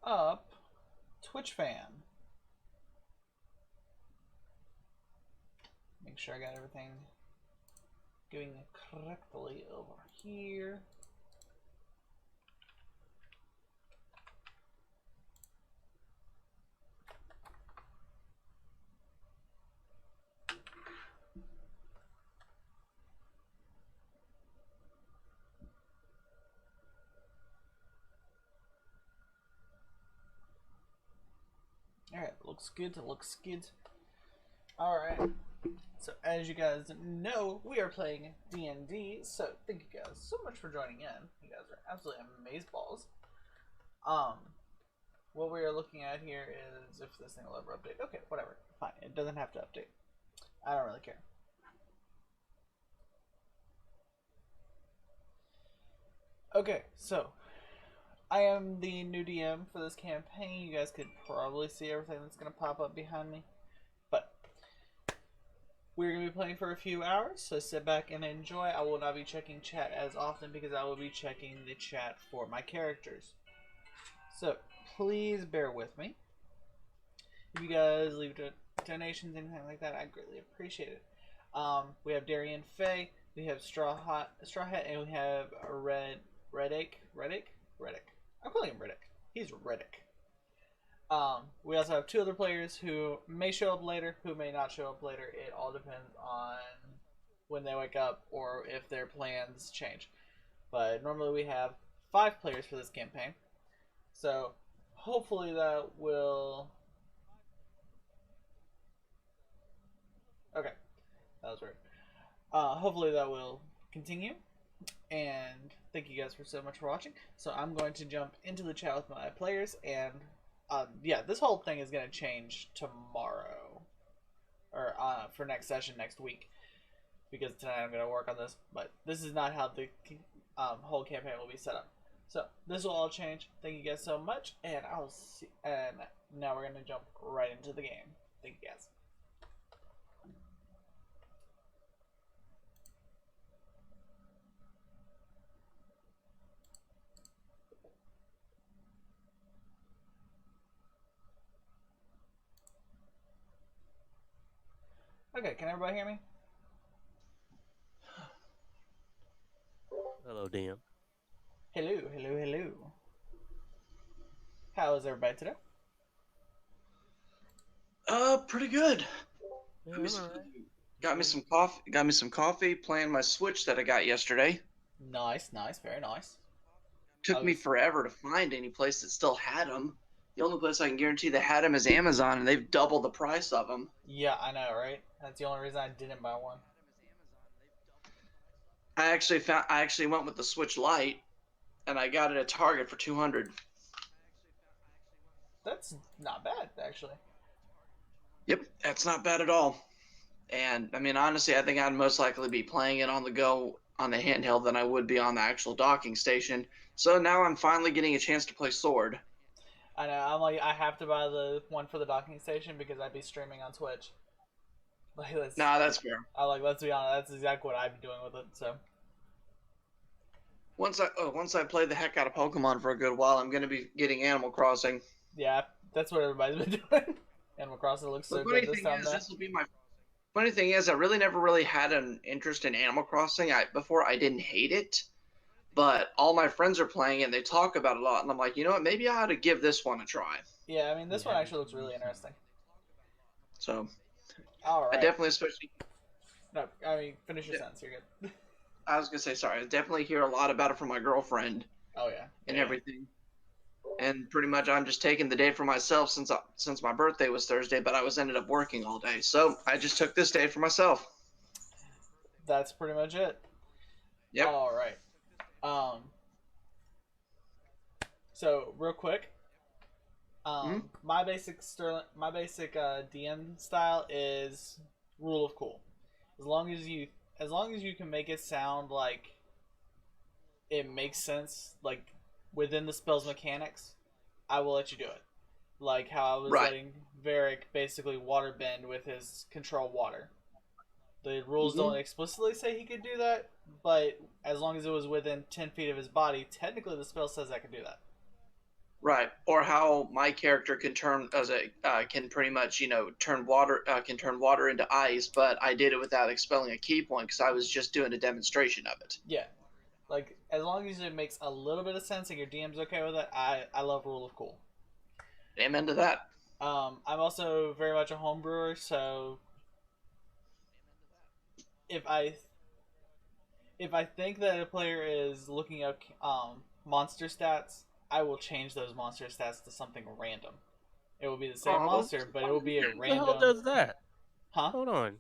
up Twitch fan. Make sure I got everything going correctly over here. Alright, looks good, looks good. Alright, so as you guys know, we are playing D&D, so thank you guys so much for joining in. You guys are absolutely amazeballs. What we are looking at here is if this thing will ever update. Okay, whatever, fine, it doesn't have to update. I don't really care. Okay, so I am the new DM for this campaign. You guys could probably see everything that's going to pop up behind me. But we're going to be playing for a few hours, so sit back and enjoy. I will not be checking chat as often because I will be checking the chat for my characters. So please bear with me. If you guys leave donations, anything like that, I greatly appreciate it. We have Darian Faye, we have Straw Hat, and we have Reddick. I'm calling him Riddick. He's Riddick. We also have two other players who may show up later, who may not show up later. It all depends on when they wake up or if their plans change. But normally we have 5 players for this campaign. So hopefully that will... Okay, that was weird. Hopefully that will continue. And thank you guys for so much for watching. So I'm going to jump into the chat with my players, and yeah, this whole thing is going to change tomorrow, or for next session next week, because tonight I'm going to work on this. But this is not how the whole campaign will be set up. So this will all change. Thank you guys so much, and I'll see. And now we're going to jump right into the game. Thank you guys. Okay, can everybody hear me? Hello, DM. Hello. How is everybody today? Pretty good. Yeah, Got me some coffee. Got me some coffee. Playing my Switch that I got yesterday. Nice, very nice. Took me forever to find any place that still had them. The only place I can guarantee that had them is Amazon, and they've doubled the price of them. Yeah, I know, right? That's the only reason I didn't buy one. I actually went with the Switch Lite, and I got it at Target for $200. That's not bad, actually. Yep, that's not bad at all. And I mean, honestly, I think I'd most likely be playing it on the go on the handheld than I would be on the actual docking station. So now I'm finally getting a chance to play Sword. I know. I'm like, I have to buy the one for the docking station because I'd be streaming on Twitch. Like, That's fair. Let's be honest. That's exactly what I'd be doing with it. So once I play the heck out of Pokemon for a good while, I'm gonna be getting Animal Crossing. Yeah, that's what everybody's been doing. Animal Crossing looks so good this time. This will be my funny thing is, I really never really had an interest in Animal Crossing. Before I didn't hate it, but all my friends are playing it and they talk about it a lot, and I'm like, you know what, maybe I ought to give this one a try. Yeah, I mean, this one actually looks really interesting. So, all right. I definitely, especially. No, I mean, finish your sentence. You're good. I was gonna say sorry. I definitely hear a lot about it from my girlfriend. Oh yeah. And everything. And pretty much, I'm just taking the day for myself since my birthday was Thursday, but I ended up working all day, so I just took this day for myself. That's pretty much it. Yep. All right. So real quick, my basic DM style is rule of cool. As long as you can make it sound like it makes sense, like within the spell's mechanics, I will let you do it. Like how I was letting Varric basically water bend with his control water. The rules don't explicitly say he could do that, but as long as it was within 10 feet of his body, technically the spell says I can do that. Right, or how my character can turn can pretty much turn water into ice, but I did it without expelling a key point because I was just doing a demonstration of it. Yeah, like as long as it makes a little bit of sense and your DM's okay with it, I love Rule of Cool. Amen to that. I'm also very much a home brewer, so if I if I think that a player is looking up monster stats, I will change those monster stats to something random. It will be the same Oh, monster, but it will be a Who the hell random. does that? Huh? Hold on.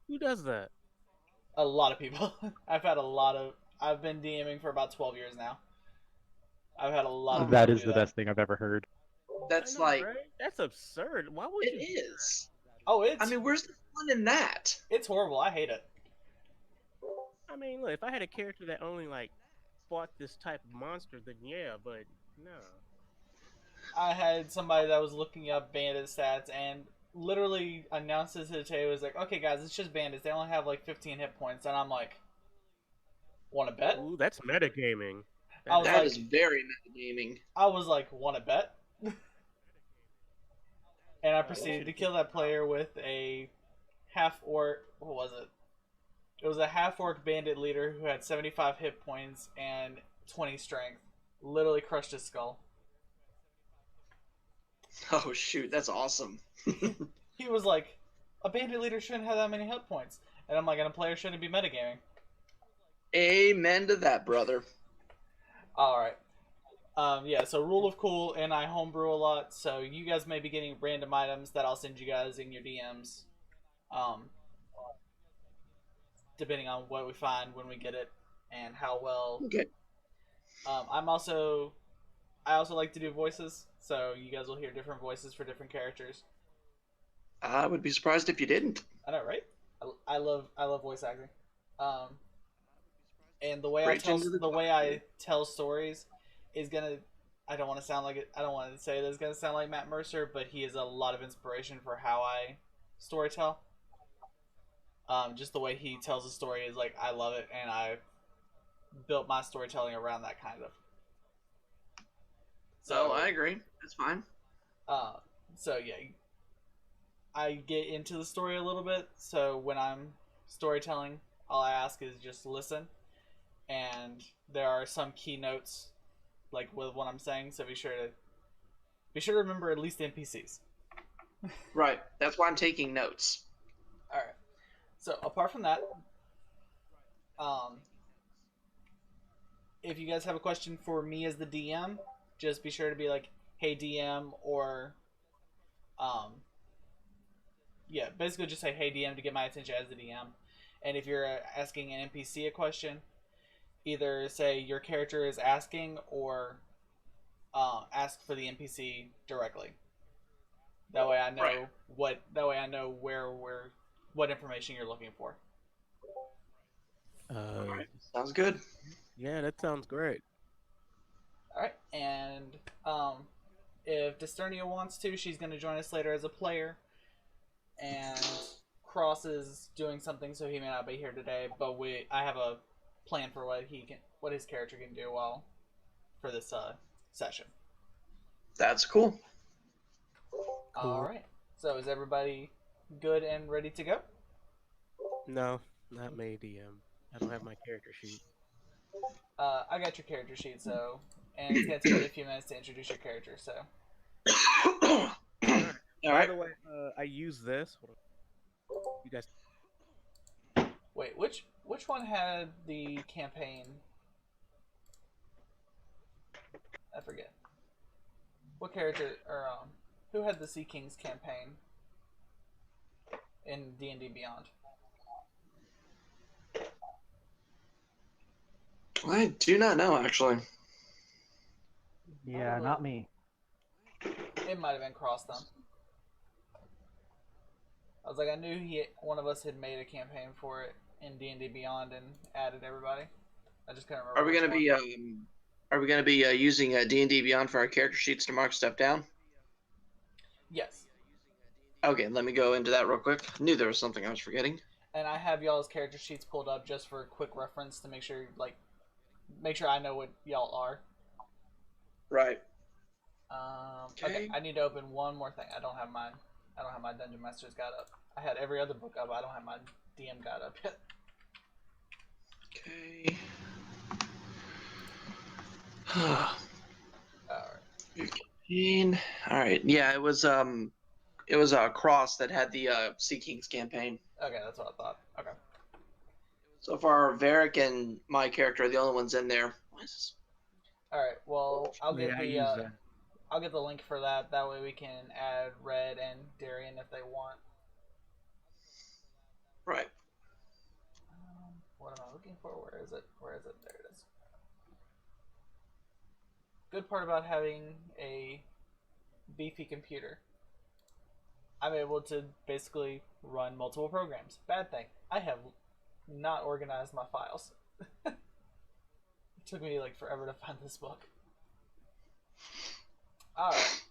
Who does that? A lot of people. I've had a lot of. I've been DMing for about 12 years now. I've had a lot of That people is do the that. best thing I've ever heard. I that's know, like right? That's absurd. Why would it you? is. Oh, I mean, where's the fun in that? it's horrible. I hate it. I mean, look, if I had a character that only like fought this type of monster, then yeah, but no. I had somebody that was looking up bandit stats and literally announces it today. Was like, okay, guys, it's just bandits. They only have like 15 hit points, and I'm like, want to bet? Ooh, that's metagaming. I was That like, is very metagaming. want to bet? And I They proceeded should to have kill that player with a half orc. What was it? It was a half orc bandit leader who had 75 hit points and 20 strength. Literally crushed his skull. Oh shoot, that's awesome. He was like, a bandit leader shouldn't have that many hit points. And I'm like, and a player shouldn't be metagaming. Amen to that, brother. Alright. Yeah, so Rule of Cool, and I homebrew a lot, so you guys may be getting random items that I'll send you guys in your DMs. Depending on what we find when we get it and how well. Okay. I also like to do voices, so you guys will hear different voices for different characters. I would be surprised if you didn't. I know, right? I love voice acting. Um, and Preaching to the the way choir. I tell stories is gonna. I don't want to sound like it. I don't want to say that it's gonna sound like Matt Mercer, but he is a lot of inspiration for how I storytell. Just the way he tells a story is like I love it, and I built my storytelling around that kind of. So I agree. That's fine. Uh, so yeah, I get into the story a little bit. So when I'm storytelling, all I ask is just listen, and there are some key notes like with what I'm saying. So be sure to remember at least NPCs. Right. That's why I'm taking notes. All right. So apart from that, if you guys have a question for me as the DM, just be sure to be like, "Hey DM," or yeah, basically just say, "Hey DM" to get my attention as the DM. And if you're asking an NPC a question, either say your character is asking or ask for the NPC directly. That way I know Right. That way I know what information you're looking for. All right. Sounds good. Yeah, that sounds great. All right, and if Disternia wants to, she's going to join us later as a player. And Cross is doing something, so he may not be here today. But I have a plan for what his character can do for this session. That's cool. Cool. All right. So is everybody good and ready to go? No, not me, DM. I don't have my character sheet. I got your character sheet, so and it's gonna take me a few minutes to introduce your character. So All By right. the way, I use this. Hold on. You guys. wait, which one had the campaign? I forget. What character or who had the Sea Kings campaign in D&D Beyond? I do not know actually. Yeah, not me. It might have been Cross then. I was like, I knew one of us had made a campaign for it in D&D Beyond and added everybody. I just couldn't remember. Are we which gonna one. be Are we gonna be using D&D Beyond for our character sheets to mark stuff down? Yes. Okay, let me go into that real quick. Knew there was something I was forgetting. And I have y'all's character sheets pulled up just for a quick reference to make sure I know what y'all are. Right. Okay, I need to open one more thing. I don't have my Dungeon Master's guide up. I had every other book up. I don't have my DM guide up yet. Okay. Alright. 15. All right. Yeah, it was Cross that had the Sea Kings campaign. Okay, that's what I thought. Okay. So far, Varric and my character are the only ones in there. Alright, well, I'll get Yeah, I'll get the link for that. That way we can add Red and Darian if they want. Right. What am I looking for? Where is it? Where is it? There it is. Good part about having a beefy computer. I'm able to basically run multiple programs. Bad thing, I have not organized my files. It took me like forever to find this book. Alright.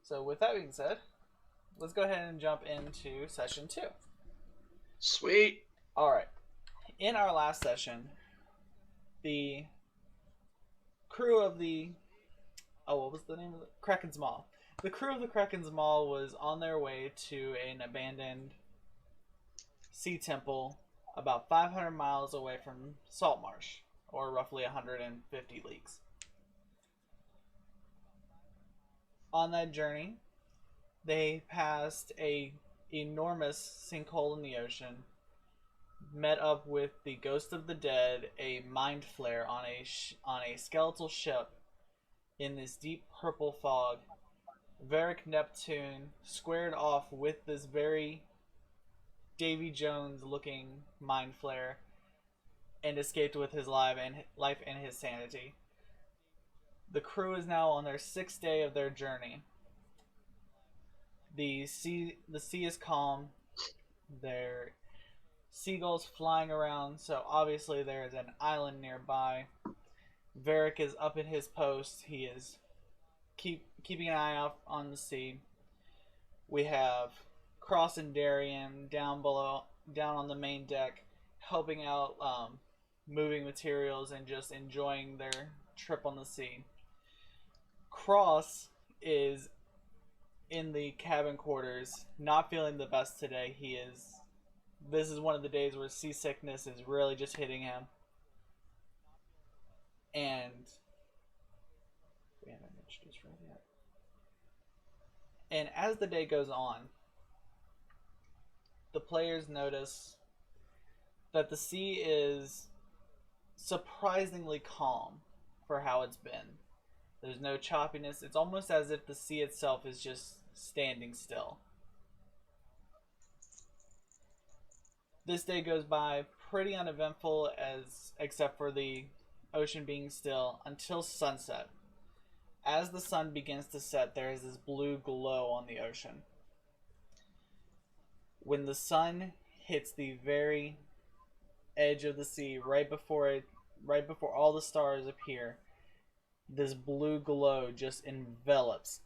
So with that being said, let's go ahead and jump into session 2. Sweet. Alright. In our last session, the crew of the... Oh, what was the name of it? Kraken's Maw. The crew of the Kraken's Maw was on their way to an abandoned sea temple about 500 miles away from Saltmarsh, or roughly 150 leagues. On that journey, they passed a enormous sinkhole in the ocean, met up with the Ghost of the Dead, a mind flare on a skeletal ship in this deep purple fog. Varric Neptune squared off with this very Davy Jones looking mind flare and escaped with his life and his sanity. The crew is now on their 6th day of their journey. The sea is calm. There are seagulls flying around, so obviously there is an island nearby. Varric is up at his post. He is keeping an eye out on the sea. We have Cross and Darian down on the main deck, helping out, moving materials and just enjoying their trip on the sea. Cross is in the cabin quarters, not feeling the best today. This is one of the days where seasickness is really just hitting him. And we haven't introduced Red yet. And as the day goes on, the players notice that the sea is surprisingly calm for how it's been. There's no choppiness. It's almost as if the sea itself is just standing still. This day goes by pretty uneventful, except for the ocean being still, until sunset. As the sun begins to set, there is this blue glow on the ocean. When the sun hits the very edge of the sea, right before all the stars appear, this blue glow just envelops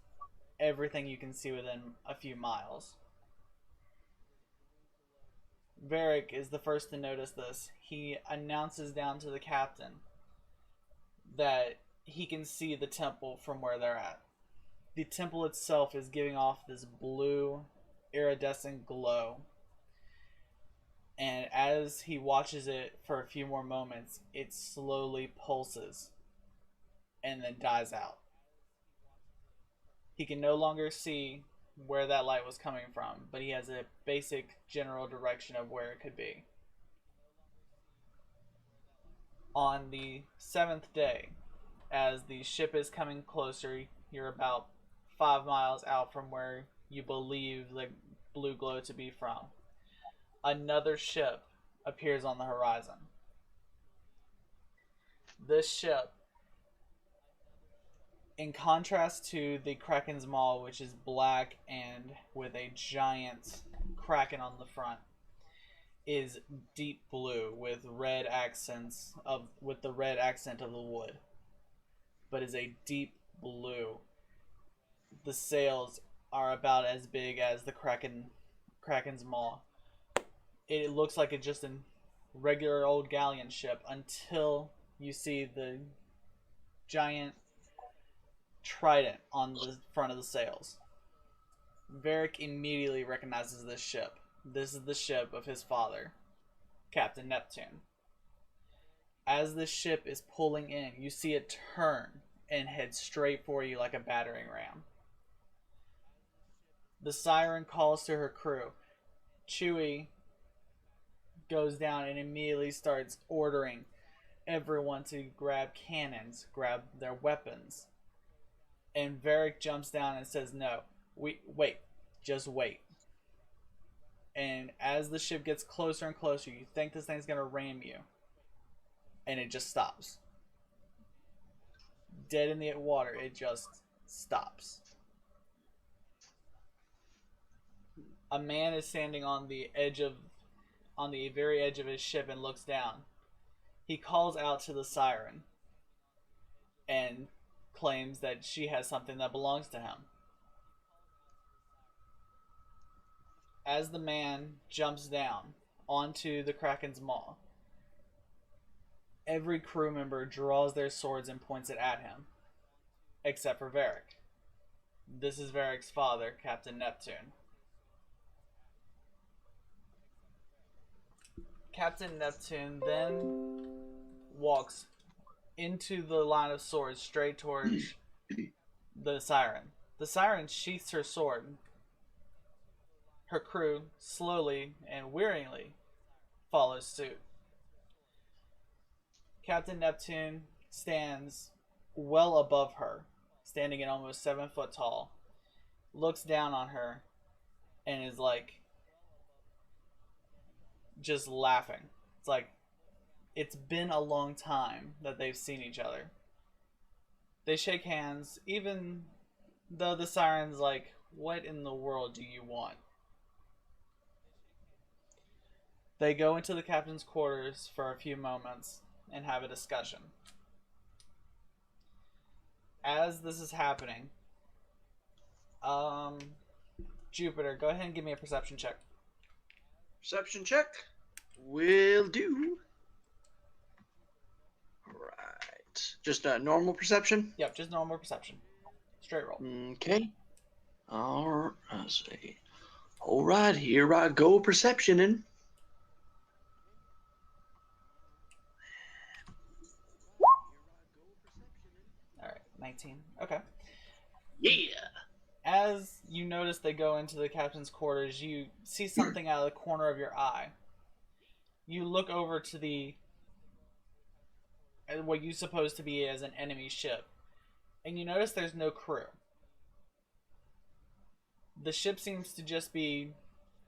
everything you can see within a few miles. Varric is the first to notice this. He announces down to the captain that he can see the temple from where they're at. The temple itself is giving off this blue, iridescent glow. And as he watches it for a few more moments, it slowly pulses and then dies out. He can no longer see where that light was coming from, but he has a basic general direction of where it could be. On the 7th day, as the ship is coming closer, you're about 5 miles out from where you believe the blue glow to be from. Another ship appears on the horizon. This ship, in contrast to the Kraken's Maw, which is black and with a giant kraken on the front, is deep blue with the red accent of the wood, but is a deep blue. The sails are about as big as the Kraken's Maw. It looks like it's just a regular old galleon ship until you see the giant trident on the front of the sails. Varric immediately recognizes this ship. This is the ship of his father, Captain Neptune. As this ship is pulling in, you see it turn and head straight for you like a battering ram. The siren calls to her crew. Chewie goes down and immediately starts ordering everyone to grab cannons, grab their weapons. And Varric jumps down and says, no, wait, just wait. And as the ship gets closer and closer, you think this thing's going to ram you. And it just stops. Dead in the water, it just stops. A man is standing on the very edge of his ship and looks down. He calls out to the siren and claims that she has something that belongs to him. As the man jumps down onto the Kraken's maw, every crew member draws their swords and points it at him, except for Varric. This is Varric's father, Captain Neptune. Captain Neptune then walks into the line of swords straight towards the siren. The siren sheaths her sword. Her crew slowly and wearily follows suit. Captain Neptune stands well above her, standing at almost 7 foot tall, looks down on her, and is like, just laughing. It's like, it's been a long time that they've seen each other. They shake hands, even though the siren's like, what in the world do you want? They go into the captain's quarters for a few moments and have a discussion. As this is happening, Jupiter, go ahead and give me a perception check. Perception check. Will do. Right. Just a normal perception? Yep, just normal perception. Straight roll. Okay. Alright, let's see. Alright, here I go perceptioning. Alright, 19. Okay. Yeah. As you notice they go into the captain's quarters, you see something out of the corner of your eye. You look over to the what you suppose to be as an enemy ship, and you notice there's no crew. The ship seems to just be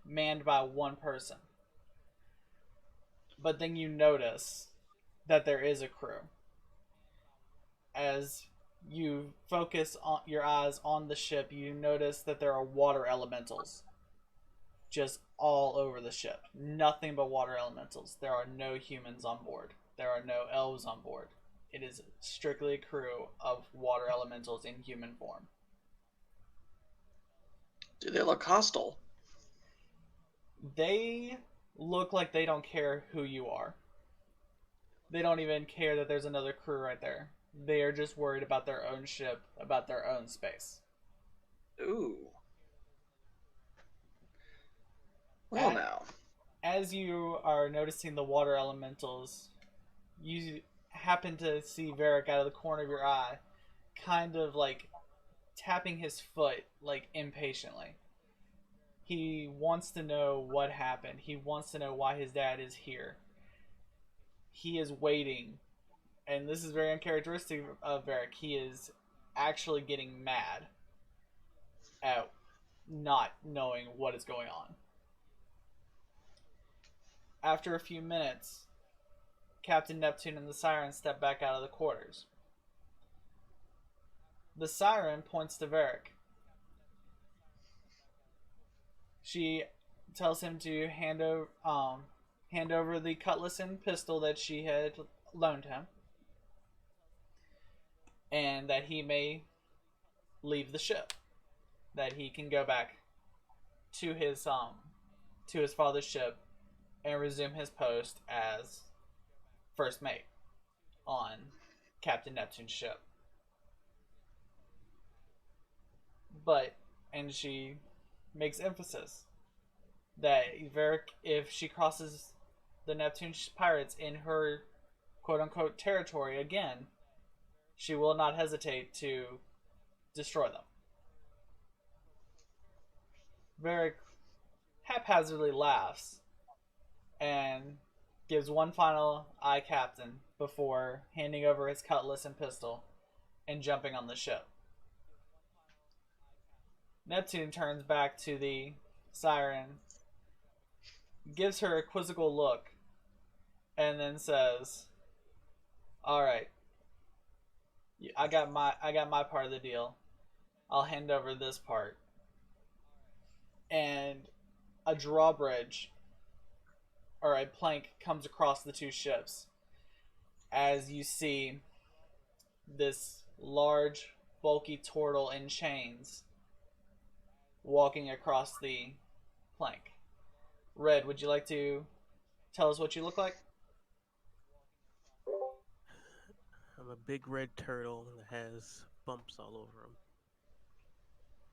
manned by one person. But then you notice that there is a crew. As you focus on your eyes on the ship, you notice that there are water elementals just all over the ship. Nothing but water elementals. There are no humans on board. There are no elves on board. It is strictly a crew of water elementals in human form. Do they look hostile? They look like they don't care who you are. They don't even care that there's another crew right there. They are just worried about their own ship, about their own space. Ooh. Well, now. As you are noticing the water elementals, you happen to see Varric out of the corner of your eye, kind of like tapping his foot, like impatiently. He wants to know what happened. He wants to know why his dad is here. He is waiting. And this is very uncharacteristic of Varric. He is actually getting mad at not knowing what is going on. After a few minutes, Captain Neptune and the siren step back out of the quarters. The siren points to Varric. She tells him to hand over the cutlass and pistol that she had loaned him, and that he may leave the ship, that he can go back to his father's ship and resume his post as first mate on Captain Neptune's ship. and she makes emphasis that if she crosses the Neptune pirates in her quote-unquote territory again, she will not hesitate to destroy them. Varric haphazardly laughs and gives one final "Aye, Captain" before handing over his cutlass and pistol and jumping on the ship. Neptune turns back to the siren, gives her a quizzical look, and then says, "All right, I got my part of the deal. I'll hand over this part." And a drawbridge or a plank comes across the two ships as you see this large, bulky turtle in chains walking across the plank. Red, would you like to tell us what you look like? I'm a big red turtle that has bumps all over him.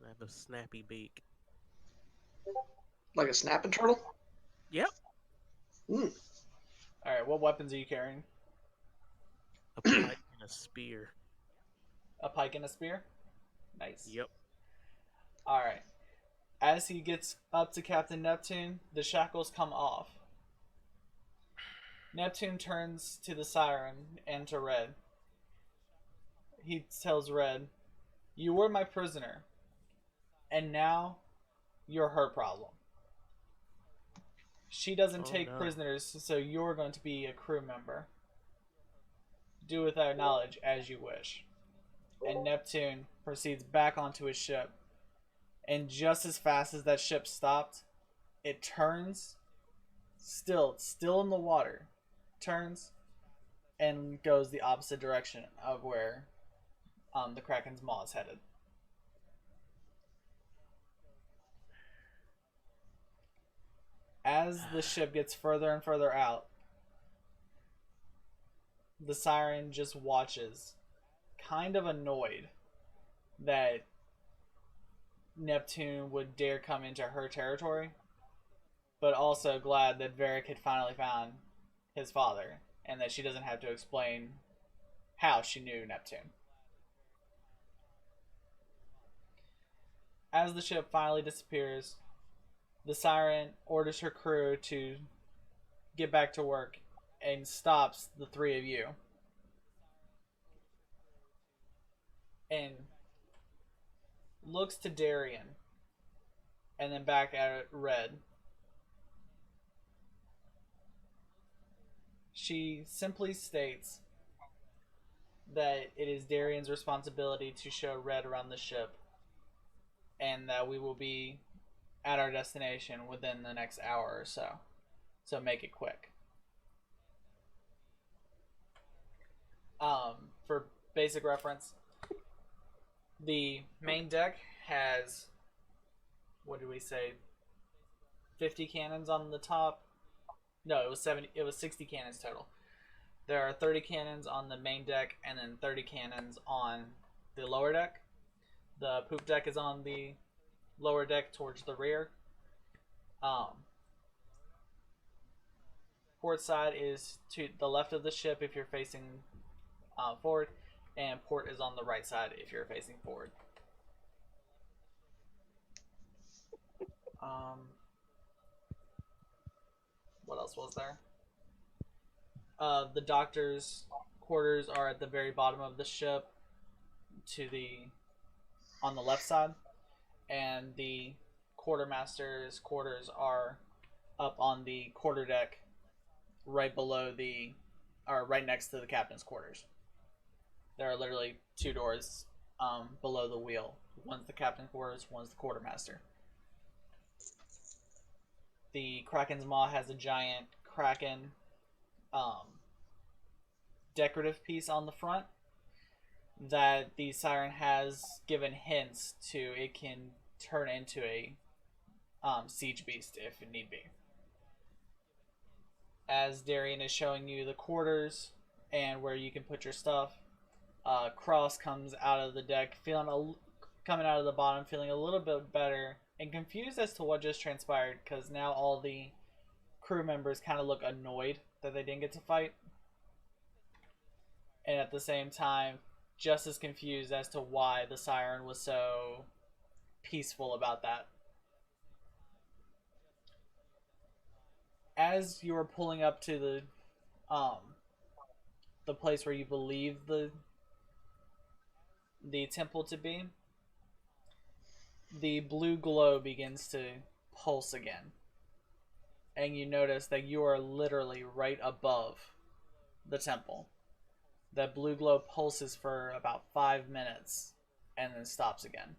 I have a snappy beak. Like a snapping turtle? Yep. Mm. Alright, what weapons are you carrying? A pike and a spear. A pike and a spear? Nice. Yep. Alright. As he gets up to Captain Neptune, the shackles come off. Neptune turns to the siren and to Red. He tells Red, "You were my prisoner, and now you're her problem. She doesn't take prisoners, so you're going to be a crew member. Do with that knowledge as you wish." And Neptune proceeds back onto his ship. And just as fast as that ship stopped, it turns, still in the water, turns, and goes the opposite direction of where the Kraken's maw is headed. As the ship gets further and further out, the siren just watches, kind of annoyed that Neptune would dare come into her territory, but also glad that Varric had finally found his father and that she doesn't have to explain how she knew Neptune. As the ship finally disappears, the siren orders her crew to get back to work and stops the three of you. And looks to Darian and then back at Red. She simply states that it is Darian's responsibility to show Red around the ship and that we will be at our destination within the next hour or so. So make it quick. For basic reference, the main deck has, what did we say, 50 cannons on the top? No, it was 60 cannons total. There are 30 cannons on the main deck and then 30 cannons on the lower deck. The poop deck is on the lower deck towards the rear. Port side is to the left of the ship if you're facing forward, and port is on the right side if you're facing forward. What else was there? The doctor's quarters are at the very bottom of the ship, on the left side, and the quartermaster's quarters are up on the quarter deck, right next to the captain's quarters. There are literally two doors below the wheel. One's the captain's quarters, one's the quartermaster. The Kraken's Maw has a giant Kraken decorative piece on the front that the siren has given hints to. It can turn into a siege beast if it need be. As Darian is showing you the quarters and where you can put your stuff, Cross comes out of the deck feeling coming out of the bottom feeling a little bit better and confused as to what just transpired, because now all the crew members kind of look annoyed that they didn't get to fight, and at the same time just as confused as to why the siren was so peaceful about that. As you are pulling up to the place where you believe the temple to be, the blue glow begins to pulse again, and you notice that you are literally right above the temple. That blue glow pulses for about 5 minutes and then stops again.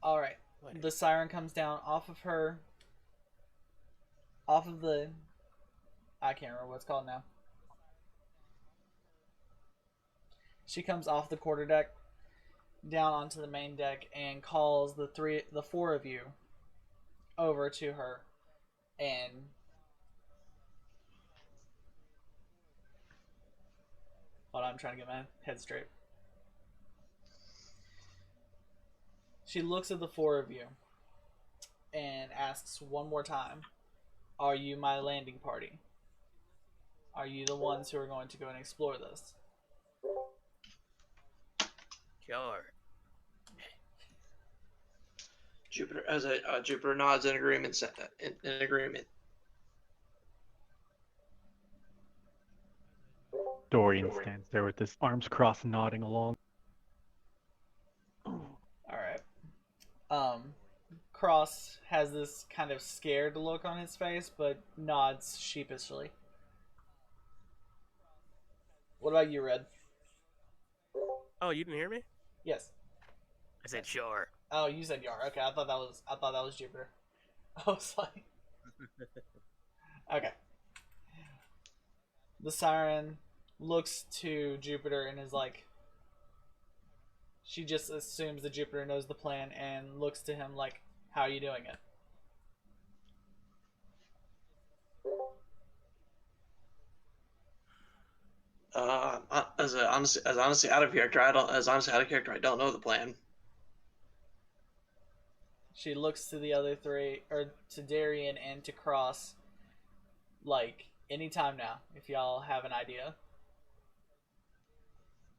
Alright. The siren comes down off of her. Off of the. I can't remember what it's called now. She comes off the quarterdeck down onto the main deck and calls the four of you over to her, and hold on, I'm trying to get my head straight. She looks at the four of you and asks one more time, "Are you my landing party? Are you the ones who are going to go and explore this?" Sure. Jupiter nods in agreement. In agreement. Dorian stands there with his arms crossed, nodding along. Alright. Cross has this kind of scared look on his face, but nods sheepishly. What about you, Red? Oh, you didn't hear me? Yes. I said sure. Oh, you said Yar. Okay, I thought that was Jupiter. I was like, okay. The siren looks to Jupiter and is like, she just assumes that Jupiter knows the plan and looks to him like, "How are you doing it?" Honestly out of character, I don't know the plan. She looks to the other three, or to Darian and to Cross, like, anytime now, if y'all have an idea.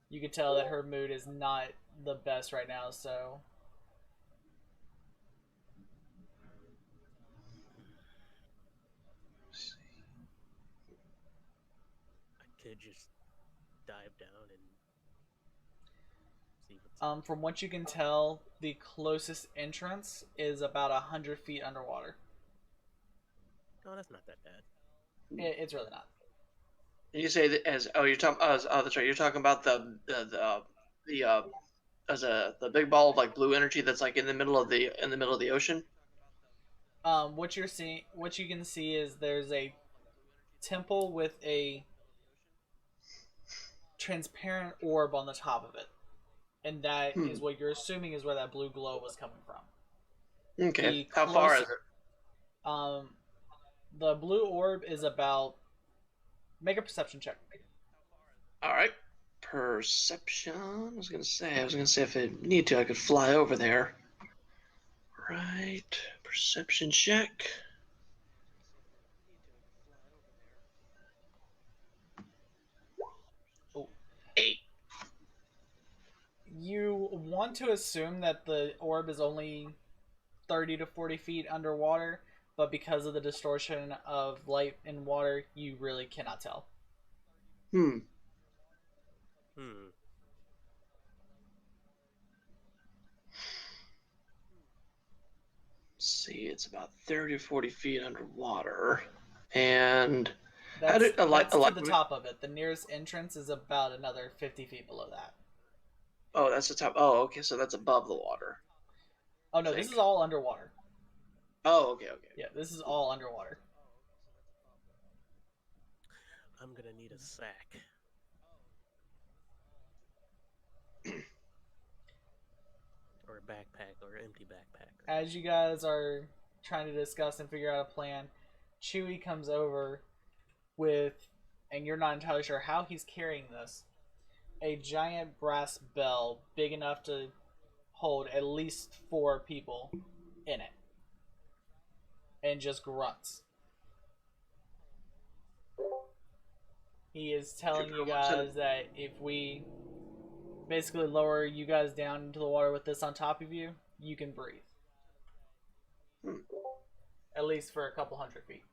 You can tell that her mood is not the best right now, so. I could just dive down and see what's From what you can tell, the closest entrance is about 100 feet underwater. Oh, that's not that bad. It's really not. You say that as you're talking. That's right. You're talking about the big ball of like blue energy that's like in the middle of the ocean. What you can see is there's a temple with a transparent orb on the top of it, and that is what you're assuming is where that blue glow was coming from. Okay. How far is it? The blue orb is about. Make a perception check. All right. Perception. I was gonna say if I need to, I could fly over there. Right. Perception check. Oh. 8. You want to assume that the orb is only 30 to 40 feet underwater, but because of the distortion of light and water, you really cannot tell. See, it's about 30 to 40 feet underwater, and that's to the top of it. The nearest entrance is about another 50 feet below that. Oh, that's the top. Oh, okay, so that's above the water. Oh no, this is all underwater. Oh, okay. Yeah, this is all underwater. I'm gonna need a sack. Or a backpack, or an empty backpack. As you guys are trying to discuss and figure out a plan, Chewie comes over with, and you're not entirely sure how he's carrying this, a giant brass bell big enough to hold at least 4 people in it, and just grunts. He is telling you guys that if we basically lower you guys down into the water with this on top of you, you can breathe. At least for a couple 100 feet.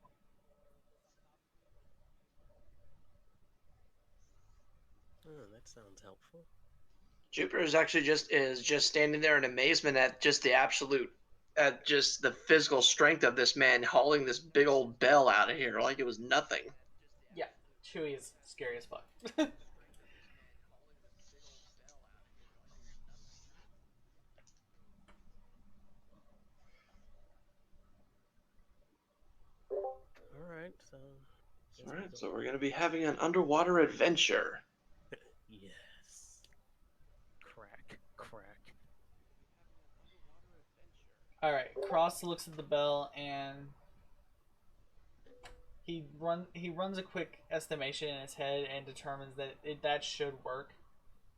Oh, that sounds helpful. Jupiter is actually just standing there in amazement at just the physical strength of this man hauling this big old bell out of here like it was nothing. Yeah, Chewie is scary as fuck. Alright, so... Alright, so we're going to be having an underwater adventure. Yes. Crack. Alright, Cross looks at the bell and he runs a quick estimation in his head and determines that that should work.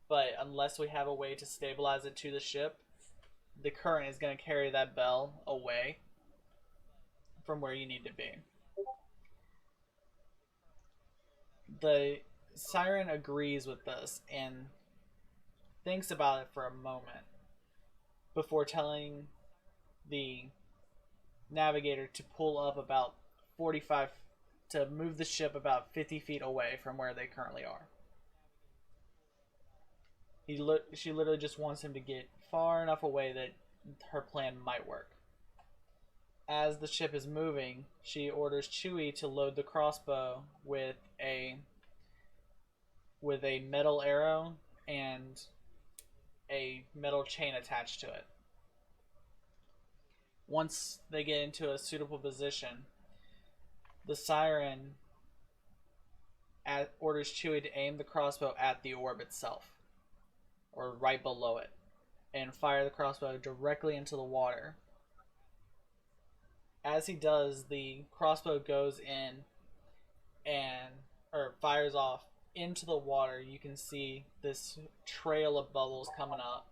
But unless we have a way to stabilize it to the ship, the current is going to carry that bell away from where you need to be. The siren agrees with this and thinks about it for a moment before telling the navigator to pull up about 45 to move the ship about 50 feet away from where they currently are. She literally just wants him to get far enough away that her plan might work. As the ship is moving, she orders Chewie to load the crossbow with a metal arrow and a metal chain attached to it. Once they get into a suitable position, the siren orders Chewie to aim the crossbow at the orb itself, or right below it, and fire the crossbow directly into the water. As he does, the crossbow goes in or fires off into the water. You can see this trail of bubbles coming up,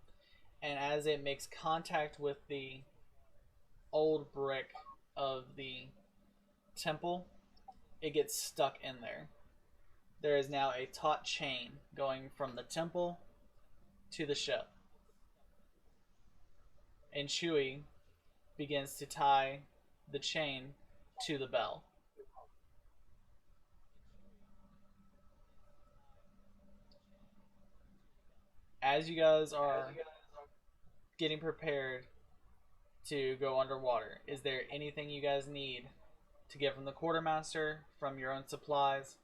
and as it makes contact with the old brick of the temple, it gets stuck in there. There is now a taut chain going from the temple to the ship, and Chewie begins to tie the chain to the bell. As you guys are getting prepared to go underwater, is there anything you guys need to get from the quartermaster, from your own supplies,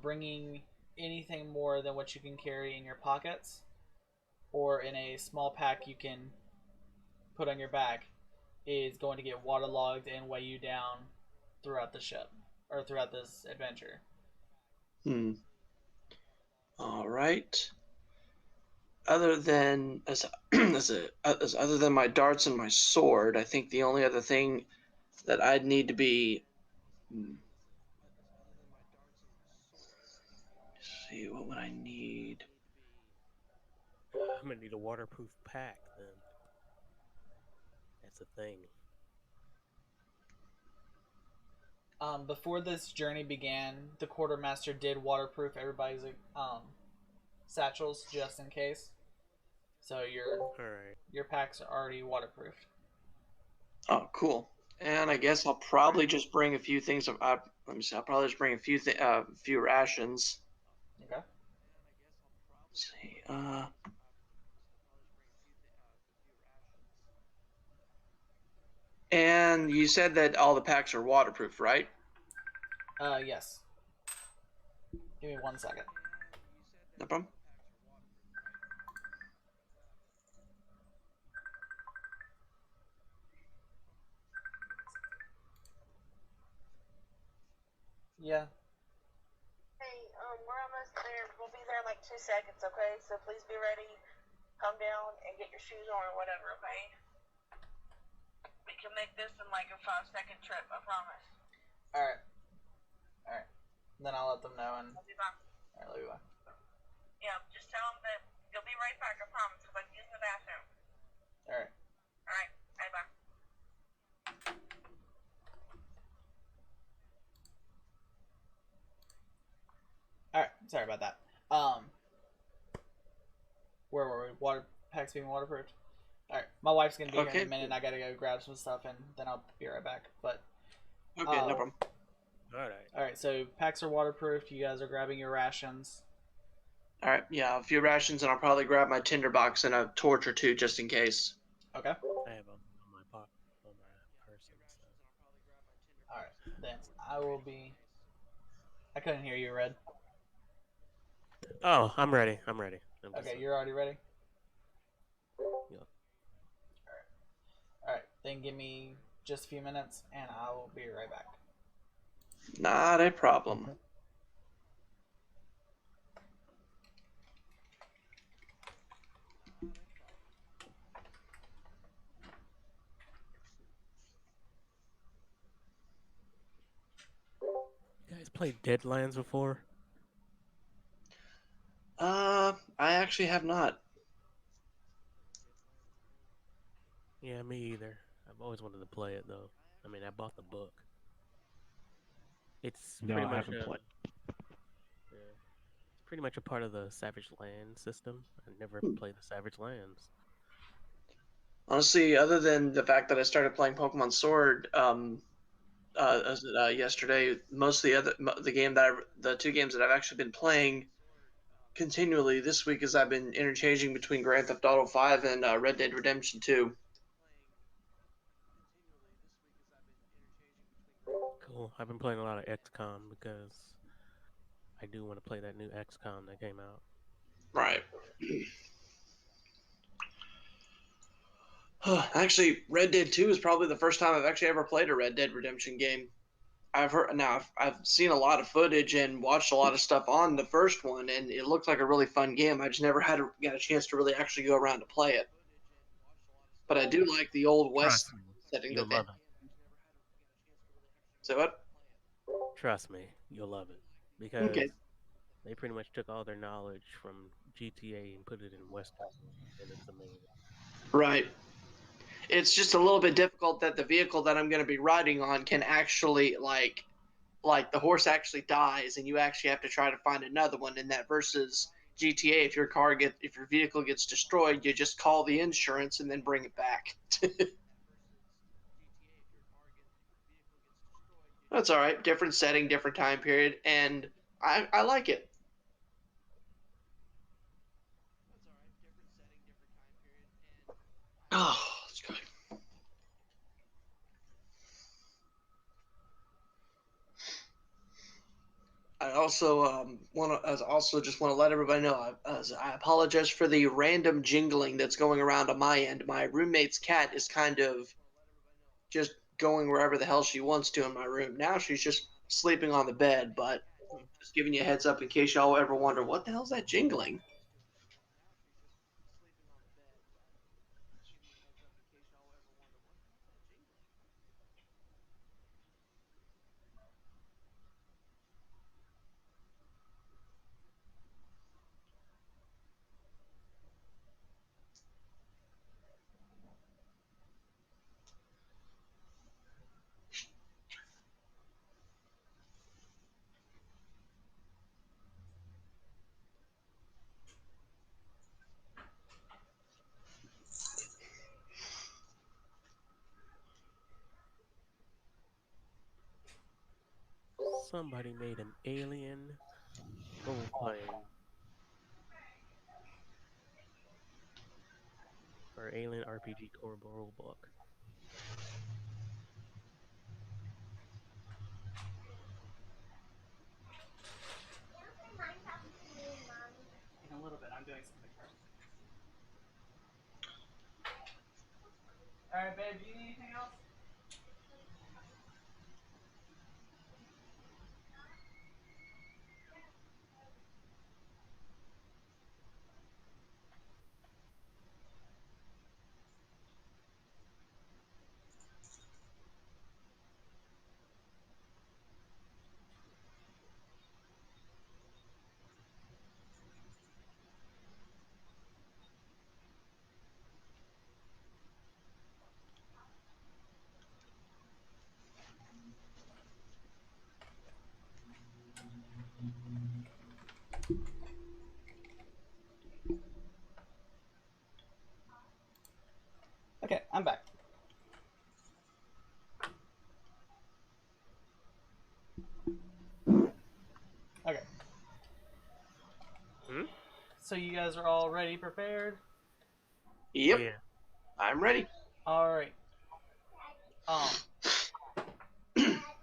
bringing anything more than what you can carry in your pockets or in a small pack you can put on your back is going to get waterlogged and weigh you down throughout the ship or throughout this adventure? All right. Other than other than my darts and my sword, I think the only other thing that I'd need to be see, what would I need? I'm gonna need a waterproof pack then. That's a thing. Before this journey began, the quartermaster did waterproof everybody's satchels just in case. So your packs are already waterproofed. Oh, cool. And I guess I'll probably just bring a few things. Let me see. I'll probably just bring a few rations. Okay. Let's see. And you said that all the packs are waterproof, right? Yes. Give me 1 second. No problem. Yeah. Hey, we're almost there. We'll be there in like 2 seconds, okay? So please be ready. Come down and get your shoes on or whatever, okay? We can make this in like a 5-second trip, I promise. Alright. Then I'll let them know and... I'll be back. Alright, love you, bye. Yeah, just tell them that you'll be right back, I promise, because I'm using the bathroom. Alright. Alright, bye. Alright, sorry about that. Where were we? Water packs being waterproofed. Alright, my wife's gonna be here in Okay. a minute and I gotta go grab some stuff and then I'll be right back. But Okay, no problem. Alright. so packs are waterproofed, you guys are grabbing your rations. All right, yeah, a few rations, and I'll probably grab my tinderbox and a torch or two just in case. Okay. I have on my person. So. Alright, then I will be. I couldn't hear you, Red. Oh, I'm ready. I'm Okay, you're already ready? Yeah. Alright, then give me just a few minutes and I will be right back. Not a problem. You guys played Deadlands before? I actually have not. Yeah, me either. I've always wanted to play it though. I mean, I bought the book. It's No, pretty I much haven't played. Yeah, it's pretty much a part of the Savage Land system. I never played the Savage Lands. Honestly, other than the fact that I started playing Pokemon Sword, yesterday, most of the two games that I've actually been playing continually this week is I've been interchanging between Grand Theft Auto 5 and Red Dead Redemption 2. Cool. I've been playing a lot of XCOM because I do want to play that new XCOM that came out. Right. Actually, Red Dead 2 is probably the first time I've actually ever played a Red Dead Redemption game. I've seen a lot of footage and watched a lot of stuff on the first one, and it looked like a really fun game. I just never got a chance to really actually go around to play it. But I do like the old West Trust me, setting you'll that they. love it. So what? Trust me, you'll love it because Okay. they pretty much took all their knowledge from GTA and put it in Western, and it's amazing. Right. It's just a little bit difficult that the vehicle that I'm going to be riding on can actually like the horse actually dies and you actually have to try to find another one in that versus GTA if if your vehicle gets destroyed, you just call the insurance and then bring it back. That's all right. Different setting, different time period, and I like it. Oh, that's good. I also just want to let everybody know I apologize for the random jingling that's going around on my end. My roommate's cat is kind of just going wherever the hell she wants to in my room. Now she's just sleeping on the bed, but just giving you a heads up in case y'all ever wonder what the hell's that jingling. Somebody made an alien role playing or alien RPG core rule book. In a little bit, I'm doing something first. Alright, babe, do you need anything else? So you guys are all ready, prepared? Yep, Yeah. I'm ready. Alright.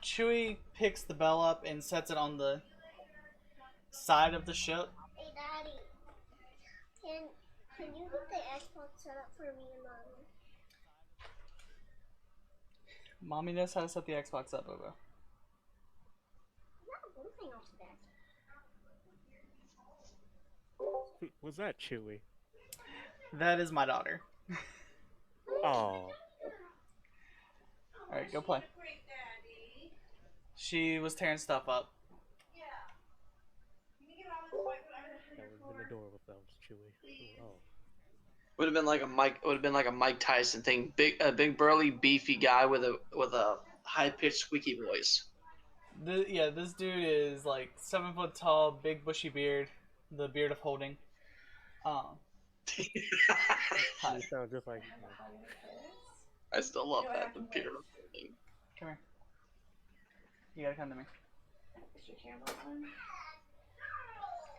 Chewie picks the bell up and sets it on the side of the ship. Hey, Daddy, can you get the Xbox set up for me and Mommy? Mommy knows how to set the Xbox up, Bobo. I'm not moving off of that. Was that Chewy? That is my daughter. Oh. Alright, go play. She was tearing stuff up. That would have been adorable if that was Chewy. Oh. Would have been like a Mike. Would have been like a Mike Tyson thing. A big burly beefy guy with a high pitched squeaky voice. This dude is like 7 foot tall, big bushy beard, the beard of holding. Hi. You sound just like. I still love that, the beard thing. Come here. You gotta come to me. Is your camera on?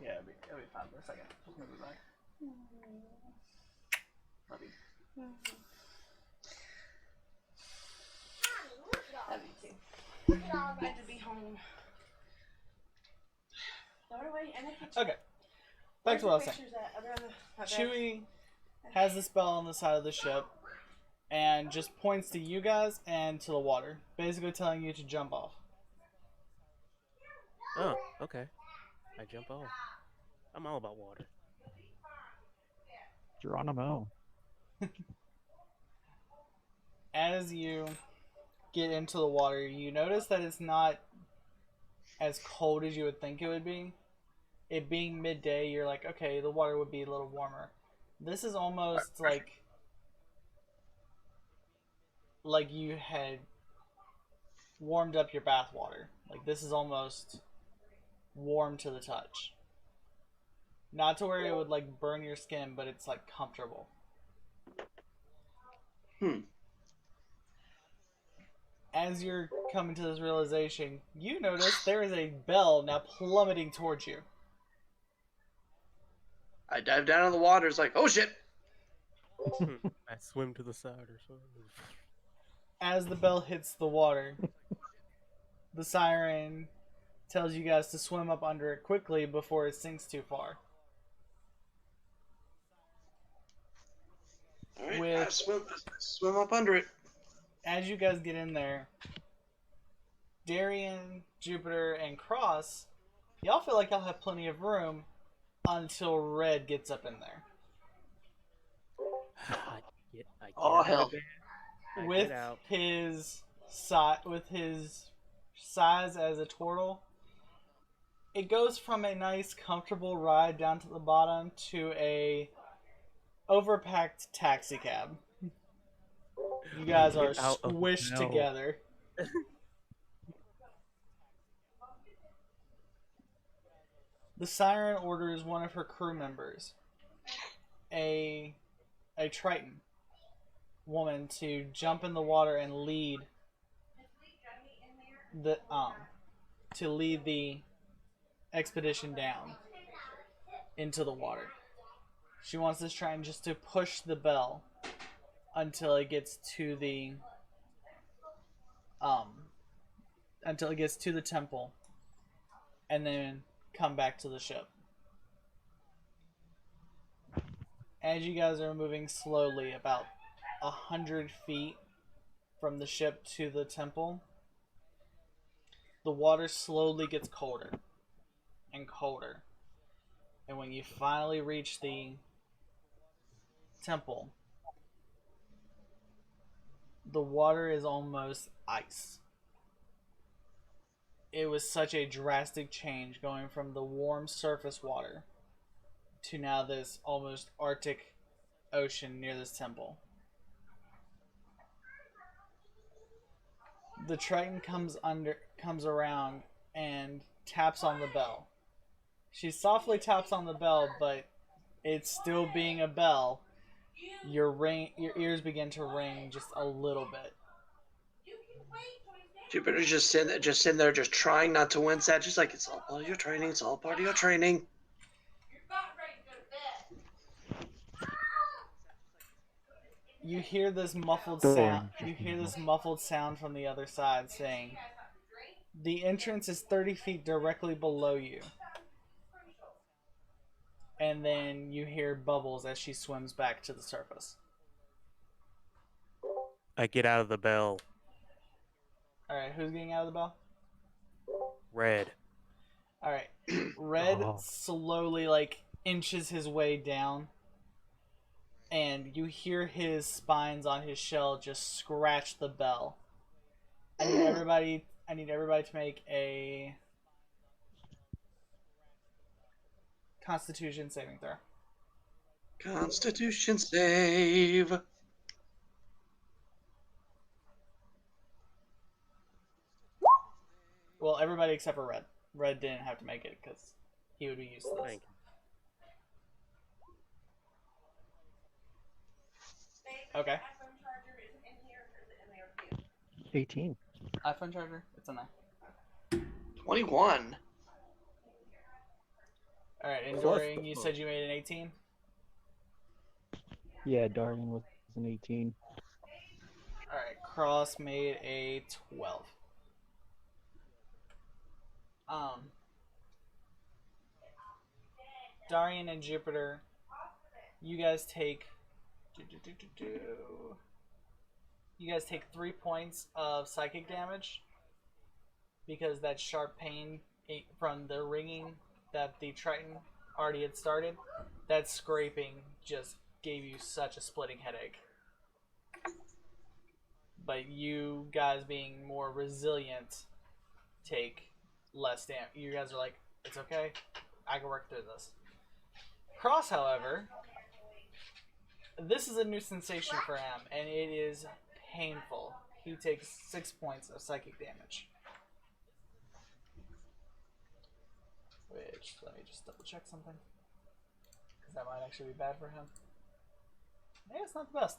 Yeah, it'll be fine for a second. Just move it back. Love you. Love you too. Look at all Good that. to be home. Throw it away in the kitchen. Okay. Back to what I was saying. Pictures at? Are they on the hot bed? Chewie has this bell on the side of the ship and just points to you guys and to the water, basically telling you to jump off. Oh, okay. I jump off. I'm all about water. Geronimo. As you get into the water, you notice that it's not as cold as you would think it would be. It being midday, you're like, okay, the water would be a little warmer. This is almost like you had warmed up your bath water. Like this is almost warm to the touch. Not to where it would like burn your skin, but it's like comfortable. As you're coming to this realization, you notice there is a bell now plummeting towards you. I dive down in the water. It's like, oh shit! I swim to the side or something. As the bell hits the water, the siren tells you guys to swim up under it quickly before it sinks too far. All right, With- I swim up under it. As you guys get in there, Darian, Jupiter, and Cross, y'all feel like y'all have plenty of room until Red gets up in there. I get Oh, out of hell. bed, I With get out. his size as a turtle, it goes from a nice, comfortable ride down to the bottom to a overpacked taxi cab. You guys are Get out of- squished no. together. The siren orders one of her crew members, a Triton woman, to jump in the water and lead the expedition down into the water. She wants this Triton just to push the bell until it gets to the temple, and then come back to the ship. As you guys are moving slowly, about 100 feet from the ship to the temple, the water slowly gets colder and colder. And when you finally reach the temple, the water is almost ice. It was such a drastic change going from the warm surface water to now this almost Arctic ocean near this temple. The Triton comes around and taps on the bell. She softly taps on the bell, but it's still being a bell. Your ears begin to ring just a little bit. Jupiter's just sitting there, just trying not to wince at. Just like, it's all part of your training. It's all part of your training. You hear this muffled Door. sound. You hear this muffled sound from the other side saying, "The entrance is 30 feet directly below you." And then you hear Bubbles as she swims back to the surface. I get out of the bell. Alright, who's getting out of the bell? Red. Alright. Red Oh. slowly, like, inches his way down. And you hear his spines on his shell just scratch the bell. I need everybody to make a Constitution saving throw. Constitution save. Well, everybody except for Red. Red didn't have to make it because he would be used to this. Thank you. Okay. 18. iPhone charger? It's in there. 21. Alright, and Plus Dorian, the you phone. said you made an 18? Yeah, Darian was an 18. Alright, Cross made a 12. Darian and Jupiter, you guys take... You guys take 3 points of psychic damage because that sharp pain from the ringing that the Triton already had started, that scraping just gave you such a splitting headache. But you guys being more resilient take less damage. You guys are like, it's okay, I can work through this. Cross, however, this is a new sensation for him, and it is painful. He takes 6 points of psychic damage. Which, let me just double check something. Because that might actually be bad for him. Yeah, it's not the best.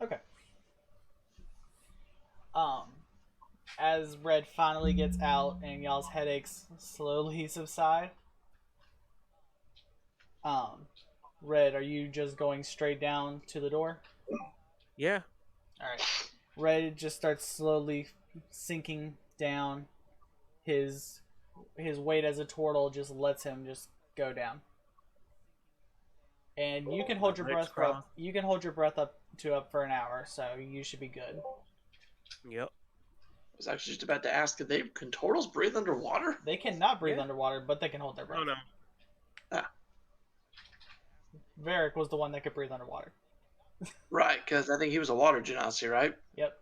Okay. As Red finally gets out and y'all's headaches slowly subside, Red, are you just going straight down to the door? Yeah. Alright. Red just starts slowly sinking down. His weight as a turtle just lets him just go down. And you can hold your Legs breath crossed. up for an hour, so you should be good. Yep. I was actually just about to ask if can turtles breathe underwater? They cannot breathe Yeah. underwater, but they can hold their breath. Oh no. Varric was the one that could breathe underwater. Right, because I think he was a water genasi, right? Yep.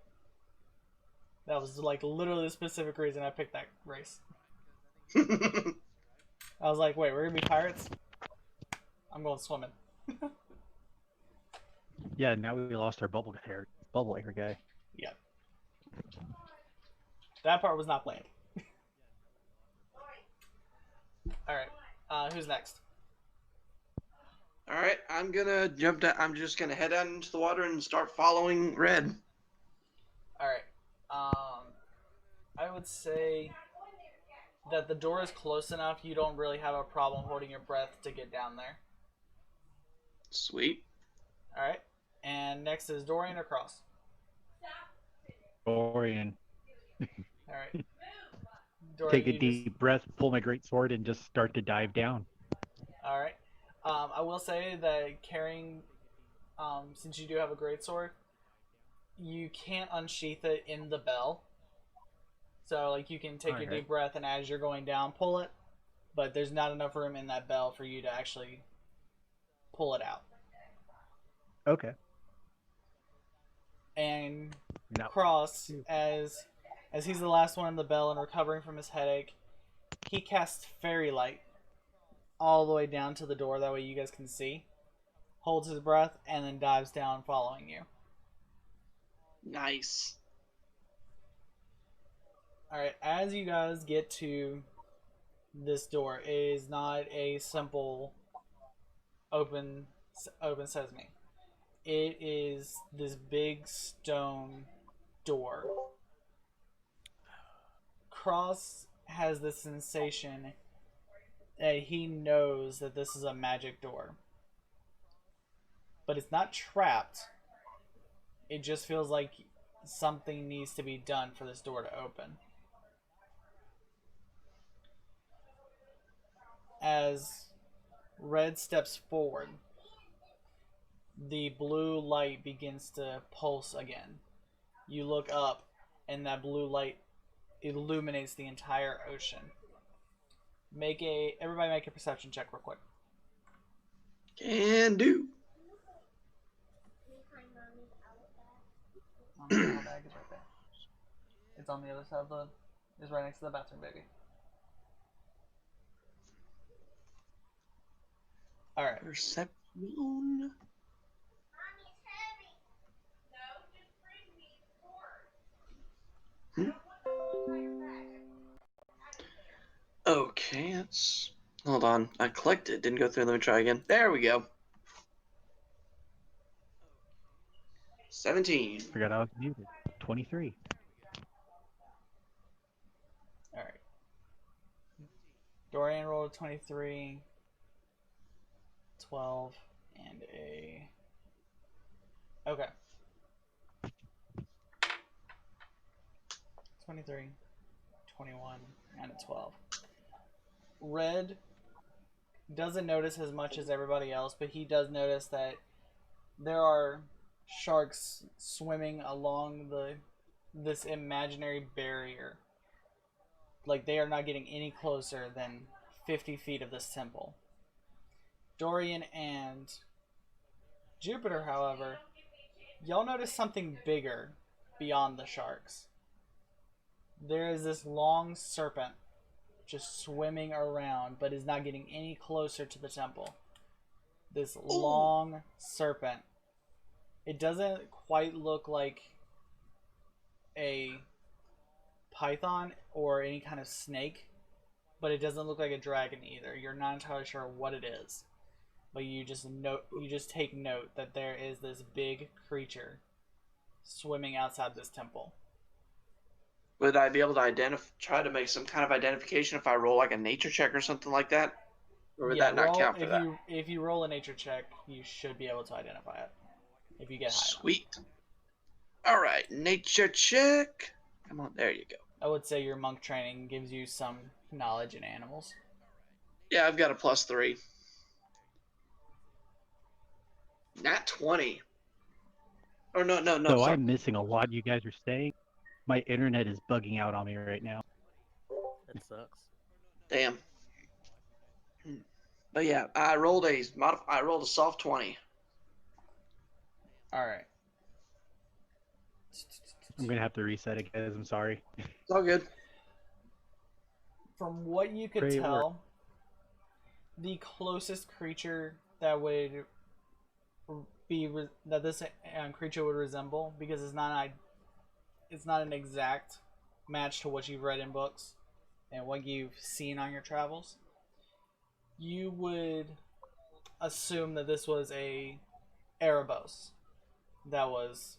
That was like literally the specific reason I picked that race. I was like, wait, we're gonna be pirates? I'm going swimming. Yeah, now we lost our bubble air guy. Yep. That part was not planned. Alright, who's next? All right, I'm gonna jump down. I'm just gonna head out into the water and start following Red. Alright, I would say that the door is close enough you don't really have a problem holding your breath to get down there. Sweet. Alright, and next is Dorian or Cross? Dorian, Alright. take a deep breath, pull my great sword, and just start to dive down. Alright. I will say that carrying, since you do have a greatsword, you can't unsheath it in the bell. So, like, you can take your Okay. deep breath and as you're going down, pull it. But there's not enough room in that bell for you to actually pull it out. Okay. And No. Cross, as he's the last one in the bell and recovering from his headache, he casts Fairy Light all the way down to the door. That way you guys can see. Holds his breath and then dives down following you. Nice. Alright, as you guys get to this door, it is not a simple open sesame. It is this big stone door. Cross has the sensation that he knows that this is a magic door. but it's not trapped. It just feels like something needs to be done for this door to open. As Red steps forward, the blue light begins to pulse again. You look up, and that blue light illuminates the entire ocean. Everybody make a perception check real quick. Can do. The bag is right there. It's on the other side of the. It's right next to the bathroom, baby. All right. Perception. Okay, it's. Hold on. I clicked it. Didn't go through. Let me try again. There we go. 17. Forgot I was muted. 23. All right. Dorian rolled a 23, 12, and a. Okay. 23, 21, and a 12. Red doesn't notice as much as everybody else, but he does notice that there are sharks swimming along this imaginary barrier. Like, they are not getting any closer than 50 feet of this temple. Dorian and Jupiter, however, y'all notice something bigger beyond the sharks. There is this long serpent just swimming around, but is not getting any closer to the temple. This long serpent. It doesn't quite look like a python or any kind of snake, but it doesn't look like a dragon either. You're not entirely sure what it is, but you just take note that there is this big creature swimming outside this temple. Would I be able to try to make some kind of identification if I roll like a nature check or something like that? Or would that not count for that? If you roll a nature check, you should be able to identify it. If you get high enough. Sweet. Alright, nature check. Come on, there you go. I would say your monk training gives you some knowledge in animals. Yeah, I've got a +3. Nat 20. Or no, So sorry. I'm missing a lot you guys are saying. My internet is bugging out on me right now. That sucks. Damn. But yeah, I rolled a soft 20. All right. I'm gonna have to reset it, guys. I'm sorry. It's all good. From what you could Great tell, the closest creature that would be that this creature would resemble, because it's not an exact match to what you've read in books and what you've seen on your travels. You would assume that this was a Erebos that was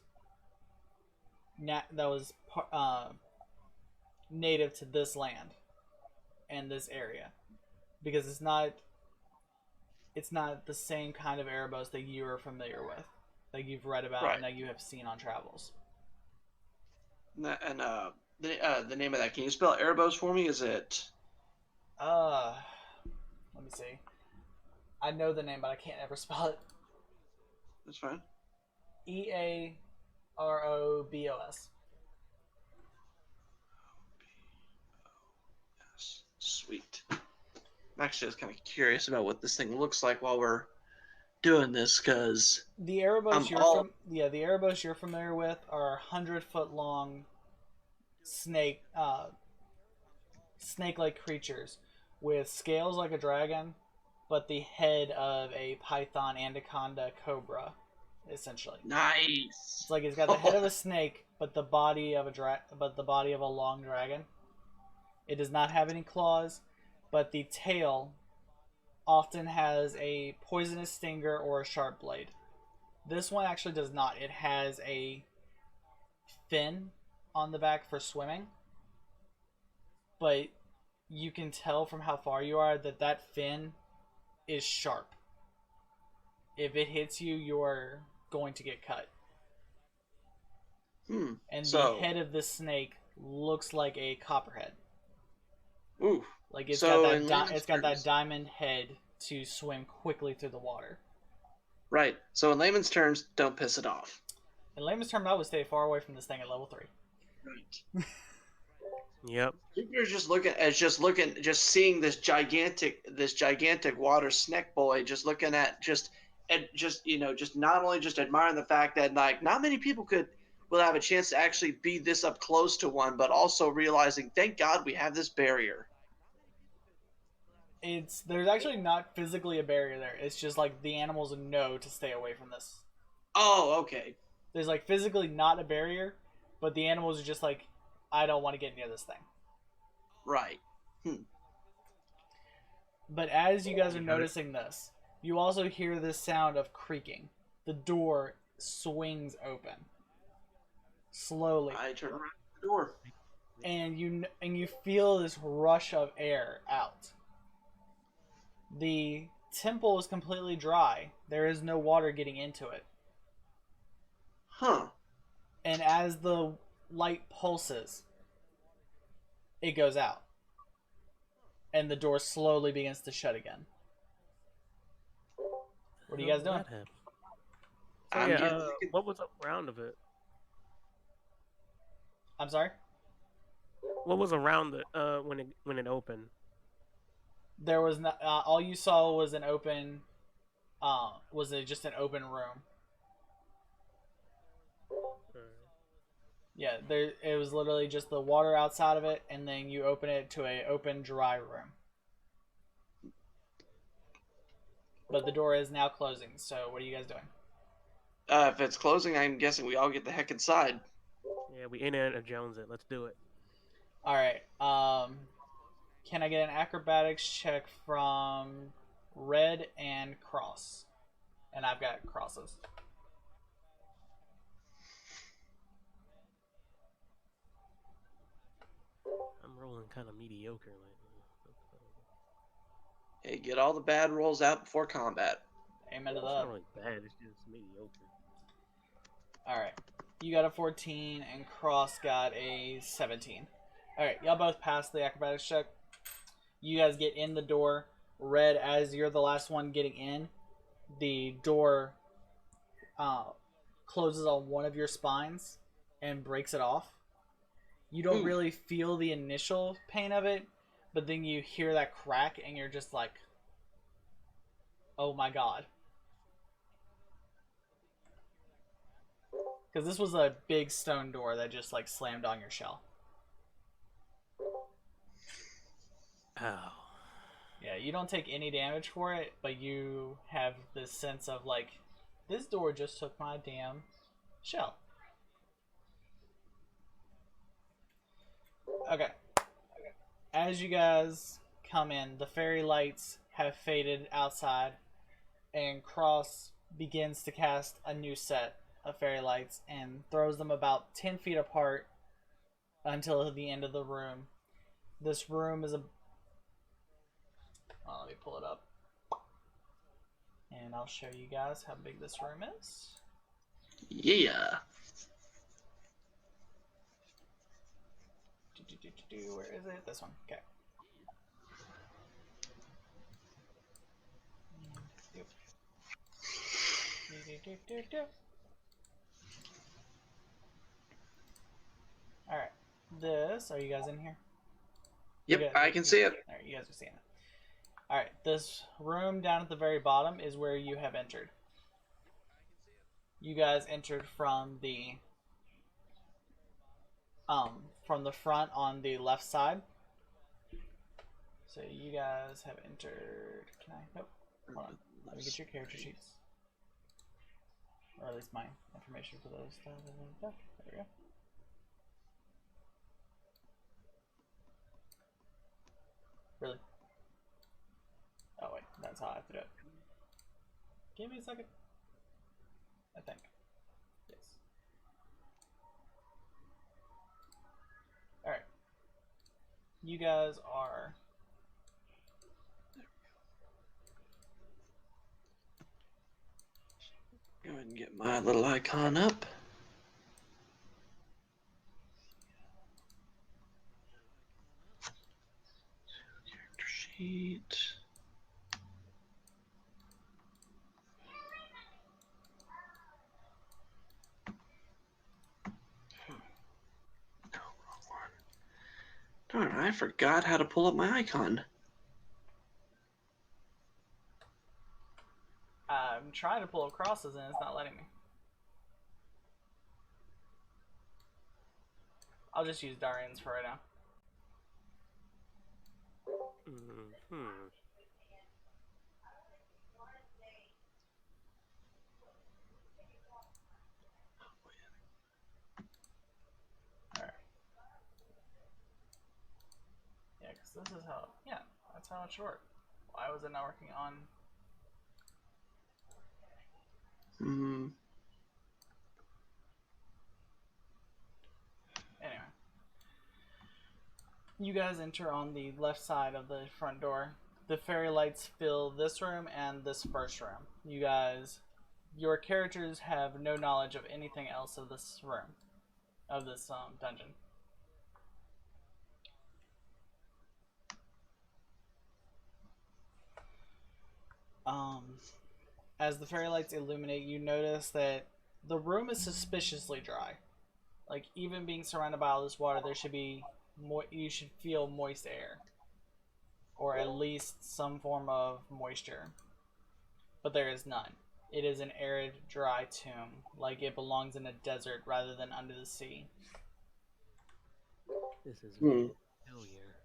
native to this land and this area, because it's not the same kind of Erebos that you are familiar with, that you've read about Right. and that you have seen on travels. And the name of that, can you spell Erebos for me? Is it? Let me see. I know the name, but I can't ever spell it. That's fine. Earobos. Sweet. I'm actually just kind of curious about what this thing looks like while we're doing this, because The Erebos the Erebos you're familiar with are 100-foot long snake-like creatures with scales like a dragon, but the head of a python, anaconda, cobra, essentially. nice. It's like it's got the head of a snake, but the body of a long dragon. It does not have any claws, but the tail often has a poisonous stinger or a sharp blade. This one actually does not. It has a fin on the back for swimming, but you can tell from how far you are that fin is sharp. If it hits you, you're going to get cut. And So, the head of this snake looks like a copperhead. ooh. Like it's So got in that layman's it's got that terms- diamond head to swim quickly through the water. Right. So in layman's terms, don't piss it off. In layman's terms, I would stay far away from this thing at level 3. Right. Yep. You're just seeing this gigantic water snake boy, just looking at just not only just admiring the fact that like not many people will have a chance to actually be this up close to one, but also realizing, thank God we have this barrier. There's actually not physically a barrier there. It's just like the animals know to stay away from this. Oh, okay. There's like physically not a barrier, but the animals are just like, I don't want to get near this thing. Right. But as you guys are noticing this, you also hear this sound of creaking. The door swings open slowly, I turn around the door. and you feel this rush of air out. The temple is completely dry. There is no water getting into it. Huh. And as the light pulses, it goes out. And the door slowly begins to shut again. What are you guys doing? That happened? I'm Yeah, getting- what was around of it? I'm sorry? What was around it when it opened? There was not, all you saw was an open, just an open room. Yeah, it was literally just the water outside of it, and then you open it to a open, dry room. But the door is now closing, so what are you guys doing? If it's closing, I'm guessing we all get the heck inside. Yeah, we Indiana Jones it. Let's do it. Alright, can I get an acrobatics check from Red and Cross? And I've got crosses. I'm rolling kind of mediocre lately. Hey, get all the bad rolls out before combat. Amen to It's that. not really bad. It's just mediocre. Alright, you got a 14 and Cross got a 17. Alright, y'all both passed the acrobatics check. You guys get in the door. Red, as you're the last one getting in, the door closes on one of your spines and breaks it off. You don't really feel the initial pain of it, but then you hear that crack and you're just like, oh my god. Because this was a big stone door that just like slammed on your shell. Ow. Yeah, you don't take any damage for it, but you have this sense of like, this door just took my damn shell. Okay. As you guys come in, the fairy lights have faded outside, and Cross begins to cast a new set of fairy lights and throws them about 10 feet apart until the end of the room. This room is a... let me pull it up. And I'll show you guys how big this room is. Yeah. Where is it? This one. Okay. Alright. This, are you guys in here? Yep, I can see it. Alright, you guys are seeing it. Alright, this room down at the very bottom is where you have entered. You guys entered from the front on the left side. So you guys have entered. Can I? Nope. Hold on. Let me get your character sheets. Or at least my information for those. There we go. Really? Oh wait, that's how I have to do it. Give me a second. I think. Yes. Alright. You guys are... Get my little icon up. Character sheet. No, wrong one. Darn, I forgot how to pull up my icon. I'm trying to pull up crosses and it's not letting me. I'll just use Darian's for right now. Mm-hmm. Alright. Yeah, because this is how... Yeah, that's how it should work. Why was it not working on... Hmm. Anyway. You guys enter on the left side of the front door. The fairy lights fill this room and this first room. You guys... Your characters have no knowledge of anything else of this room. Of this dungeon. As the fairy lights illuminate, you notice that the room is suspiciously dry. Like, even being surrounded by all this water, there should be you should feel moist air. Or at least some form of moisture. But there is none. It is an arid, dry tomb, like it belongs in a desert rather than under the sea. This is very familiar.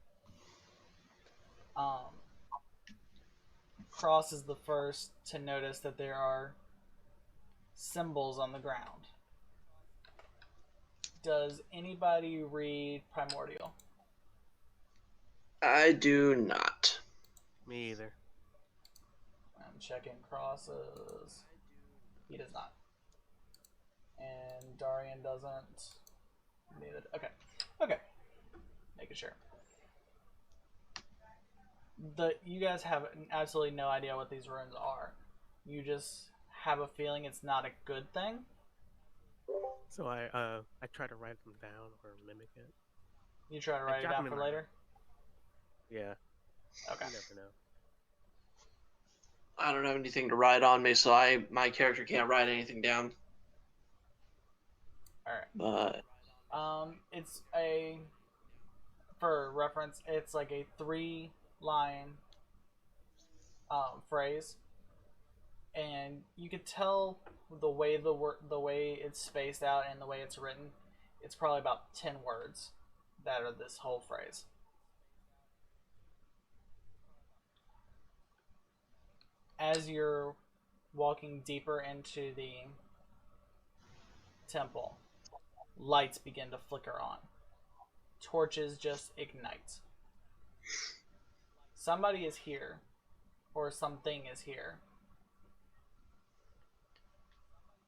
Cross is the first to notice that there are symbols on the ground. Does anybody read Primordial? I do not. Me either. I'm checking Cross's. He does not. And Darian doesn't. Neither. Okay. Okay. Making sure. You guys have absolutely no idea what these runes are. You just have a feeling it's not a good thing. So I try to write them down or mimic it. You try to write it down for later? Yeah. Okay. You never know. I don't have anything to write on me, so my character can't write anything down. Alright. But it's for reference, it's like a 3-line phrase. And you could tell the way the way it's spaced out and the way it's written, it's probably about 10 words that are this whole phrase. As you're walking deeper into the temple, lights begin to flicker on. Torches just ignite. Somebody is here, or something is here.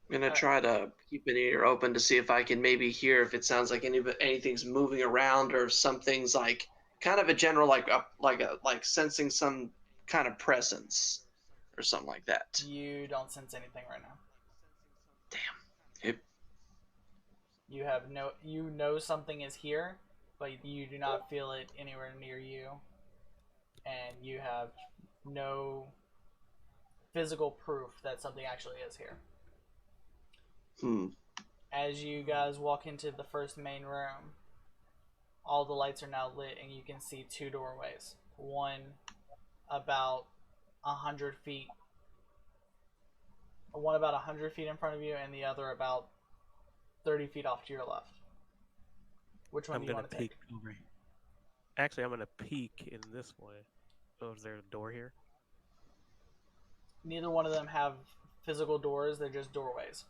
I'm gonna try to keep an ear open to see if I can maybe hear if it sounds like anything's moving around or if something's like kind of a general like sensing some kind of presence or something like that. You don't sense anything right now. Damn. Yep. You know something is here, but you do not feel it anywhere near you, and you have no physical proof that something actually is here. As you guys walk into the first main room, all the lights are now lit and you can see 2 doorways. One about 100 feet. One about 100 feet in front of you and the other about 30 feet off to your left. Which one do you want to take? Over. Actually, I'm going to peek in this way. Oh, is there a door here? Neither one of them have physical doors. They're just doorways.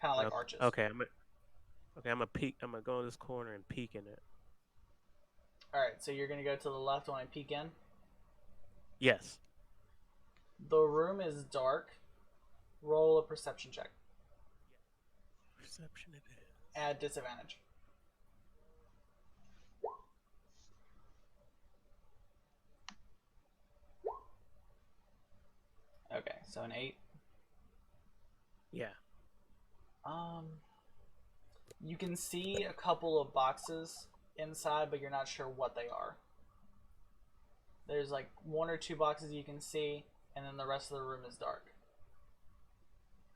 Kind of like arches. Okay, I'm gonna peek. I'm gonna go in this corner and peek in it. All right, so you're gonna go to the left when I peek in. Yes. The room is dark. Roll a perception check. Perception it is. At disadvantage. Okay, so an 8. Yeah. You can see a couple of boxes inside, but you're not sure what they are. There's like 1 or 2 boxes you can see, and then the rest of the room is dark.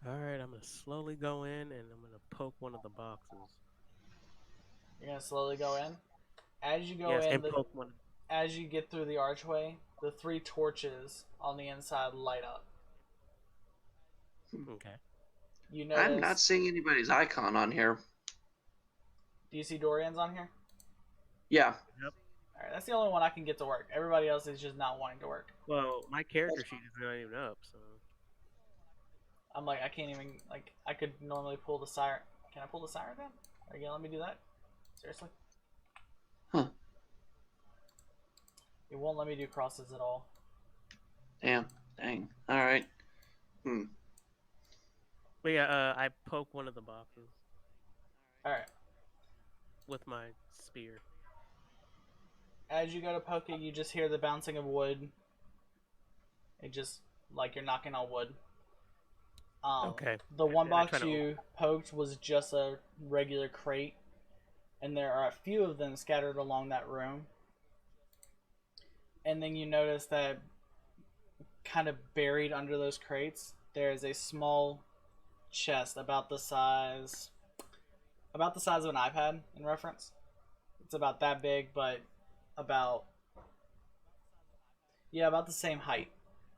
All right, I'm gonna slowly go in and I'm gonna poke one of the boxes. You're gonna slowly go in. As you go Yes, in, and poke one. as you get through the archway, the 3 torches on the inside light up. Okay. You I'm not notice. seeing anybody's icon on here. Do you see Dorian's on here? Yeah. Yep. All right, that's the only one I can get to work. Everybody else is just not wanting to work. Well, my character sheet is not even up, so. I'm like, I can't even, like, I could normally pull the siren. Can I pull the siren then? Are you gonna let me do that? Seriously? Huh. It won't let me do crosses at all. Damn. Dang. All right. But yeah, I poke one of the boxes All right. with my spear. As you go to poke it, you just hear the bouncing of wood. It just, like you're knocking on wood. Okay. The one And I box try to you poked was just a regular crate, and there are a few of them scattered along that room. And then you notice that kind of buried under those crates, there is a small chest about the size of an iPad in reference. It's about that big, but about the same height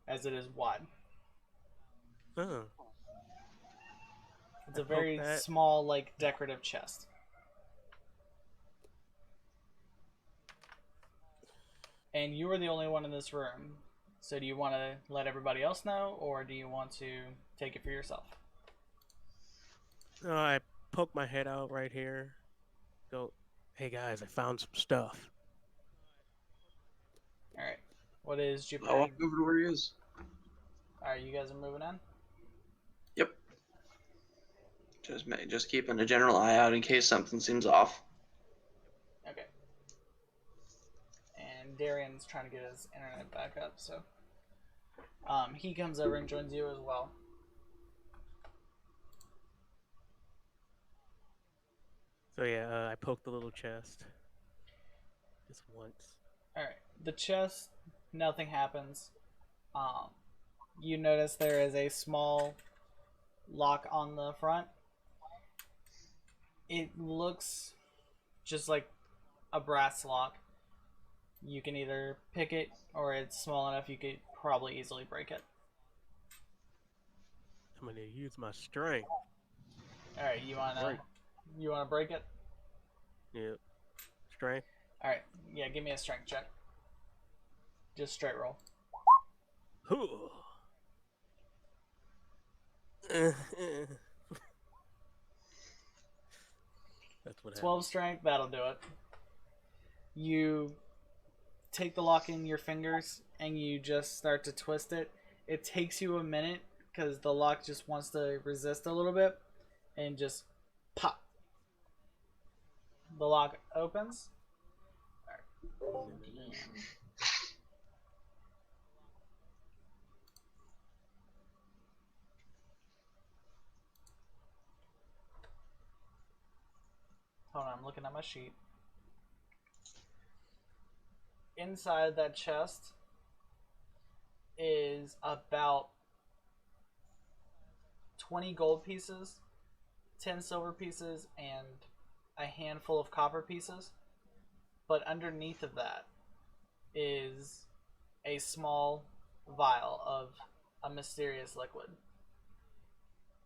as it is wide. Oh. It's I a very poke that. small, like, decorative chest. And you are the only one in this room. So do you want to let everybody else know, or do you want to take it for yourself? No, I poke my head out right here. Go, hey guys, I found some stuff. Alright. What is Jupiter? I'll walk over to where he is. Alright, you guys are moving in? Yep. Just keeping a general eye out in case something seems off. Okay. And Darian's trying to get his internet back up, so he comes over and joins you as well. So yeah, I poke the little chest. Just once. Alright. The chest, nothing happens. You notice there is a small lock on the front. It looks just like a brass lock. You can either pick it, or it's small enough you could probably easily break it. I'm gonna use my strength. Alright, you wanna break it? Yep. Strength. Alright, yeah, give me a strength check. Just straight roll. That's what 12 strength, that'll do it. You take the lock in your fingers and you just start to twist it. It takes you a minute because the lock just wants to resist a little bit, and just pop. The lock opens. Oh, damn. Hold on, I'm looking at my sheet. Inside that chest is about 20 gold pieces, 10 silver pieces, and a handful of copper pieces. But underneath of that is a small vial of a mysterious liquid.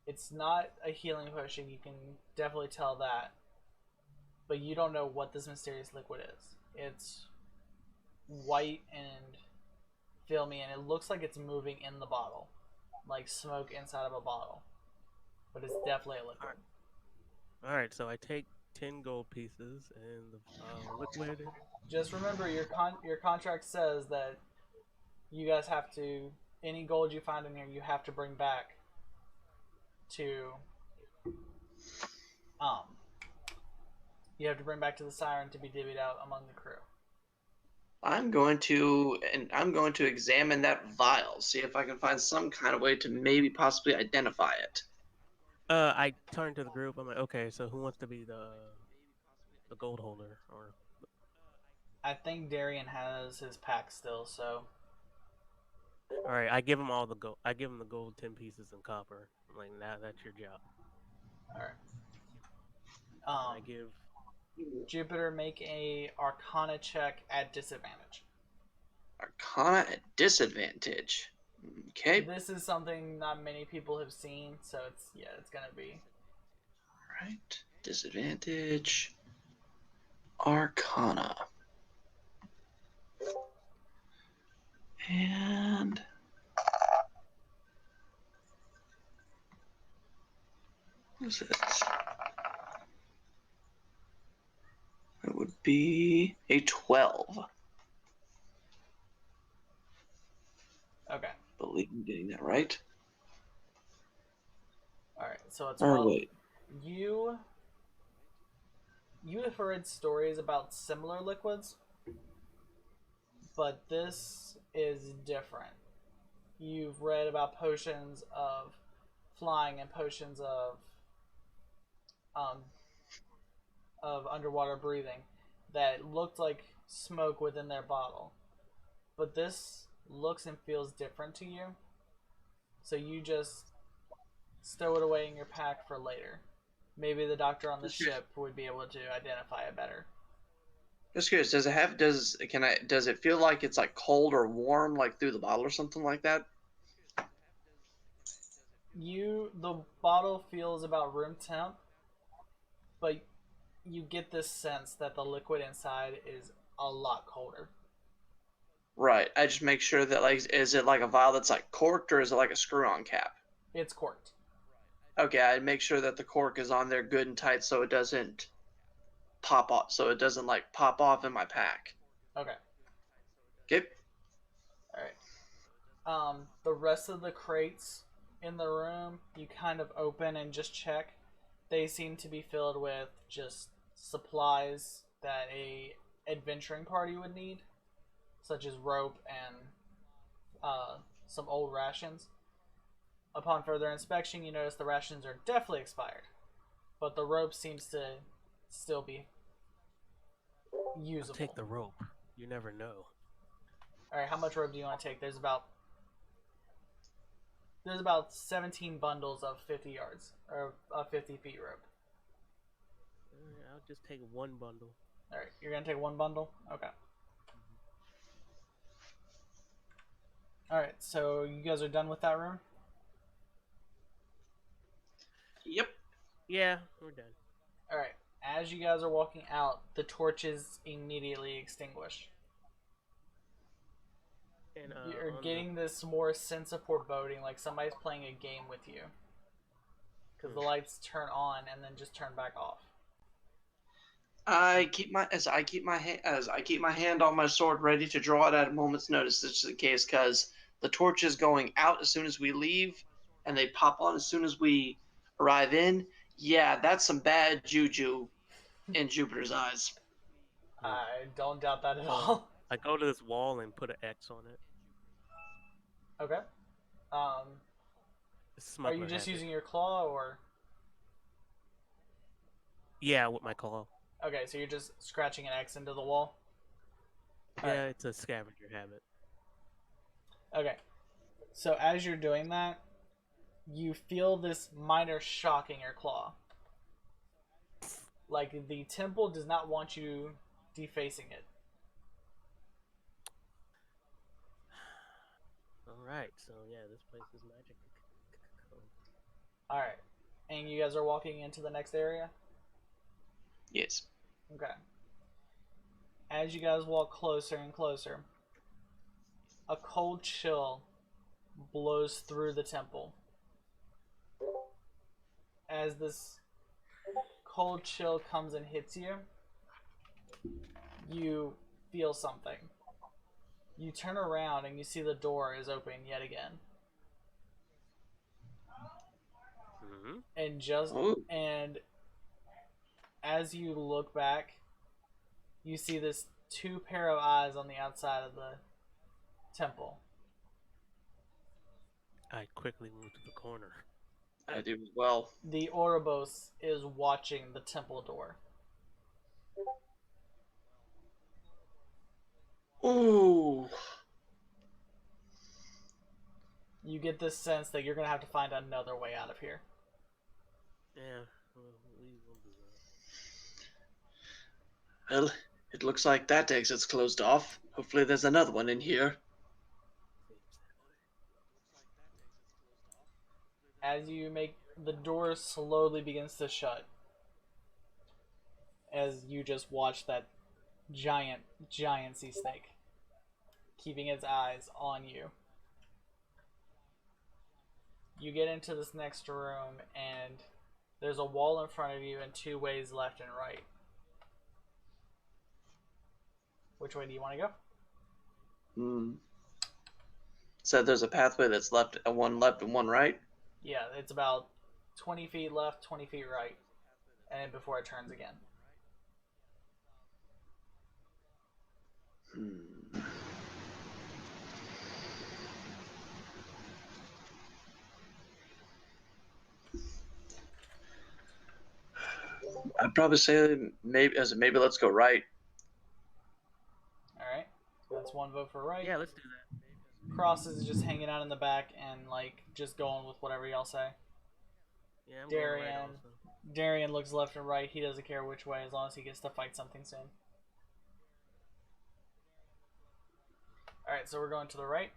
It's not a healing potion, you can definitely tell that. But you don't know what this mysterious liquid is. It's white and filmy, and it looks like it's moving in the bottle, like smoke inside of a bottle. But it's definitely a liquid. Alright, so I take 10 gold pieces and the liquid. Just remember, your contract says that you guys have to, any gold you find in here, you have to bring back to the siren to be divvied out among the crew. I'm going to examine that vial, see if I can find some kind of way to maybe possibly identify it. I turned to the group. I'm like, okay, so who wants to be the gold holder? Or I think Darian has his pack still, so all right, I give him all the gold. I give him the gold 10 pieces in copper. I'm like, now that's your job. all right. And I give. Jupiter, make a Arcana check at disadvantage. Arcana at disadvantage. Okay. This is something not many people have seen, so it's gonna be. Right. Disadvantage. Arcana. And what is it? It would be a 12. Okay. I believe I'm getting that right. All right. So it's Or wait. You have heard stories about similar liquids, but this is different. You've read about potions of flying and potions of underwater breathing that looked like smoke within their bottle. But this looks and feels different to you. So you just stow it away in your pack for later. Maybe the doctor on the ship would be able to identify it better. Just curious, does it feel like it's like cold or warm, like through the bottle or something like that? The bottle feels about room temp, but you get this sense that the liquid inside is a lot colder. Right. I just make sure that, like, is it like a vial that's like corked, or is it like a screw-on cap? It's corked. Okay, I make sure that the cork is on there good and tight so it doesn't pop off, like pop off in my pack. Okay. Okay. All right. The rest of the crates in the room, you kind of open and just check. They seem to be filled with just supplies that a adventuring party would need, such as rope and some old rations. Upon further inspection, you notice the rations are definitely expired, but the rope seems to still be usable. I'll take the rope. You never know. All right, how much rope do you want to take? There's about 17 bundles of 50 yards or 50 feet rope. I'll just take one bundle. All right, you're gonna take one bundle. Okay. All right, so you guys are done with that room. Yep. Yeah, we're done. All right. As you guys are walking out, the torches immediately extinguish. And, You're getting this more sense of foreboding, like somebody's playing a game with you. Because the lights turn on and then just turn back off. I keep my hand on my sword, ready to draw it at a moment's notice. This is the case because the torch is going out as soon as we leave, and they pop on as soon as we arrive in. Yeah, that's some bad juju in Jupiter's eyes. I don't doubt that at all. I go to this wall and put an X on it. Okay. Are you just using your claw or? Yeah, with my claw. Okay, so you're just scratching an X into the wall? Yeah, it's a scavenger habit. Okay. So as you're doing that, you feel this minor shock in your claw. Like the temple does not want you defacing it. Alright, so yeah, this place is magic. Alright. And you guys are walking into the next area? Yes. Okay. As you guys walk closer and closer, a cold chill blows through the temple. As this cold chill comes and hits you, you feel something. You turn around and you see the door is open yet again. Mm-hmm. And as you look back, you see this 2 pair of eyes on the outside of the temple. I quickly move to the corner. I do as well. The Ouroboros is watching the temple door. Ooh. You get this sense that you're going to have to find another way out of here. Yeah, we will do that. Well, it looks like that exit's closed off. Hopefully there's another one in here. As you make the door slowly begins to shut, as you just watch that giant sea snake keeping its eyes on you. You get into this next room, and there's a wall in front of you and two ways left and right. Which way do you want to go? So there's a pathway that's left and one right? Yeah, it's about 20 feet left, 20 feet right, and before it turns again. I'd probably say maybe let's go right. Alright, that's one vote for right. Yeah, let's do that. Cross is just hanging out in the back and like just going with whatever y'all say. Yeah, I'm going right also. Darian looks left and right. He doesn't care which way as long as he gets to fight something soon. Alright, so we're going to the right.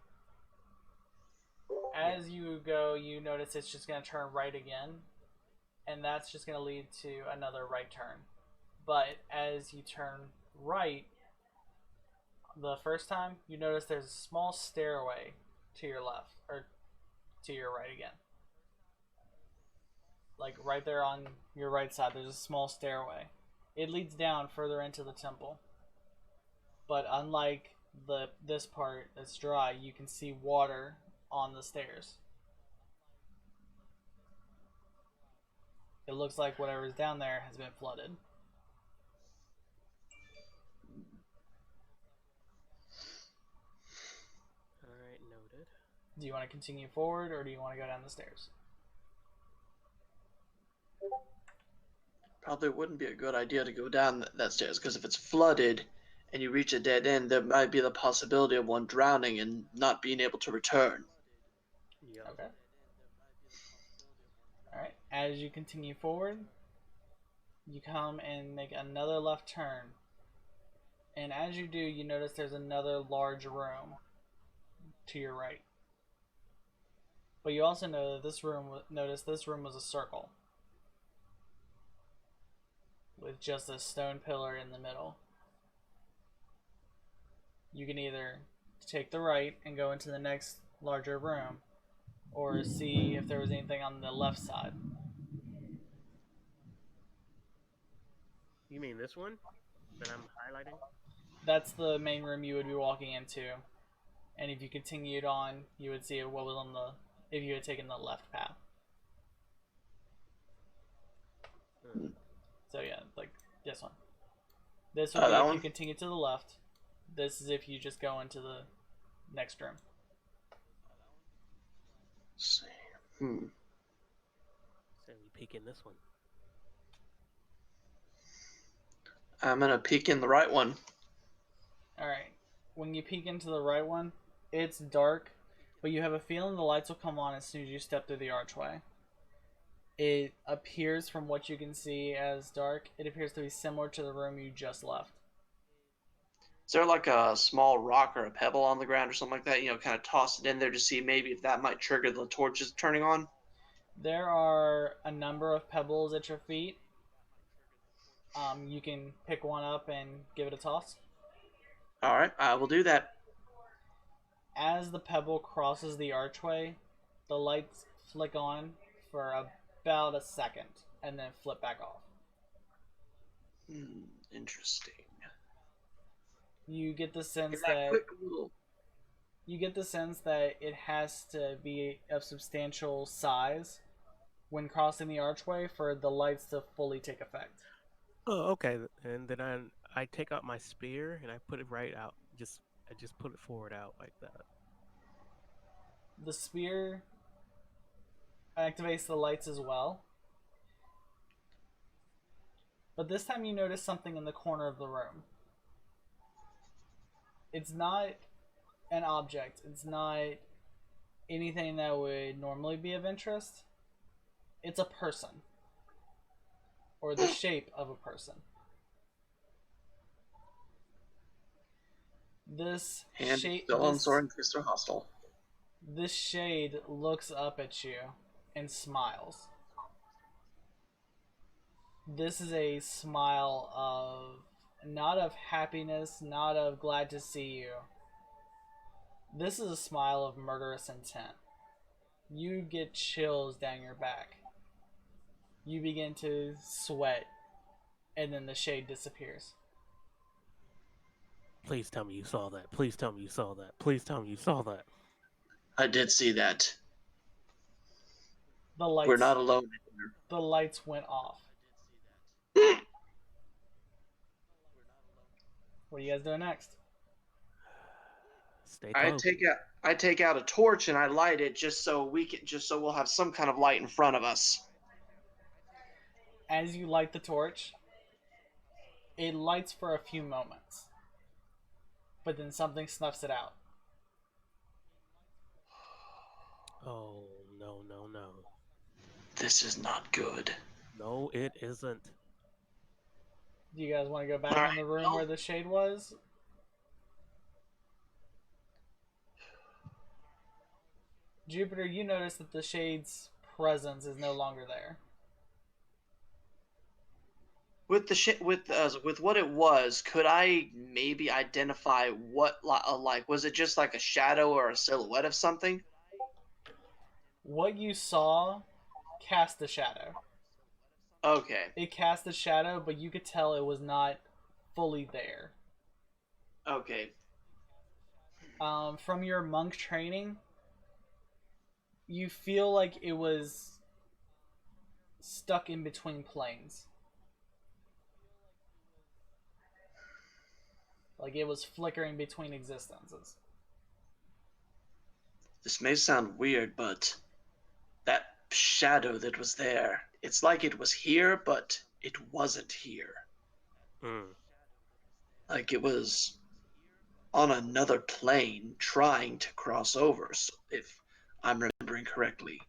As you go, you notice it's just going to turn right again. And that's just going to lead to another right turn. But as you turn right, the first time, you notice there's a small stairway to your left, or to your right again. Like right there on your right side, there's a small stairway. It leads down further into the temple. But unlike this part that's dry, you can see water on the stairs. It looks like whatever's down there has been flooded. Alright, noted. Do you want to continue forward or do you want to go down the stairs? Probably wouldn't be a good idea to go down that stairs, because if it's flooded and you reach a dead end, there might be the possibility of one drowning and not being able to return. Yeah. Okay. Alright, as you continue forward, you come and make another left turn. And as you do, you notice there's another large room to your right. But you also know that this room was a circle. With just a stone pillar in the middle. You can either take the right and go into the next larger room, or see if there was anything on the left side. You mean this one that I'm highlighting? That's the main room you would be walking into. And if you continued on, you would see what was on if you had taken the left path. So yeah, like this one. This would be if you continue to the left. This is if you just go into the next room. So we peek in this one. I'm gonna peek in the right one. Alright. When you peek into the right one, it's dark, but you have a feeling the lights will come on as soon as you step through the archway. It appears, from what you can see as dark, it appears to be similar to the room you just left. Is there like a small rock or a pebble on the ground or something like that? You know, kind of toss it in there to see maybe if that might trigger the torches turning on? There are a number of pebbles at your feet. You can pick one up and give it a toss. Alright, I will do that. As the pebble crosses the archway, the lights flick on for about a second and then flip back off. Interesting. You get the sense that it has to be of substantial size when crossing the archway for the lights to fully take effect. Oh, okay. And then I take out my spear and I put it right out. I just put it forward out like that. The spear activates the lights as well. But this time you notice something in the corner of the room. It's not an object. It's not anything that would normally be of interest. It's a person. Or the shape of a person. This And shape, still on Soren Fister hostile. this shade looks up at you and smiles. This is a smile of, not of happiness, not of glad to see you. This is a smile of murderous intent. You get chills down your back. You begin to sweat, and then the shade disappears. Please tell me you saw that. Please tell me you saw that. Please tell me you saw that. I did see that. The lights, We're not alone here. the lights went off. What are you guys doing next? Stay I close. take out a torch and I light it just so we'll have some kind of light in front of us. As you light the torch, it lights for a few moments. But then something snuffs it out. Oh, no, no, no. This is not good. No, it isn't. Do you guys want to go back Alright, in the room well- where the shade was? Jupiter, you notice that the shade's presence is no longer there. With the with what it was, could I maybe identify what like was it just like a shadow or a silhouette of something? What you saw cast a shadow. Okay. It cast a shadow, but you could tell it was not fully there. Okay. From your monk training, you feel like it was stuck in between planes. Like it was flickering between existences. This may sound weird, but that shadow that was there, it's like it was here, but it wasn't here. Mm. Like it was on another plane trying to cross over, if I'm remembering correctly.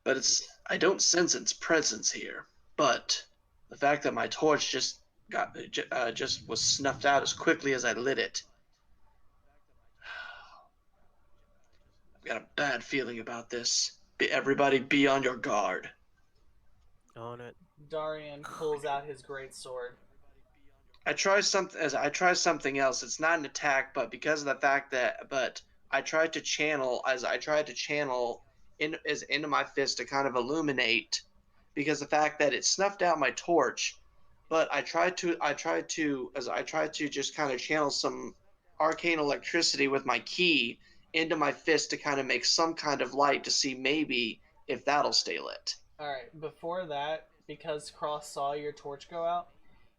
But I don't sense its presence here. But the fact that my torch just was snuffed out as quickly as I lit it, I've got a bad feeling about this. Everybody be on your guard. On it. Darian pulls out his greatsword. I try something else. It's not an attack, but because of the fact that I tried to channel into my fist to kind of illuminate, because the fact that it snuffed out my torch, but I tried to just kind of channel some arcane electricity with my key into my fist to kind of make some kind of light to see maybe if that'll stay lit. Alright, before that, because Cross saw your torch go out,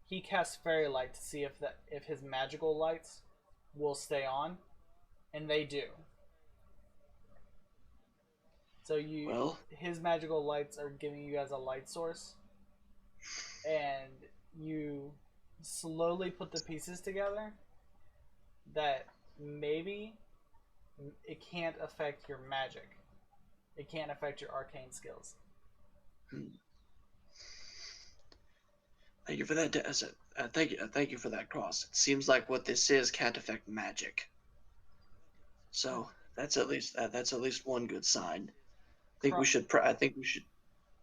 he casts Fairy Light to see if his magical lights will stay on, and they do. So his magical lights are giving you guys a light source, and you slowly put the pieces together that maybe it can't affect your magic. It can't affect your arcane skills. Thank you for that. Thank you for that, Cross. It seems like what this is can't affect magic. So that's at least one good sign. I think we should.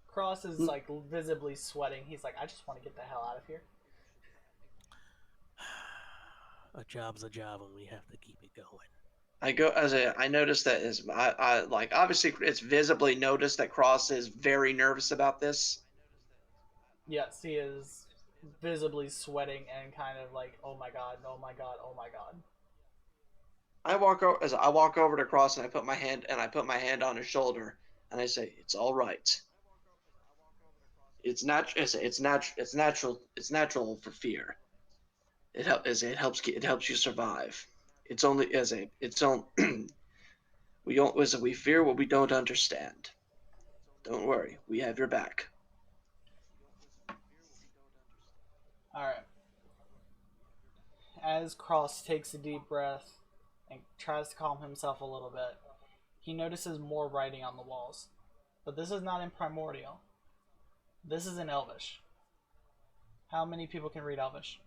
Cross is like visibly sweating. He's like, I just want to get the hell out of here. A job's a job, and we have to keep it going. I noticed that I like obviously it's visibly noticed that Cross is very nervous about this. Yes, he is visibly sweating and kind of like, oh my god, oh my god, oh my god. I walk over to Cross and I put my hand on his shoulder and I say, "It's all right. It's natural for fear. It helps you survive." It's only as a it's on we fear what we don't understand. Don't worry, we have your back. Alright. As Cross takes a deep breath and tries to calm himself a little bit, he notices more writing on the walls. But this is not in Primordial. This is in Elvish. How many people can read Elvish?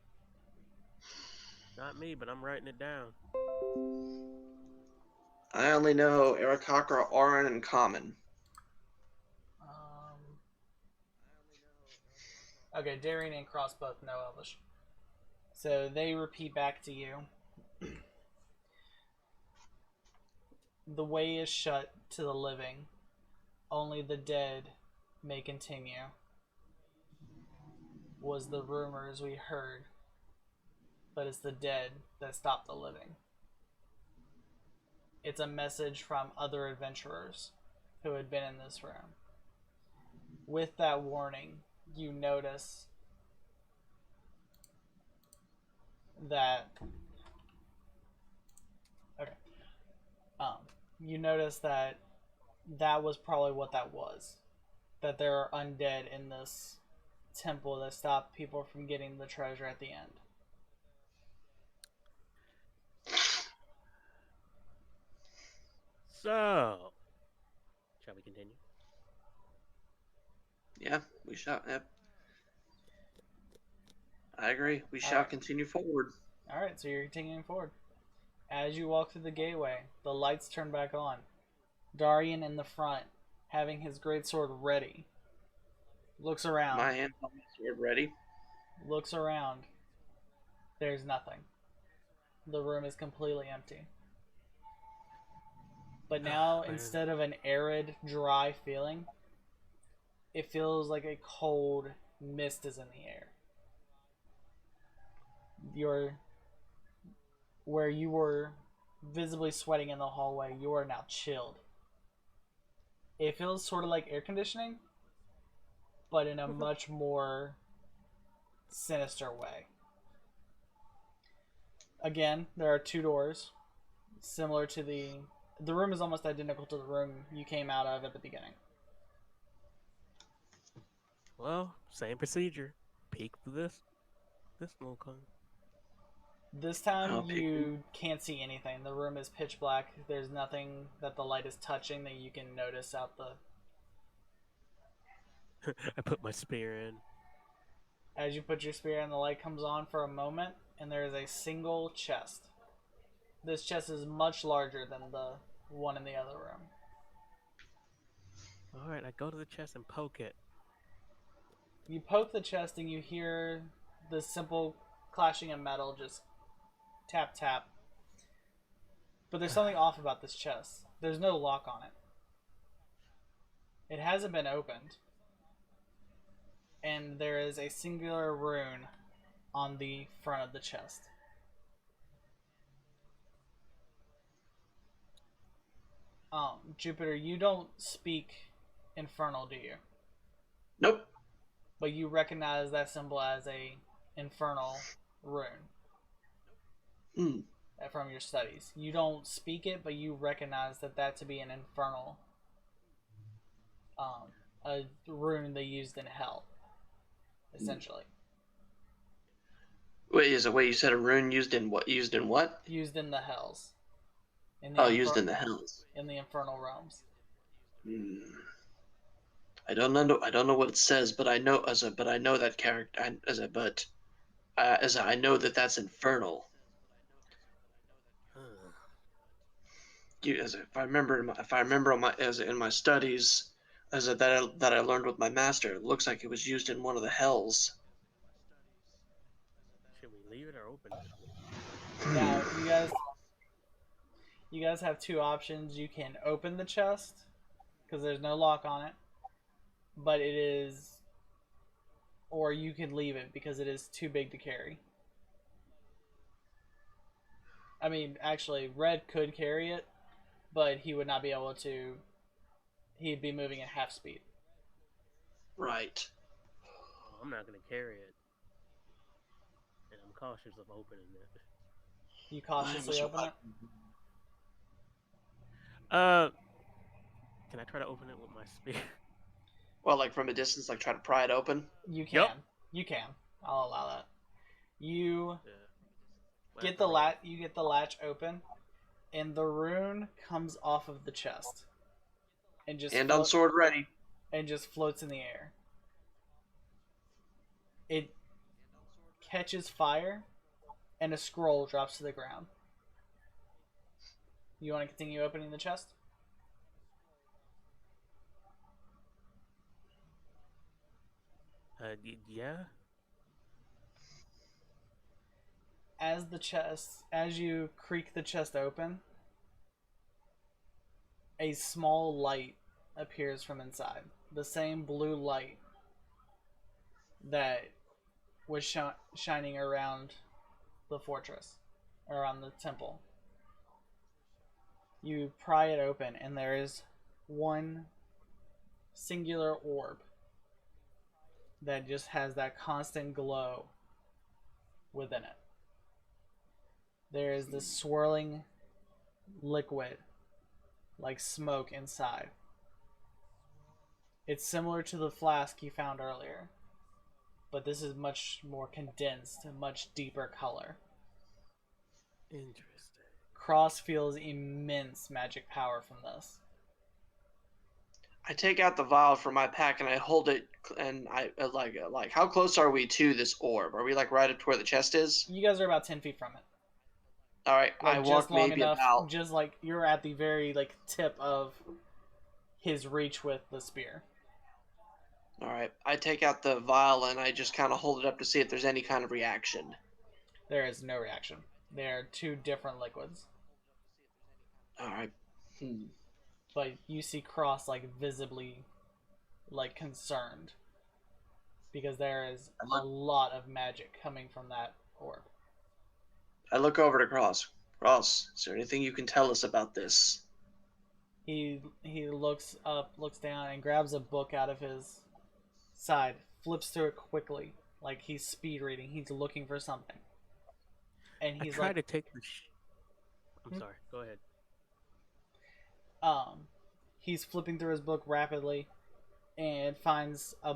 Not me, but I'm writing it down. I only know Arakakra, Auron, and Common. Okay, Darien and Cross both know Elvish. So they repeat back to you. The way is shut to the living. Only the dead may continue. Was the rumors we heard. But it's the dead that stop the living. It's a message from other adventurers who had been in this room. With that warning, you notice that you notice that was probably what that was. That there are undead in this temple that stop people from getting the treasure at the end. So, shall we continue? Yeah, we shall. Yep. I agree. We shall continue forward. Alright, so you're continuing forward. As you walk through the gateway, the lights turn back on. Darian in the front, having his greatsword ready, looks around. My hand sword ready. Looks around. There's nothing. The room is completely empty. But now, instead of an arid, dry feeling, it feels like a cold mist is in the air. Where you were visibly sweating in the hallway, you are now chilled. It feels sort of like air conditioning, but in a much more sinister way. Again, there are two doors, similar to the room is almost identical to the room you came out of at the beginning. Well, same procedure. Peek through this little cone. This time you can't see anything. The room is pitch black. There's nothing that the light is touching that you can notice out the... I put my spear in. As you put your spear in, the light comes on for a moment, and there is a single chest. This chest is much larger than the one in the other room. Alright, I go to the chest and poke it. You poke the chest and you hear the simple clashing of metal just tap tap. But there's something off about this chest. There's no lock on it. It hasn't been opened. And there is a singular rune on the front of the chest. Jupiter, you don't speak Infernal, do you? Nope. But you recognize that symbol as a Infernal rune. From your studies. You don't speak it, but you recognize that to be an Infernal a rune they used in Hell, essentially. Wait, is it what you said? A rune used in what? Used in what? Used in the Hells. Used in the Hells. In the Infernal realms. I don't know what it says, but I know that character. I know that that's infernal. If I remember in my studies, that I learned with my master, it looks like it was used in one of the hells. Should we leave it or open it? Now, you guys have two options. You can open the chest because there's no lock on it, but it is, or you can leave it because it is too big to carry. I mean, actually, Red could carry it, but he would not be able to. He'd be moving at half speed. Right. I'm not going to carry it. And I'm cautious of opening it. You cautiously open it. Can I try to open it with my spear? Well, like from a distance, like try to pry it open. You can. Yep. You can. I'll allow that. You Yeah. get the latch open, and the rune comes off of the chest, and just And on sword ready. and just floats in the air. It catches fire, and a scroll drops to the ground. You want to continue opening the chest? Yeah. As you creak the chest open, a small light appears from inside. The same blue light that was shining around the fortress, around the temple. You pry it open, and there is one singular orb that just has that constant glow within it. There is this swirling liquid like smoke inside. It's similar to the flask you found earlier, but this is much more condensed and much deeper color. Interesting. Cross feels immense magic power from this. I take out the vial from my pack and I hold it, and I like how close are we to this orb? Are we like right up to where the chest is? You guys are about 10 feet from it. All right, Like, I just walk long maybe enough, about. just like you're at the very like tip of his reach with the spear. All right, I take out the vial and I just kind of hold it up to see if there's any kind of reaction. There is no reaction. They are two different liquids. All right. But you see Cross like visibly like concerned because there is a lot of magic coming from that orb. I look over to Cross. Cross, is there anything you can tell us about this? He looks up, looks down, and grabs a book out of his side, flips through it quickly, like he's speed reading. He's looking for something, and he's I try like, to take the. I'm sorry. Go ahead. He's flipping through his book rapidly, and finds a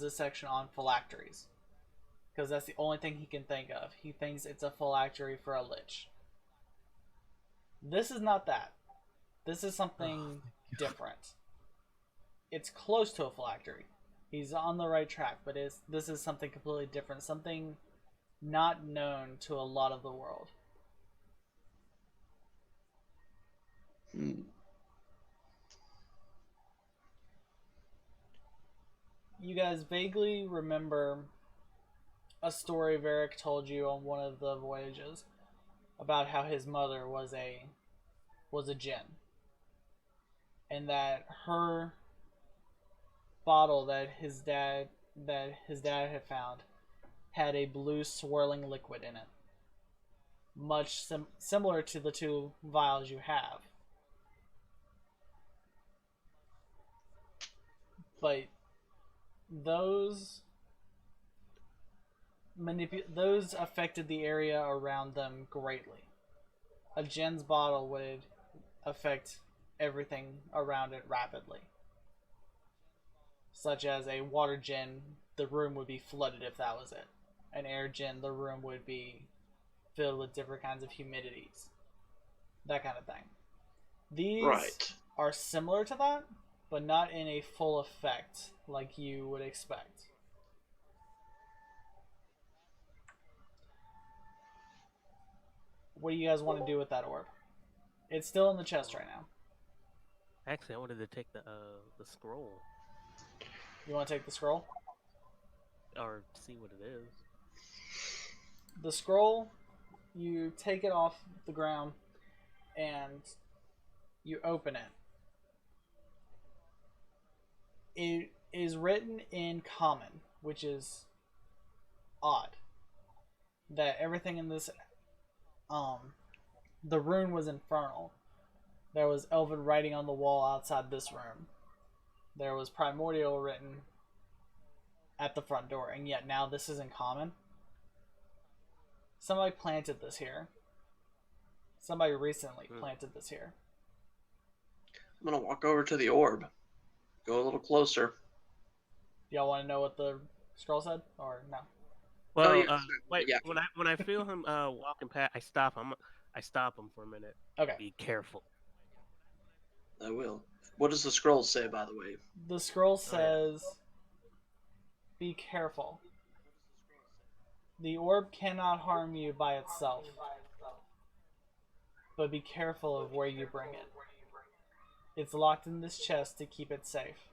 section on phylacteries, because that's the only thing he can think of. He thinks it's a phylactery for a lich. This is not that. This is something different. It's close to a phylactery. He's on the right track, but this is something completely different. Something not known to a lot of the world. You guys vaguely remember a story Varric told you on one of the voyages about how his mother was a djinn, and that her bottle that his dad had found had a blue swirling liquid in it, much similar to the two vials you have, but those affected the area around them greatly. A djinn's bottle would affect everything around it rapidly. Such as a water djinn, the room would be flooded if that was it. An air djinn, the room would be filled with different kinds of humidities. That kind of thing. These are similar to that, but not in a full effect like you would expect. What do you guys want to do with that orb? It's still in the chest right now. Actually, I wanted to take the scroll. You want to take the scroll? Or see what it is. The scroll, you take it off the ground and you open it. It is written in common, which is odd. That everything in this, the rune was infernal. There was elven writing on the wall outside this room. There was primordial written at the front door, and yet now this is in common. Somebody planted this here. Somebody recently planted this here. I'm gonna walk over to the orb. Go a little closer. Y'all want to know what the scroll said, or no? Well, yeah. wait. Yeah. When I feel him walking past, I stop him. I stop him for a minute. Okay. Be careful. I will. What does the scroll say, by the way? The scroll says, "Be careful. The orb cannot harm you by itself, but be careful of where you bring it. It's locked in this chest to keep it safe.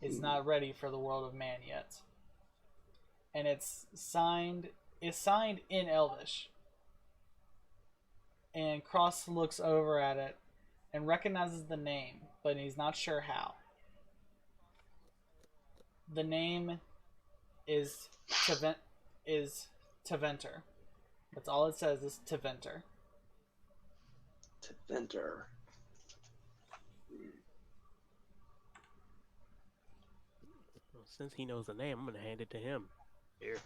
It's not ready for the world of man yet." And it's signed in Elvish. And Cross looks over at it and recognizes the name, but he's not sure how. The name is Teventer. That's all it says is Teventer. Teventer. Well, since he knows the name, I'm gonna hand it to him. Here.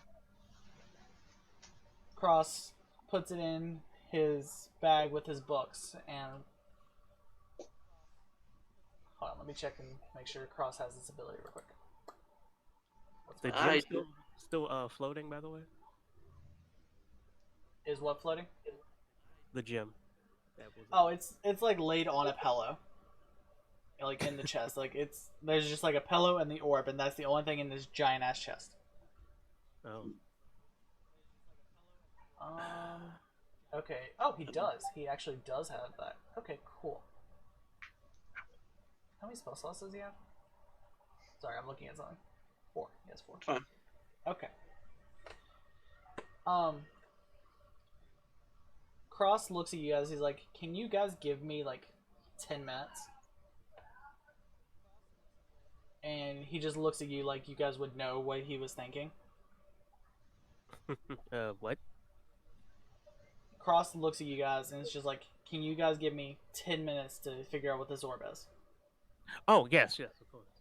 Cross puts it in his bag with his books and hold on, let me check and make sure Cross has this ability real quick. The I gem still floating, by the way. Is what floating? The gem. That was Oh, it's like laid on a pillow. Like in the chest. Like there's just like a pillow and the orb, and that's the only thing in this giant ass chest. Oh. Okay. Oh, he does. He actually does have that. Okay, cool. How many spell slots does he have? Sorry, I'm looking at something. 4. He has 4. Fine. Okay. Cross looks at you guys. He's like, "Can you guys give me like 10 minutes?" And he just looks at you like you guys would know what he was thinking. What? Cross looks at you guys and it's just like, "Can you guys give me 10 minutes to figure out what this orb is?" Oh, yes, of course.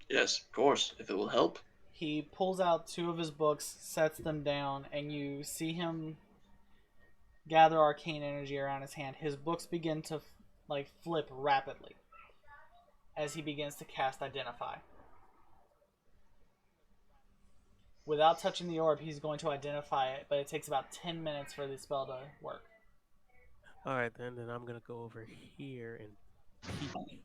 Yes, of course, if it will help. He pulls out 2 of his books, sets them down, and you see him gather arcane energy around his hand. His books begin to flip rapidly as he begins to cast Identify. Without touching the orb, he's going to identify it, but it takes about 10 minutes for the spell to work. Alright, then I'm gonna go over here and peek.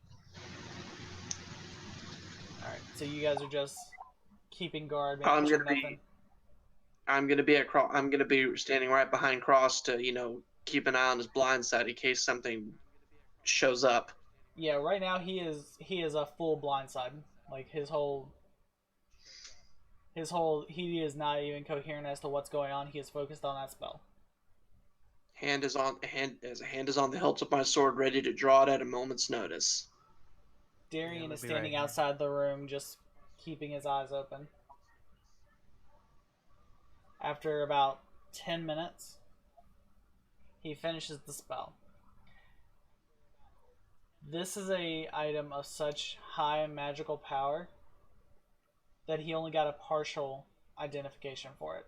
Alright, so you guys are just keeping guard, I'm making sure gonna nothing... I'm gonna be standing right behind Cross to, keep an eye on his blind side in case something shows up. Yeah, right now he is a full blindside. Like he is not even coherent as to what's going on. He is focused on that spell. Hand is on the hilt of my sword, ready to draw it at a moment's notice. Darian Yeah, is be standing right. outside the room, just keeping his eyes open. After about 10 minutes, he finishes the spell. This is a item of such high magical power that he only got a partial identification for it.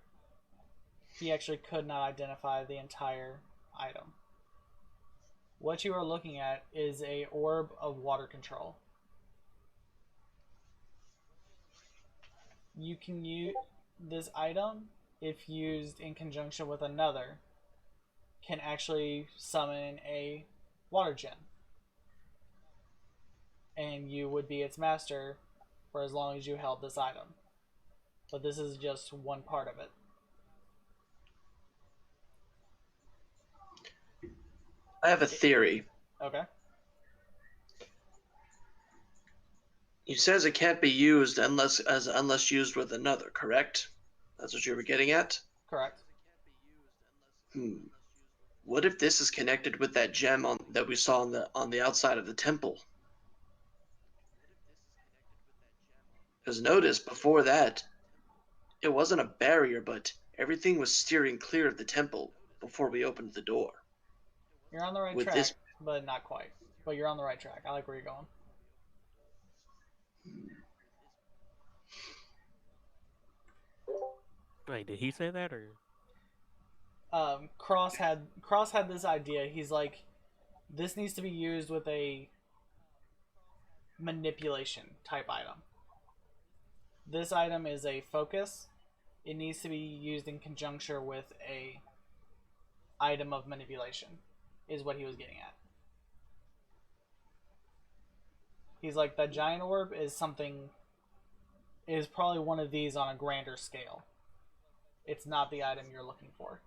He actually could not identify the entire item. What you are looking at is a Orb of Water Control. You can use this item, if used in conjunction with another, can actually summon a water gem. And you would be its master for as long as you held this item. But this is just one part of it. I have a theory. Okay. He says it can't be used unless used with another, correct? That's what you were getting at? Correct. What if this is connected with that gem that we saw on the outside of the temple? Because notice before that, it wasn't a barrier, but everything was steering clear of the temple before we opened the door. You're on the right With track, this- but not quite. But you're on the right track. I like where you're going. Wait, did he say that or? Cross had this idea. He's like, this needs to be used with a manipulation type item. This item is a focus. It needs to be used in conjunction with a item of manipulation, is what he was getting at. He's like, that giant orb is probably one of these on a grander scale. It's not the item you're looking for.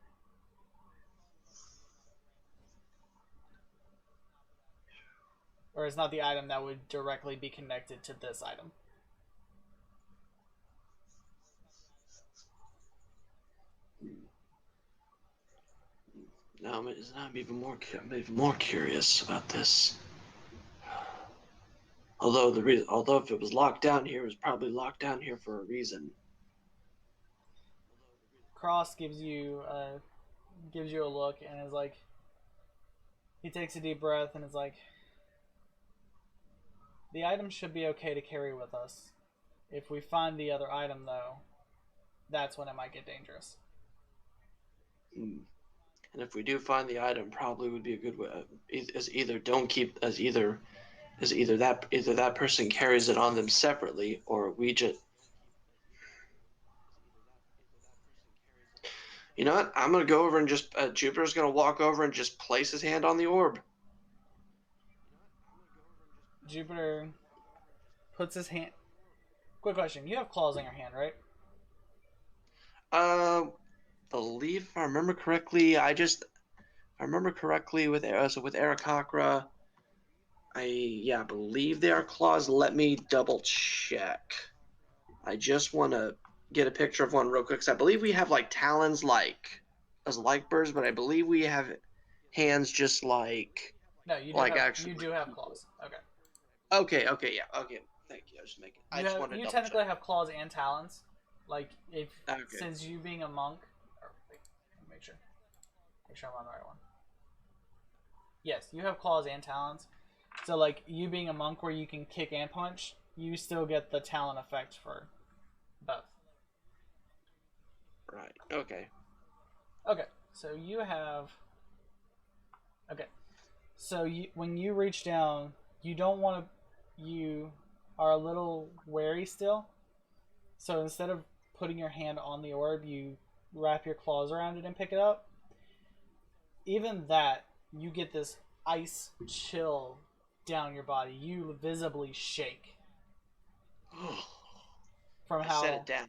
Or it's not the item that would directly be connected to this item. No, I'm even more curious about this. Although if it was locked down here, it was probably locked down here for a reason. Cross gives you a look and is like, he takes a deep breath and is like, the item should be okay to carry with us. If we find the other item, though, that's when it might get dangerous. And if we do find the item, probably would be a good way. Either that person carries it on them separately, or we just. You know what? I'm gonna go over and just Jupiter's gonna walk over and just place his hand on the orb. Jupiter puts his hand. Quick question: you have claws in your hand, right? Believe if I remember correctly, with Arakakra, I believe they are claws. Let me double check. I just want to get a picture of one real quick, because I believe we have like talons as birds, but I believe we have hands just like. No, you do have claws. Okay. Okay. Thank you. I was just making. You technically have claws and talons. Like Okay. Since you being a monk, make sure I'm on the right one. Yes, you have claws and talons. So like you being a monk where you can kick and punch, you still get the talon effect for both. Right. Okay. Okay. So you have. Okay. So when you reach down, you don't want to. You are a little wary still. So instead of putting your hand on the orb, you wrap your claws around it and pick it up. Even that, you get this ice chill down your body. You visibly shake from how I set it down.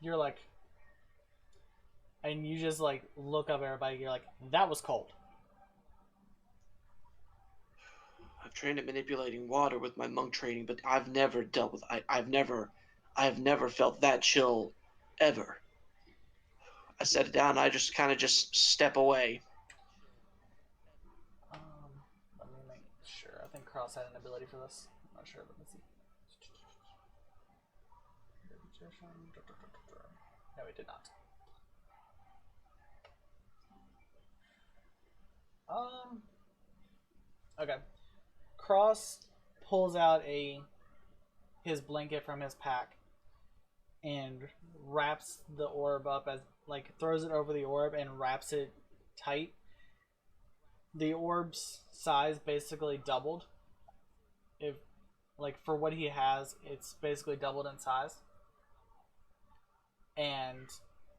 You're like, and you just like look up at everybody. You're like, that was cold. I've trained at manipulating water with my monk training, but I've never dealt with. I've never felt that chill, ever. I set it down. I just kind of step away. Let me make sure. I think Cross had an ability for this. I'm not sure. Let me see. No, he did not. Okay. Cross pulls out his blanket from his pack and wraps the orb up throws it over the orb and wraps it tight. The orb's size basically doubled. For what he has, it's basically doubled in size.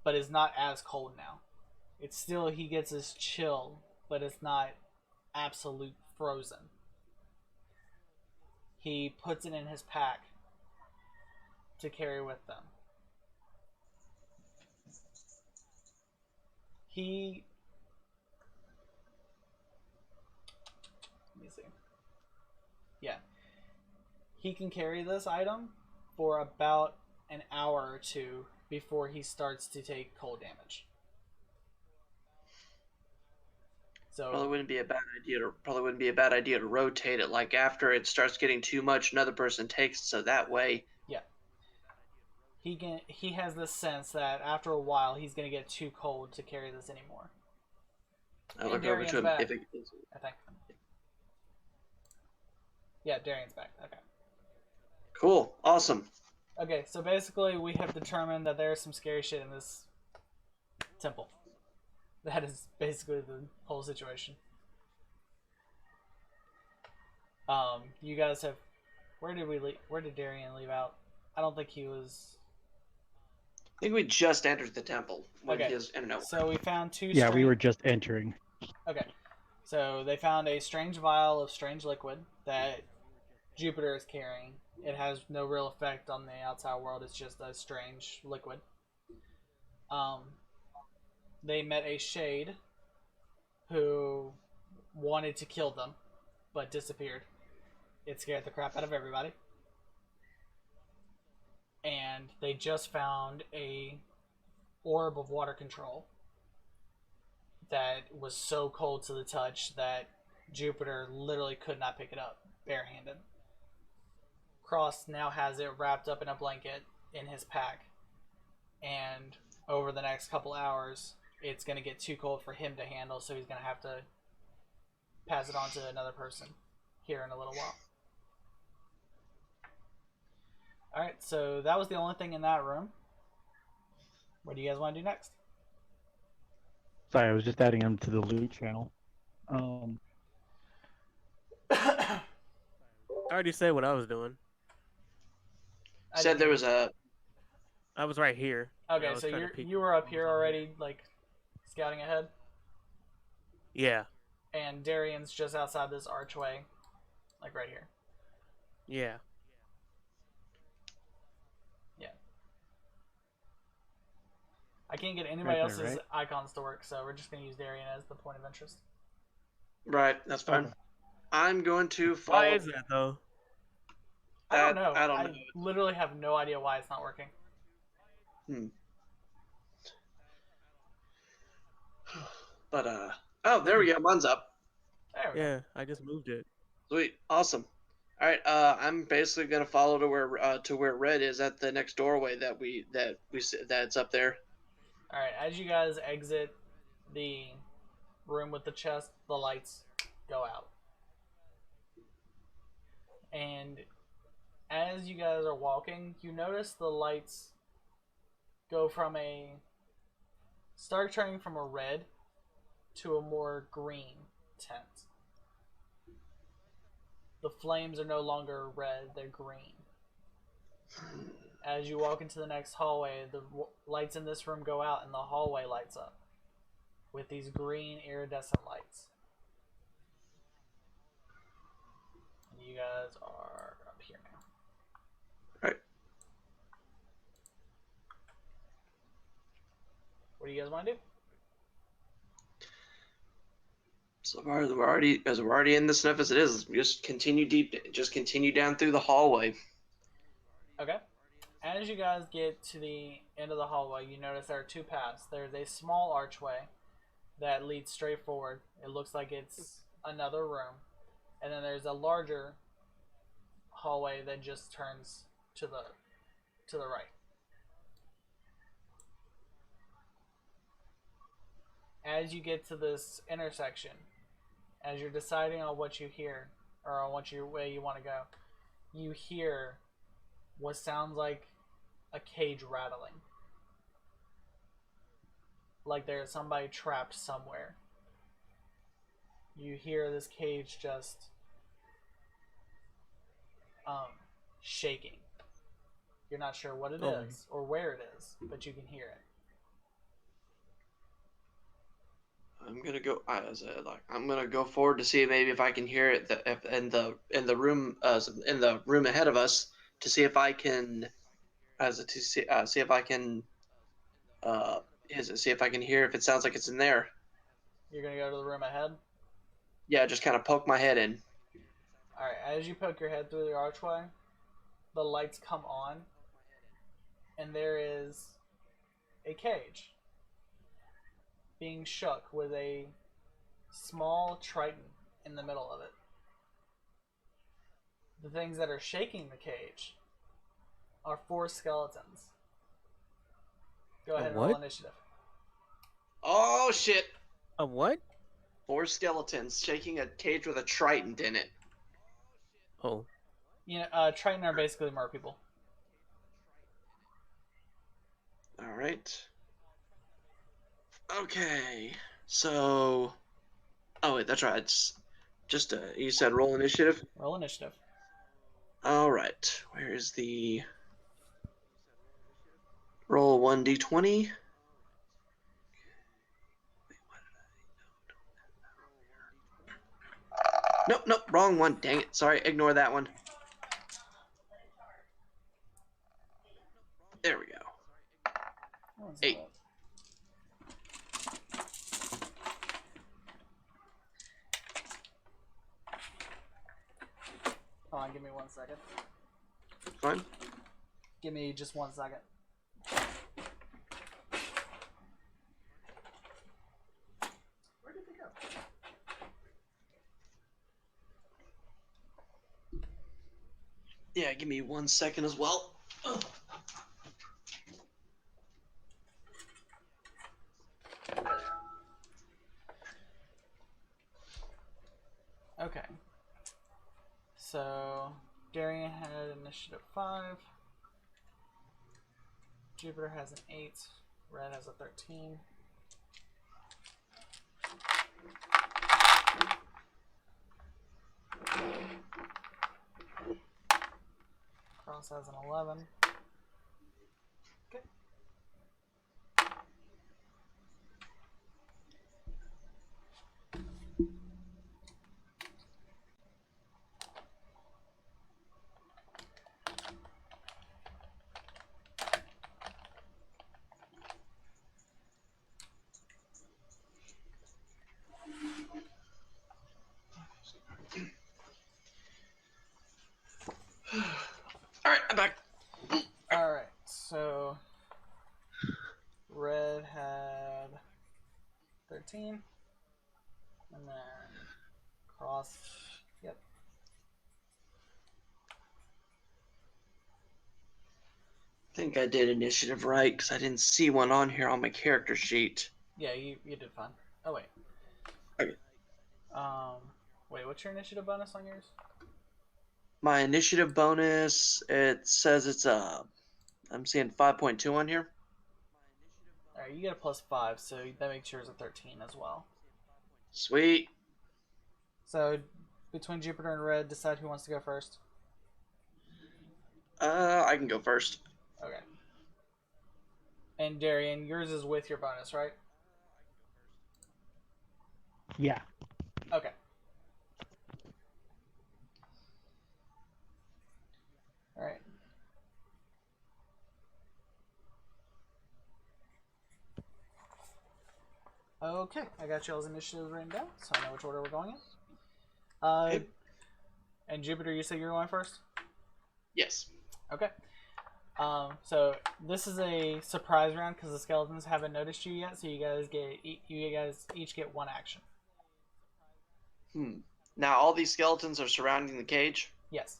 But it's not as cold now. It's still, he gets his chill, but it's not absolute frozen. He puts it in his pack to carry with them. Let me see. Yeah. He can carry this item for about an hour or two before he starts to take cold damage. So probably wouldn't be a bad idea to rotate it. Like after it starts getting too much, another person takes it, so that way. Yeah. He has this sense that after a while he's gonna get too cold to carry this anymore. I'll look over to him if it is. I think. Yeah, Darian's back. Okay. Cool. Awesome. Okay, so basically we have determined that there's some scary shit in this temple. That is basically the whole situation. You guys have... Where did we leave? Where did Darian leave out? I don't think he was... I think we just entered the temple when Okay. his internet. So we found two Yeah, we were just entering. Okay. So they found a strange vial of strange liquid that Jupiter is carrying. It has no real effect on the outside world. It's just a strange liquid. They met a shade who wanted to kill them, but disappeared. It scared the crap out of everybody. And they just found a Orb of Water Control that was so cold to the touch that Jupiter literally could not pick it up barehanded. Cross now has it wrapped up in a blanket in his pack, and over the next couple hours it's going to get too cold for him to handle, so he's going to have to pass it on to another person here in a little while. Alright, so that was the only thing in that room. What do you guys want to do next? Sorry, I was just adding them to the loot channel. I already said what I was doing. Said there was a. I was right here. Okay, I was so trying to peek. you were up here already, like, scouting ahead? Yeah. And Darian's just outside this archway, like right here. Yeah. Yeah. I can't get anybody Right there, else's right? icons to work, so we're just going to use Darian as the point of interest. Right, that's fine. Okay. I'm going to follow. Why is that though? I don't know. I don't know. Literally have no idea why it's not working. But oh, there we go. Mine's up. There we go. Yeah, I just moved it. Sweet, awesome. All right, I'm basically gonna follow to where Red is at the next doorway that's up there. Alright, as you guys exit the room with the chest, the lights go out. And as you guys are walking, you notice the lights go from start turning from a red to a more green tint. The flames are no longer red, they're green. As you walk into the next hallway, the lights in this room go out and the hallway lights up with these green iridescent lights. And you guys are up here now. All right. What do you guys want to do? So far, we're already in this enough as it is. Just continue down through the hallway. Okay. As you guys get to the end of the hallway, you notice there are two paths. There's a small archway that leads straight forward. It looks like it's another room. And then there's a larger hallway that just turns to the right. As you get to this intersection, as you're deciding on what you hear, or on what way you want to go, you hear what sounds like a cage rattling. Like there's somebody trapped somewhere. You hear this cage just shaking. You're not sure what it is or where it is, but you can hear it. I'm gonna go. I'm gonna go forward to see maybe if I can hear it in the room ahead of us to see if I can see if I can see if I can hear if it sounds like it's in there. You're gonna go to the room ahead? Yeah, just kind of poke my head in. Alright, as you poke your head through the archway, the lights come on, and there is a cage being shook with a small triton in the middle of it. The things that are shaking the cage are 4 skeletons. Go ahead and roll initiative. Oh shit! A what? 4 skeletons shaking a cage with a trident in it. Oh. You know, Triton are basically mer people. All right. Okay. So. Oh wait, that's right. It's just you said roll initiative. Roll initiative. All right. Where is the roll 1d20? Nope, nope, wrong one. Dang it. Sorry, ignore that one. There we go. That one's 8. not- Hold on, give me 1 second. Fine. Give me just 1 second. Where did they go? Yeah, give me 1 second as well. Ugh. Okay. So, Darian had initiative 5. Jupiter has an 8. Red has a 13. Cross has an 11. Okay. All right, I'm back. Alright, so Red had 13. And then Cross. Yep. I think I did initiative right because I didn't see one on here on my character sheet. Yeah, you did fine. Oh, wait. Okay. Wait, what's your initiative bonus on yours? My initiative bonus, it says it's I'm seeing 5.2 on here. Alright, you get a +5, so that makes yours a 13 as well. Sweet. So, between Jupiter and Red, decide who wants to go first. I can go first. Okay. And Darian, yours is with your bonus, right? Yeah. Okay. Alright. Okay, I got y'all's initiatives written down, so I know which order we're going in. Okay. And Jupiter, you say you're going first? Yes. Okay. So this is a surprise round because the skeletons haven't noticed you yet, so you guys each get 1 action. Now all these skeletons are surrounding the cage. Yes.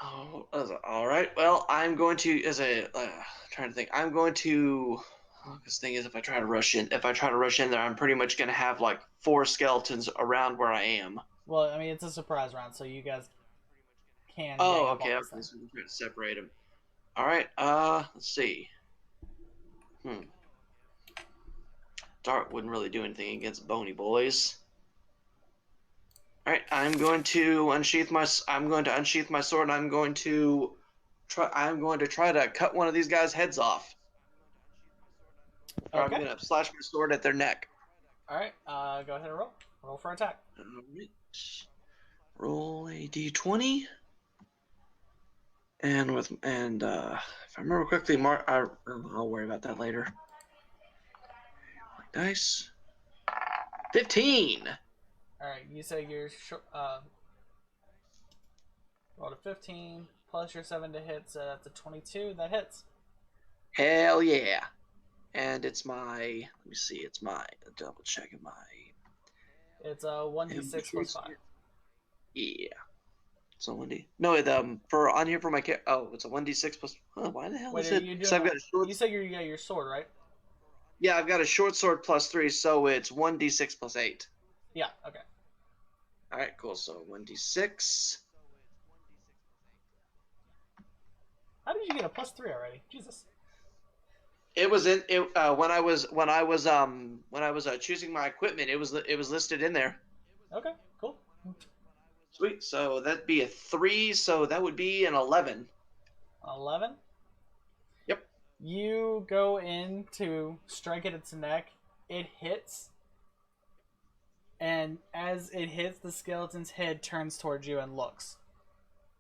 Oh, all right. Well, I'm going to, trying to think. I'm going to. This thing is, if I try to rush in there, I'm pretty much going to have like 4 skeletons around where I am. Well, I mean, it's a surprise round, so you guys can. Oh, okay. So we're trying to separate them. All right. Let's see. Dart wouldn't really do anything against bony boys. All right. I'm going to unsheath my sword. And I'm going to try to cut one of these guys' heads off. Or Okay. I'm going to slash my sword at their neck. All right. Go ahead and roll. Roll for attack. All right. Roll a d20. And if I remember quickly, I'll worry about that later. Dice. 15. All right. You say you're rolled a 15 plus your 7 to hit, so that's a 22. That hits. Hell yeah. And it's my. Let me see. It's my double checking my. It's a 1d6 plus 5. Yeah. So 1d. No, for on here for my character. Oh, it's a 1d6 plus. Why the hell Wait, is are it? you Because doing? I've got a short. You say you got your sword, right? Yeah, I've got a short sword plus 3, so it's 1d6 plus 8. Yeah. Okay. All right, cool. So 1d6. How did you get a +3 already? Jesus. It was in it when I was choosing my equipment. It was listed in there. Okay, cool. Sweet. So that'd be a 3. So that would be an 11. 11. Yep. You go in to strike at its neck. It hits. And as it hits, the skeleton's head turns towards you and looks.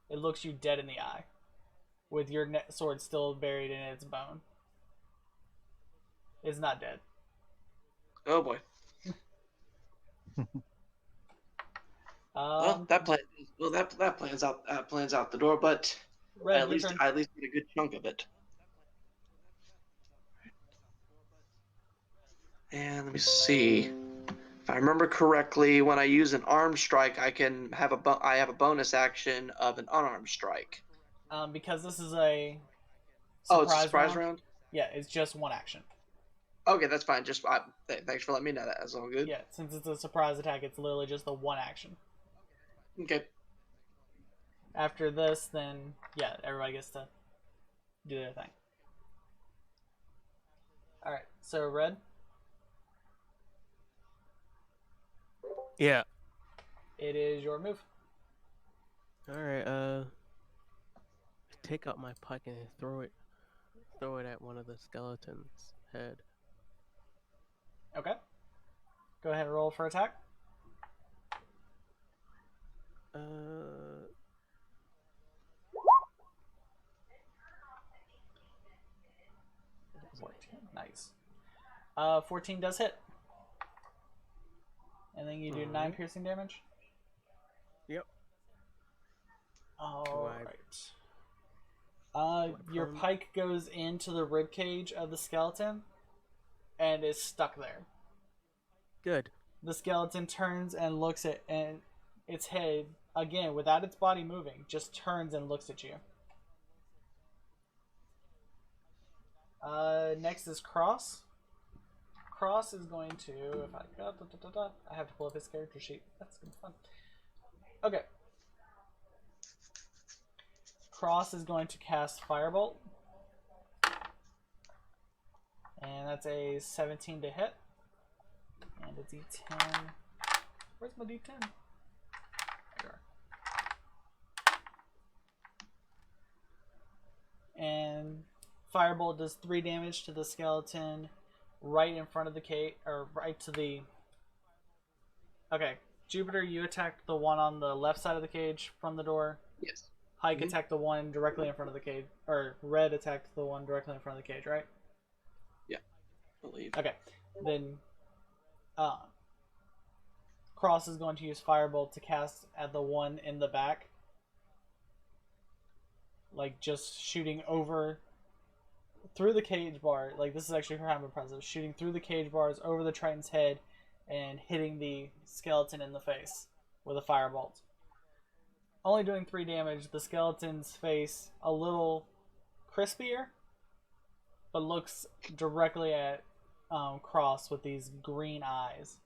It looks you dead in the eye, with your sword still buried in its bone. It's not dead. Oh boy. Well, that plans out the door, but Red, at least get a good chunk of it. And let me see. If I remember correctly, when I use an arm strike, I have a bonus action of an unarmed strike. Because this is a it's a surprise round? Yeah, it's just one action. Okay, that's fine. Just thanks for letting me know that. That's all good. Yeah, since it's a surprise attack, it's literally just the one action. Okay. After this, then yeah, everybody gets to do their thing. All right, so Red. Yeah. It is your move. All right. Take out my pike and throw it at one of the skeletons' head. Okay. Go ahead and roll for attack. 14. Nice. 14 does hit. And then you do 9 piercing damage. Yep. All right. Your pike goes into the rib cage of the skeleton and is stuck there. Good. The skeleton turns and looks at and its head, again, without its body moving, just turns and looks at you. Next is Cross. Cross is going to, if I got, I have to pull up his character sheet. That's gonna be fun. Okay. Cross is going to cast Firebolt. And that's a 17 to hit. And a D10. Where's my D10? There. And Firebolt does 3 damage to the skeleton right in front of the cage, or right to the... Okay, Jupiter, you attacked the one on the left side of the cage from the door. Yes. Pike attacked the one directly in front of the cage, or Red attacked the one directly in front of the cage, right? Yeah, I believe. Okay, then Cross is going to use Firebolt to cast at the one in the back. Like, just shooting over through the cage bar. Like, this is actually kind of impressive. Shooting through the cage bars over the Triton's head and hitting the skeleton in the face with a Firebolt. Only doing 3 damage. The skeleton's face a little crispier, but looks directly at Cross with these green eyes.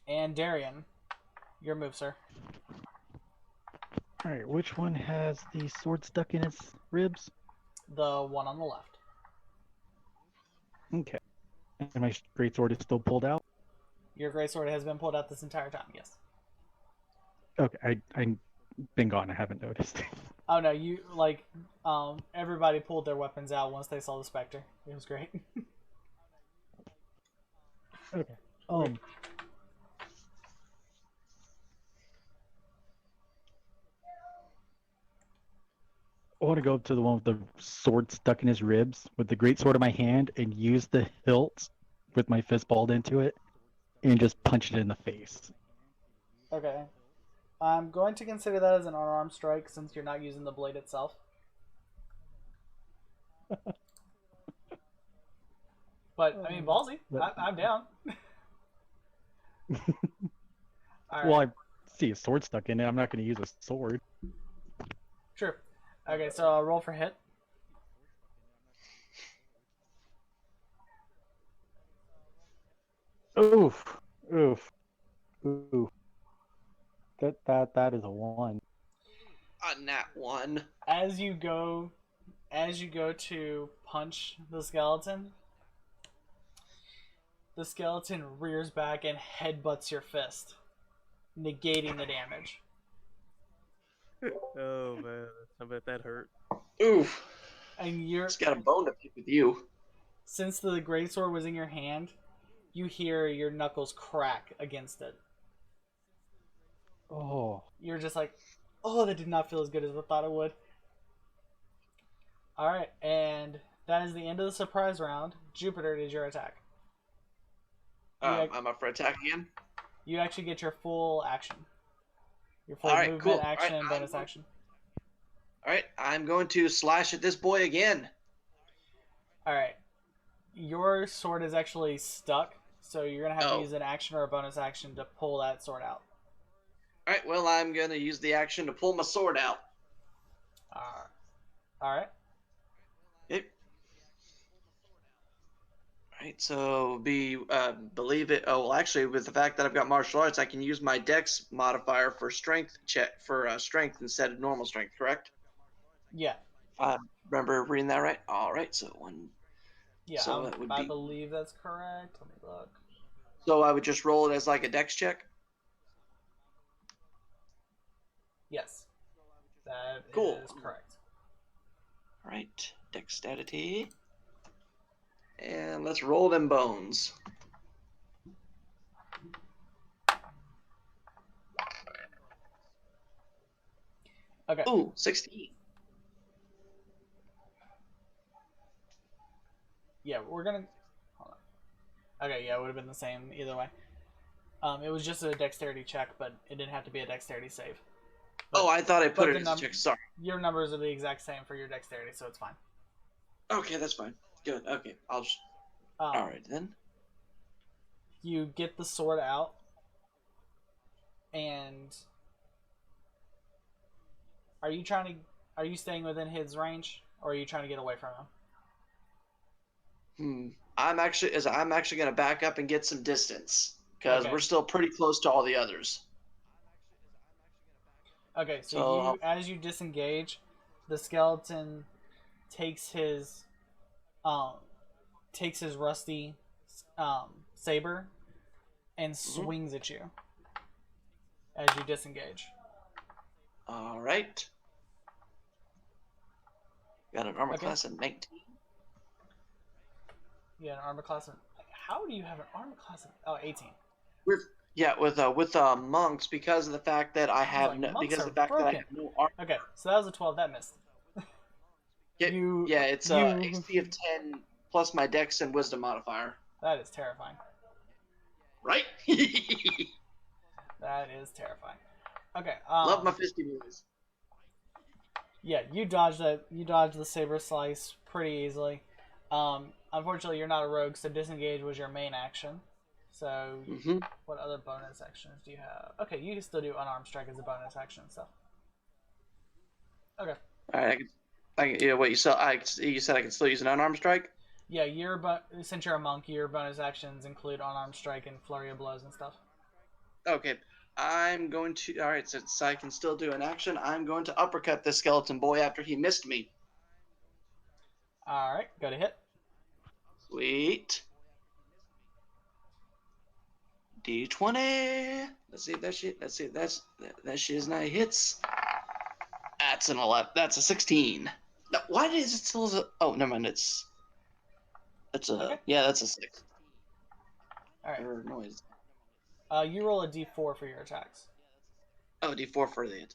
And Darian, your move, sir. Alright, which one has the sword stuck in its ribs? The one on the left. Okay. And my greatsword is still pulled out? Your greatsword has been pulled out this entire time, yes. Okay, I've been gone, I haven't noticed. Oh no, you, like, everybody pulled their weapons out once they saw the Spectre. It was great. Okay. I want to go up to the one with the sword stuck in his ribs with the greatsword in my hand and use the hilt with my fist balled into it and just punch it in the face. Okay. I'm going to consider that as an unarmed strike since you're not using the blade itself. But, I mean, ballsy. I'm down. All right. Well, I see a sword stuck in it. I'm not going to use a sword. True. Okay, so roll for hit. Oof. Oof. Oof. That is a 1. A nat 1. As you go to punch the skeleton rears back and headbutts your fist, negating the damage. Oh man, I bet that hurt. Oof. And you're Just got a bone to pick with you. since the greatsword was in your hand, you hear your knuckles crack against it. Oh. You're just like, oh, that did not feel as good as I thought it would. Alright, and that is the end of the surprise round. Jupiter, it is your attack. I'm up for attack again. You actually get your full action. Your full Alright, movement, cool. action, Alright, and bonus action. Alright, I'm going to slash at this boy again. Alright. Your sword is actually stuck, so you're going to have to use an action or a bonus action to pull that sword out. Alright, well, I'm going to use the action to pull my sword out. Alright. Yep. Alright, so believe it. Oh, well, actually, with the fact that I've got martial arts, I can use my dex modifier for strength strength instead of normal strength, correct? Yeah. I remember reading that right? Alright, so one. Yeah, So that would I be. believe that's correct. Let me look. So I would just roll it as like a dex check? Yes. That Cool. is correct. Alright, dexterity. And let's roll them bones. Okay. Ooh, 16. Yeah, we're gonna. Hold on. Okay, yeah, it would have been the same either way. It was just a dexterity check, but it didn't have to be a dexterity save. But, I thought I put it as a check. Sorry. Your numbers are the exact same for your dexterity, so it's fine. Okay, that's fine. Good. Okay, I'll just. All right then. You get the sword out, and are you staying within his range, or are you trying to get away from him? I'm actually going to back up and get some distance because we're still pretty close to all the others. Okay, so as you disengage, the skeleton takes his rusty saber and swings at you as you disengage. All right. Got an armor class of 19. Yeah, an armor class of. How do you have an armor class of 18? With monks because of the fact that I have that I have no armor. Okay, so that was a 12. That missed. It's AC of 10 plus my dex and wisdom modifier. That is terrifying. Right? That is terrifying. Okay. Love my fisty moves. Yeah, you dodged the saber slice pretty easily. Unfortunately, you're not a rogue, so disengage was your main action. So, what other bonus actions do you have? Okay, you can still do unarmed strike as a bonus action and stuff. Okay. All right. You said I can still use an unarmed strike? Yeah, since you're a monk, your bonus actions include unarmed strike and flurry of blows and stuff. Okay. I'm going to. All right, since I can still do an action, I'm going to uppercut this skeleton boy after he missed me. All right, go to hit. Sweet. D20. Let's see if that shit. Let's see if that shit is not hits. That's an 11. That's a 16. Now, why is it still? Oh, never mind. That's a that's a 6. All right. Or noise. You roll a d4 for your attacks. Oh, d4 for the hit.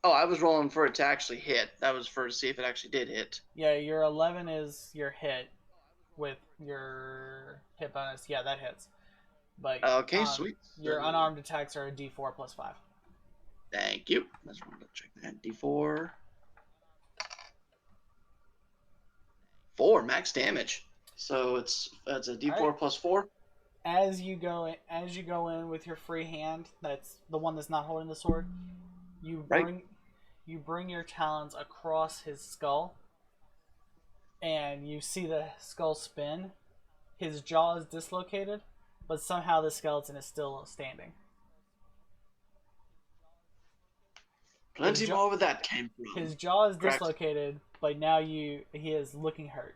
Oh, I was rolling for it to actually hit. That was for to see if it actually did hit. Yeah, your 11 is your hit with your hit bonus. Yeah, that hits. But okay, sweet. Your unarmed attacks are a d4 plus 5. Thank you. Let's check that. D4. 4 max damage. So it's a D4 plus 4. As you go in with your free hand, that's the one that's not holding the sword. You bring your talons across his skull, and you see the skull spin. His jaw is dislocated, but somehow the skeleton is still standing. Plenty jaw- more where that came from. His jaw is Correct. dislocated, but now he is looking hurt.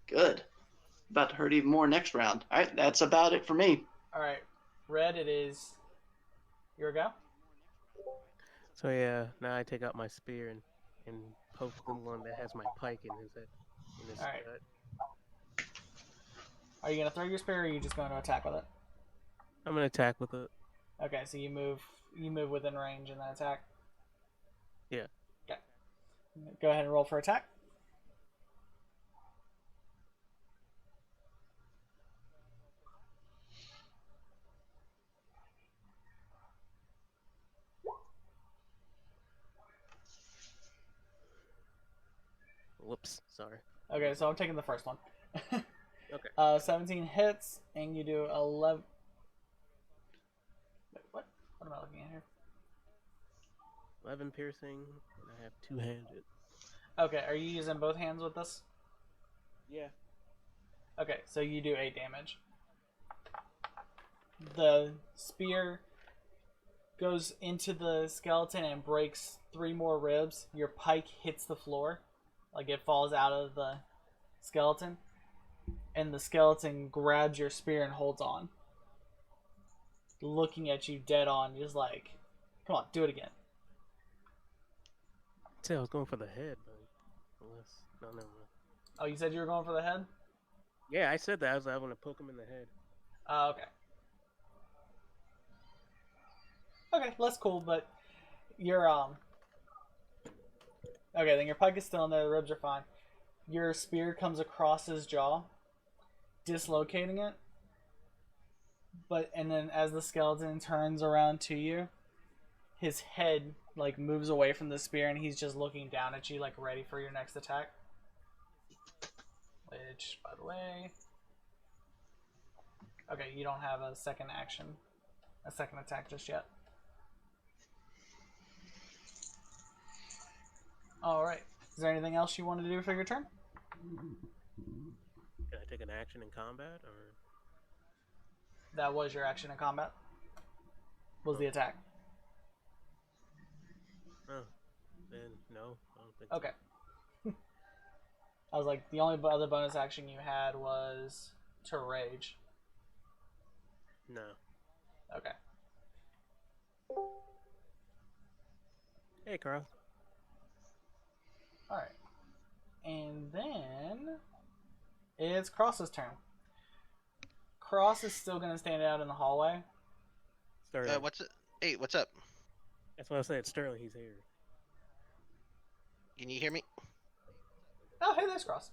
Good. About to hurt even more next round. All right, that's about it for me. All right, Red, it is your go. So yeah, now I take out my spear and poke the one that has my pike in his head. In his Alright. gut. Are you gonna throw your spear, or are you just going to attack with it? I'm gonna attack with it. Okay, so you move within range and then attack. Yeah. Okay. Go ahead and roll for attack. Whoops, sorry. Okay, so I'm taking the first one. Okay. 17 hits, and you do 11. Wait, what? What am I looking at here? 11 piercing, and I have two-handed. Okay, are you using both hands with this? Yeah. Okay, so you do 8 damage. The spear goes into the skeleton and breaks 3 more ribs. Your pike hits the floor, like it falls out of the skeleton, and the skeleton grabs your spear and holds on, looking at you dead on, just like, come on, do it again. I'd say I was going for the head, but unless no, never mind. Oh, you said you were going for the head? Yeah, I said that. I was like, I want to poke him in the head. Okay. Okay, that's cool, but you're okay, then your pike is still in there, the ribs are fine. Your spear comes across his jaw, dislocating it. And then as the skeleton turns around to you, his head like moves away from the spear and he's just looking down at you like ready for your next attack. Which, by the way, okay, you don't have a second attack just yet. Alright. Is there anything else you want to do for your turn? Can I take an action in combat, or? That was your action in combat. Was the attack. Oh, then no, I don't think Okay. I was like, the only other bonus action you had was to rage. so. No. Okay. Hey, Carl. Alright. And then it's Cross's turn. Cross is still going to stand out in the hallway. Sterling. What's it? Hey, what's up? That's what I said. Sterling, he's here. Can you hear me? Oh, hey, there's Cross.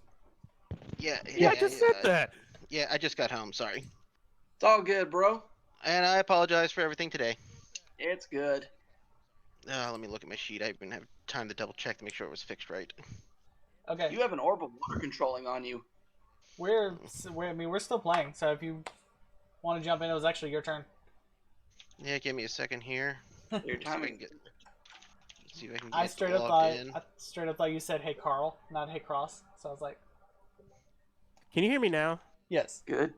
Yeah. Yeah, I just said that. Yeah, I just got home. Sorry, It's all good, bro. and I apologize for everything today. It's good. Let me look at my sheet. I didn't have time to double check to make sure it was fixed right. Okay. You have an Orb of Water Controlling on you. We're still playing, so if you want to jump in, it was actually your turn. Yeah, give me a second here. Your See if I timing. can get. See if I can get I straight up thought you said, "Hey, Carl," not "Hey, Cross." So I was like, Can you hear me now? "Yes." Good.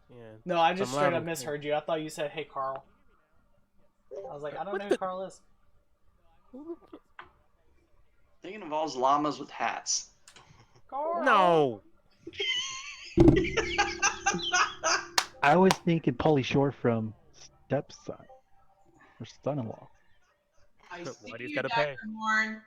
Yeah. No, I just I'm straight loud up and misheard you. I thought you said, "Hey, Carl." I was like, I don't What know who the- Carl is. I think it involves llamas with hats. Carl. No. I was thinking Pauly Shore from Stepson or Son-in-Law. I But see Whitey's you, gotta Dr. pay. Morn.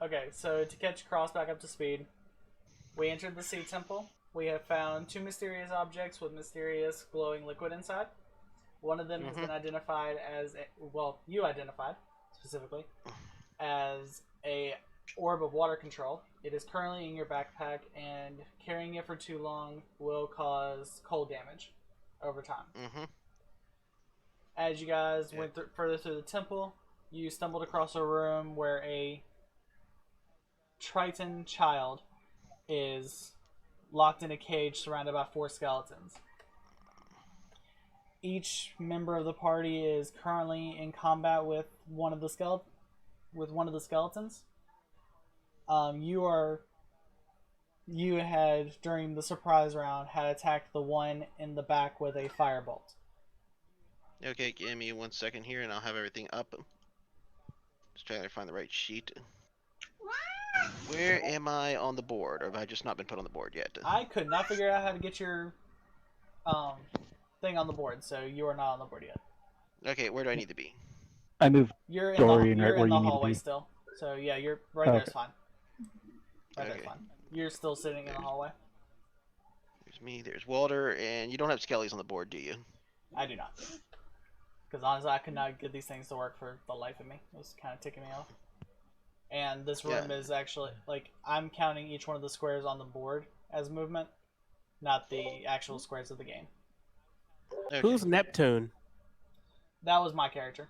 Okay, so to catch Cross back up to speed, we entered the Sea Temple. We have found 2 mysterious objects with mysterious glowing liquid inside. One of them has been identified as you identified specifically as a Orb of Water Control. It is currently in your backpack, and carrying it for too long will cause cold damage over time. Mm-hmm. As you guys went further through the temple, you stumbled across a room where a Triton child is locked in a cage surrounded by 4 skeletons. Each member of the party is currently in combat with one of the skeletons. You are you had, during the surprise round, had attacked the one in the back with a firebolt. Okay, give me 1 second here, and I'll have everything up. Just trying to find the right sheet. Where am I on the board, or have I just not been put on the board yet? I could not figure out how to get your thing on the board, so you are not on the board yet. Okay, where do I need to be? I moved You're in Dorian the, right you're where in you the need to hallway be. still. So yeah, you're right there. It's Okay. fine. Right there's Okay. fine. You're still sitting in the hallway. There's me, there's Walter, and you don't have skellies on the board, do you? I do not. Because honestly, I could not get these things to work for the life of me. It was kind of ticking me off. And this room is actually, like, I'm counting each one of the squares on the board as movement, not the actual squares of the game. Okay. Who's Neptune? That was my character.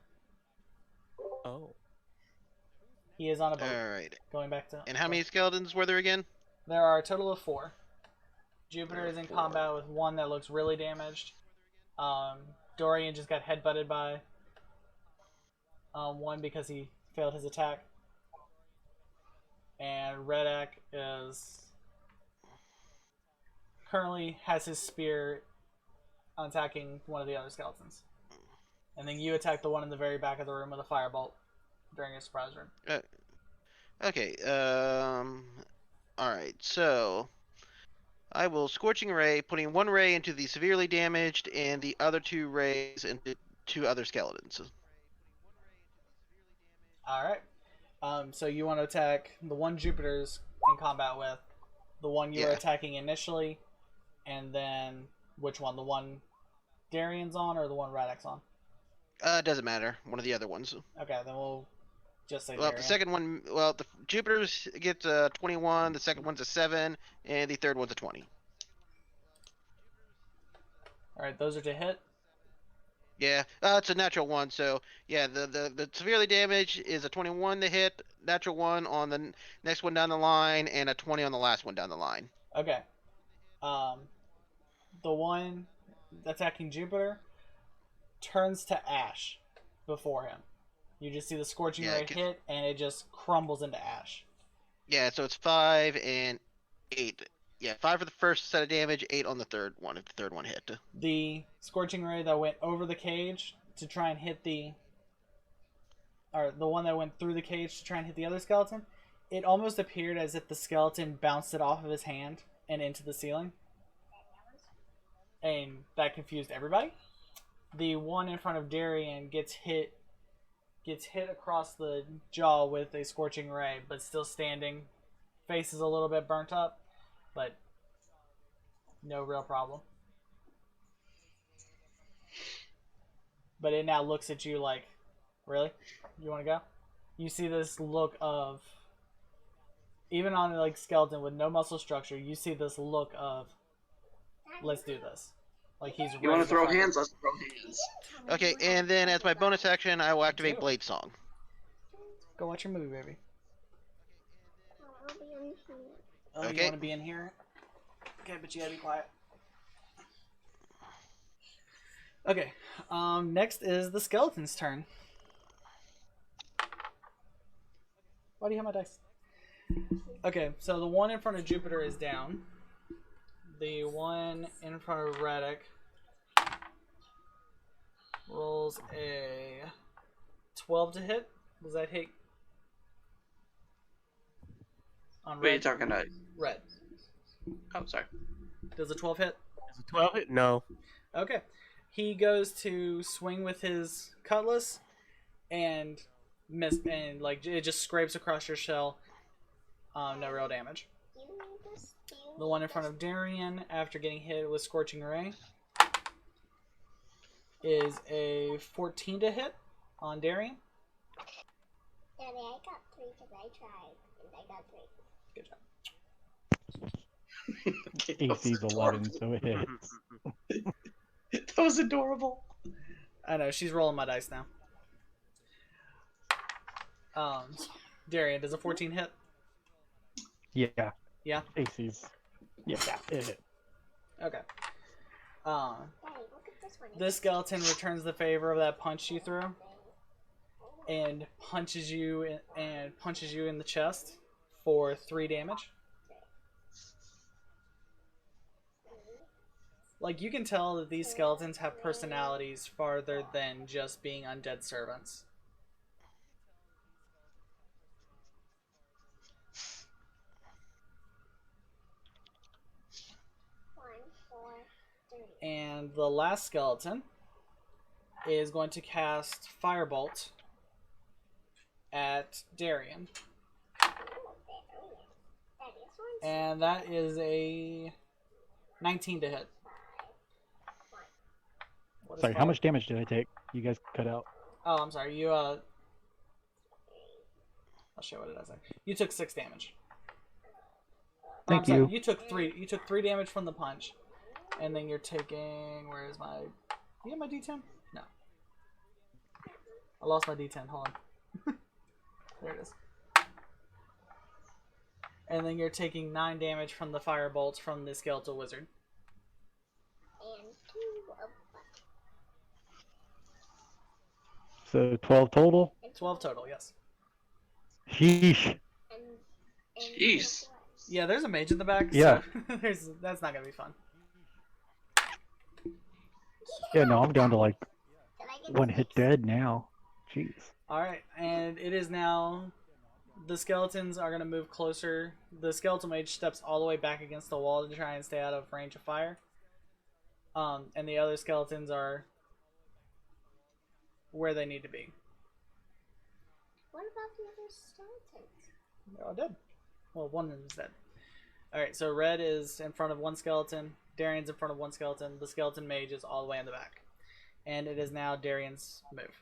Oh. He is on a boat. Alright. Going back to... And how many skeletons were there again? There are a total of 4. Jupiter is in combat with one that looks really damaged. Dorian just got headbutted by one because he failed his attack. And Redak is currently has his spear attacking one of the other skeletons. And then you attack the one in the very back of the room with a firebolt during a surprise room. Okay, alright, so I will Scorching Ray, putting 1 ray into the severely damaged and the other 2 rays into 2 other skeletons. Alright. So you want to attack the one Jupiter's in combat with, the one you were attacking initially, and then which one? The one Darian's on or the one Radak's on? It doesn't matter. One of the other ones. Okay, then we'll just say Well, Darian. the second one, well, the Jupiter's gets a 21, the second one's a 7, and the third one's a 20. Alright, those are to hit. Yeah, it's a natural 1, so yeah, the severely damaged is a 21 to hit, natural 1 on the next one down the line, and a 20 on the last one down the line. Okay. The one attacking Jupiter turns to ash before him. You just see the Scorching Ray hit, and it just crumbles into ash. Yeah, so it's 5 and 8. Yeah, 5 for the first set of damage, 8 on the third one, if the third one hit. The Scorching Ray that went over the cage to try and hit the one that went through the cage to try and hit the other skeleton, it almost appeared as if the skeleton bounced it off of his hand and into the ceiling. And that confused everybody. The one in front of Darian gets hit across the jaw with a Scorching Ray, but still standing. Face is a little bit burnt up, but no real problem. But it now looks at you like, really? You want to go? You see this look of, even on like skeleton with no muscle structure, you see this look of, let's do this. Like he's ready. You want to throw fight. hands? Let's throw hands. Okay, and then as my bonus action, I will activate Blade Song. Go watch your movie, baby. I'll be on here. Oh, you Okay. want to be in here? Okay, but you gotta be quiet. Okay, next is the skeleton's turn. Why do you have my dice? Okay, so the one in front of Jupiter is down. The one in front of Redak rolls a 12 to hit. Does that hit? On Wait, you're red? talking to... Red. Oh, sorry. Does a 12 hit? Is it 12 hit? No. Okay. He goes to swing with his cutlass and miss, and like it just scrapes across your shell. No real damage. The one in front of Darian, after getting hit with Scorching Ray, is a 14 to hit on Darian. Daddy, I got 3 because I tried, and I got 3. Good job. AC's 11, so it hits. That was adorable. I know, she's rolling my dice now. Darian, does a 14 hit? Yeah. Yeah? AC's. Yeah, it hit. Okay. Daddy, look at this one. This skeleton returns the favor of that punch you threw and punches you in the chest for 3 damage. Like, you can tell that these skeletons have personalities farther than just being undead servants. And the last skeleton is going to cast Firebolt at Darian. And that is a 19 to hit. What is Sorry, how much damage did I take? You guys cut out. Oh, I'm sorry. I'll show you what it is. You took 6 damage. Thank I'm sorry, you. You took 3. You took 3 damage from the punch, and then you're taking. Where is my? You have my D10? No. I lost my D10. Hold on. There it is. And then you're taking 9 damage from the fire bolts from the skeletal wizard. So 12 total? 12 total, yes. Sheesh. Jeez. Yeah, there's a mage in the back, Yeah. so that's not going to be fun. Yeah, no, I'm down to like 1 hit dead now. Jeez. Alright, and it is now... The skeletons are going to move closer. The skeletal mage steps all the way back against the wall to try and stay out of range of fire. And the other skeletons are where they need to be. What about the other skeletons? They're all dead. Well, one of them is dead. Alright, so Red is in front of one skeleton. Darian's in front of one skeleton. The skeleton mage is all the way in the back. And it is now Darian's move.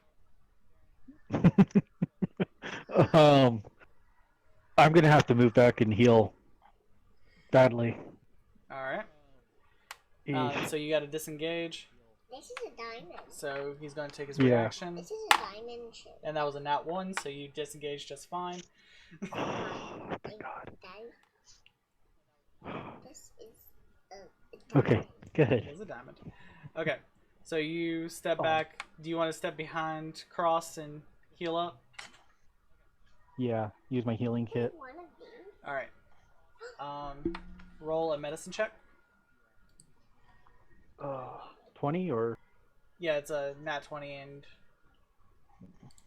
I'm gonna have to move back and heal badly. Alright. Eesh. So you got to disengage. This is a diamond. So he's going to take his Yeah. reaction. This is a diamond chip. And that was a nat 1, so you disengage just fine. Oh my god. This is a diamond. Okay, good. It is a diamond. Okay, so you step back. Do you want to step behind Cross and heal up? Yeah, use my healing kit. One of these. Alright. Roll a medicine check. 20 or? Yeah, it's a nat 20 and...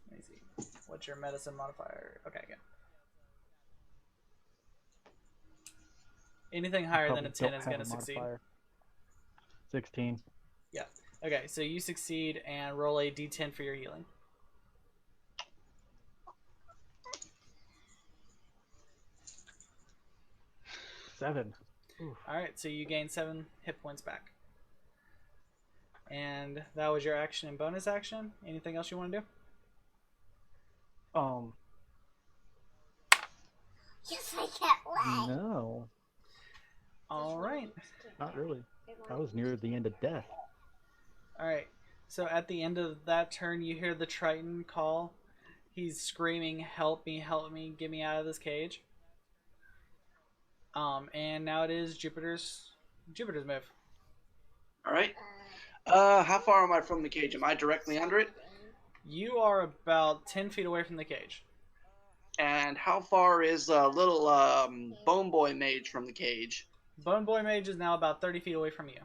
Let me see. What's your medicine modifier? Okay, good. Anything higher than a 10 is going to succeed. 16. Yeah. Okay, so you succeed and roll a d10 for your healing. Seven. Alright, so you gain 7 hit points back. And that was your action and bonus action. Anything else you want to do? Yes, I can't lie. No, Alright. not really. I was near the end of death. Alright. So at the end of that turn, you hear the Triton call. He's screaming, help me, get me out of this cage. And now it is Jupiter's move. All right. How far am I from the cage? Am I directly under it? You are about 10 feet away from the cage. And how far is little Bone Boy Mage from the cage? Bone Boy Mage is now about 30 feet away from you.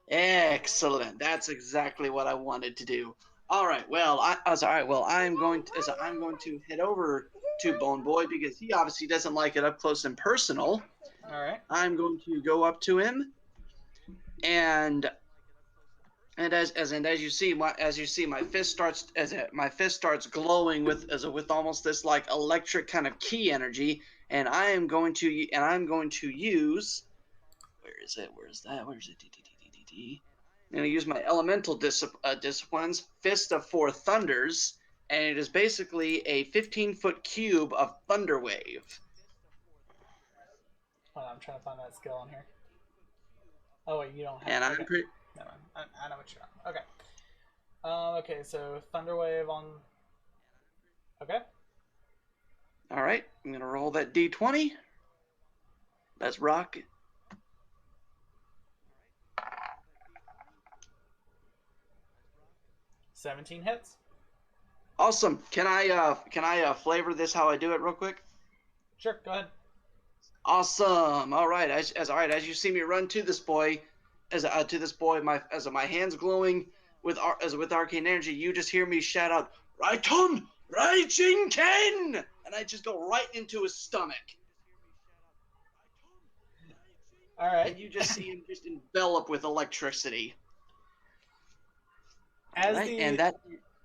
Excellent. That's exactly what I wanted to do. All right. Well, I'm going to head over to Bone Boy because he obviously doesn't like it up close and personal. All right. I'm going to go up to him, and as you see, my fist starts glowing with almost this like electric kind of key energy, and I'm going to use. Where is it? I'm going to use my elemental disciplines, Fist of Four Thunders, and it is basically a 15-foot cube of Thunder Wave. Hold on, I'm trying to find that skill on here. Oh wait, you don't have. And Okay. I'm pretty. Never mind. I know what you're on. Okay. Okay, so Thunder Wave on. Okay. All right, I'm going to roll that d20. Let's rock. 17 hits. Awesome. Can I flavor this how I do it real quick? Sure, go ahead. Awesome. All right. As you see me run to this boy, to this boy, my hands glowing with arcane energy, you just hear me shout out, "Raiton, Raijin Ken!" And I just go right into his stomach. All right. And you just see him just envelop with electricity. As Right? the And that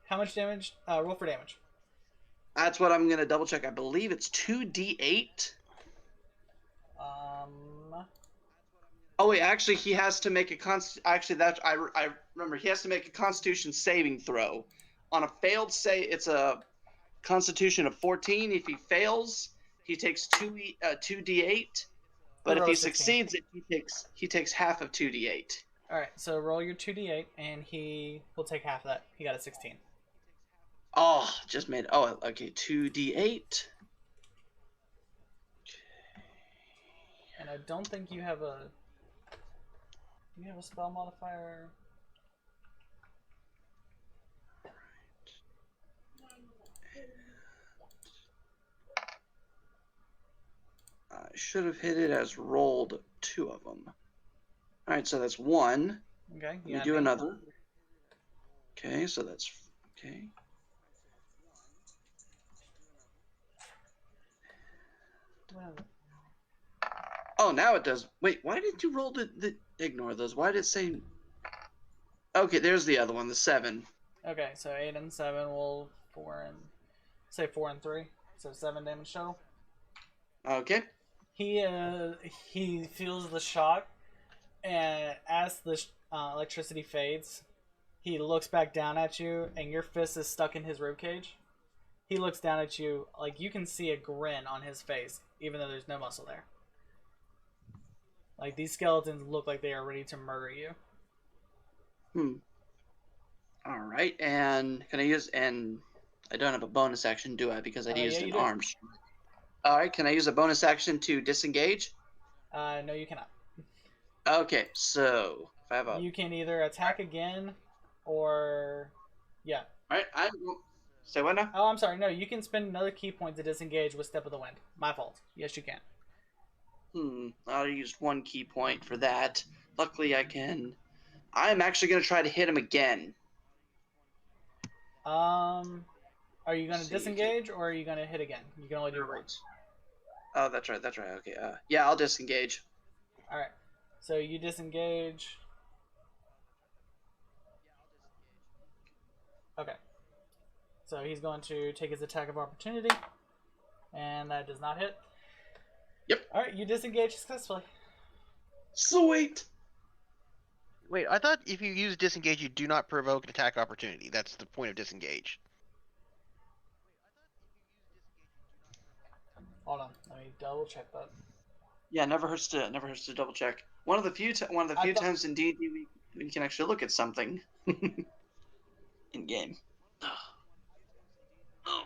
how much damage? Roll for damage. that's what I'm gonna double check. I believe it's 2d8. Oh wait, actually he has to make a I remember he has to make a Constitution saving throw. On a failed it's a Constitution of 14. If he fails, he takes 2d8. But if roll he 16. succeeds it, he takes half of 2d8. All right, so roll your 2d8, and he will take half of that. He got a 16. Oh, just made. Oh, okay, 2d8. And I don't think you have a. Do you have a spell modifier? I should have hit it as rolled 2 of them. All right, so that's 1. Okay. Let me do another. Okay, so that's okay. Well, Oh, now it does. Wait, why did you roll the ignore those? Why did it say? Okay, there's the other one, the 7. okay, so 8 and 7 will 4 and say 4 and 3, so 7 damage total. Okay. He feels the shock, and as the electricity fades, he looks back down at you, and your fist is stuck in his ribcage. He looks down at you, like you can see a grin on his face, even though there's no muscle there. Like these skeletons look like they are ready to murder you. All right, and can I use? And I don't have a bonus action, do I? Because I used an arm strike. All right, can I use a bonus action to disengage? No, you cannot. Okay, so if I have a. You can either attack again, or yeah. All right, I will. Say what now? Oh, I'm sorry. No, you can spend another key point to disengage with Step of the Wind. My fault. Yes, you can. I used 1 key point for that. Luckily, I can. I'm actually going to try to hit him again. Are you going to disengage or are you going to hit again? You can only do one. Oh, that's right. Okay. Yeah, I'll disengage. All right. So you disengage. Okay. So he's going to take his attack of opportunity, and that does not hit. Yep. All right, you disengage successfully. Sweet. Wait, I thought if you use disengage, you do not provoke an attack opportunity. That's the point of disengage. Hold on, let me double check that. Yeah, never hurts to double check. One of the few times in D&D we can actually look at something in game. Oh,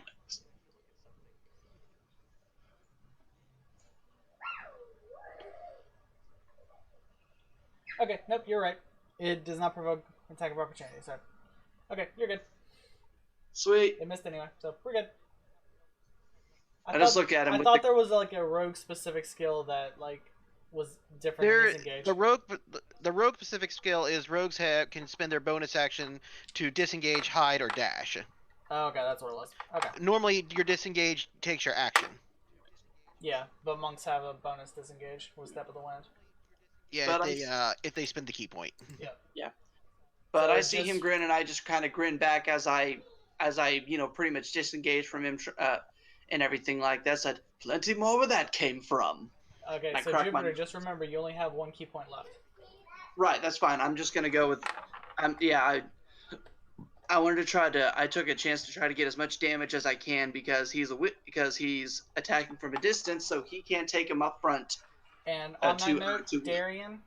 Okay, nope, you're right. It does not provoke attack of opportunity, so. Okay, you're good. Sweet. It missed anyway, so we're good. I just look at him. I thought there was like a rogue specific skill that like was different than disengage. The rogue specific skill is rogues can spend their bonus action to disengage, hide, or dash. Oh, okay, that's what it was. Okay. Normally, your disengage takes your action. Yeah, but monks have a bonus disengage with Step of the Wind. Yeah, if they spend the key point. Yeah. But So I see him grin, and I just kind of grin back as I pretty much disengage from him and everything like that. Said, plenty more where that came from. Okay, so Jupiter, just remember you only have 1 key point left. Right, that's fine. I'm just gonna go with, I wanted to try to. I took a chance to try to get as much damage as I can because he's attacking from a distance, so he can't take him up front. And on that note, Darian,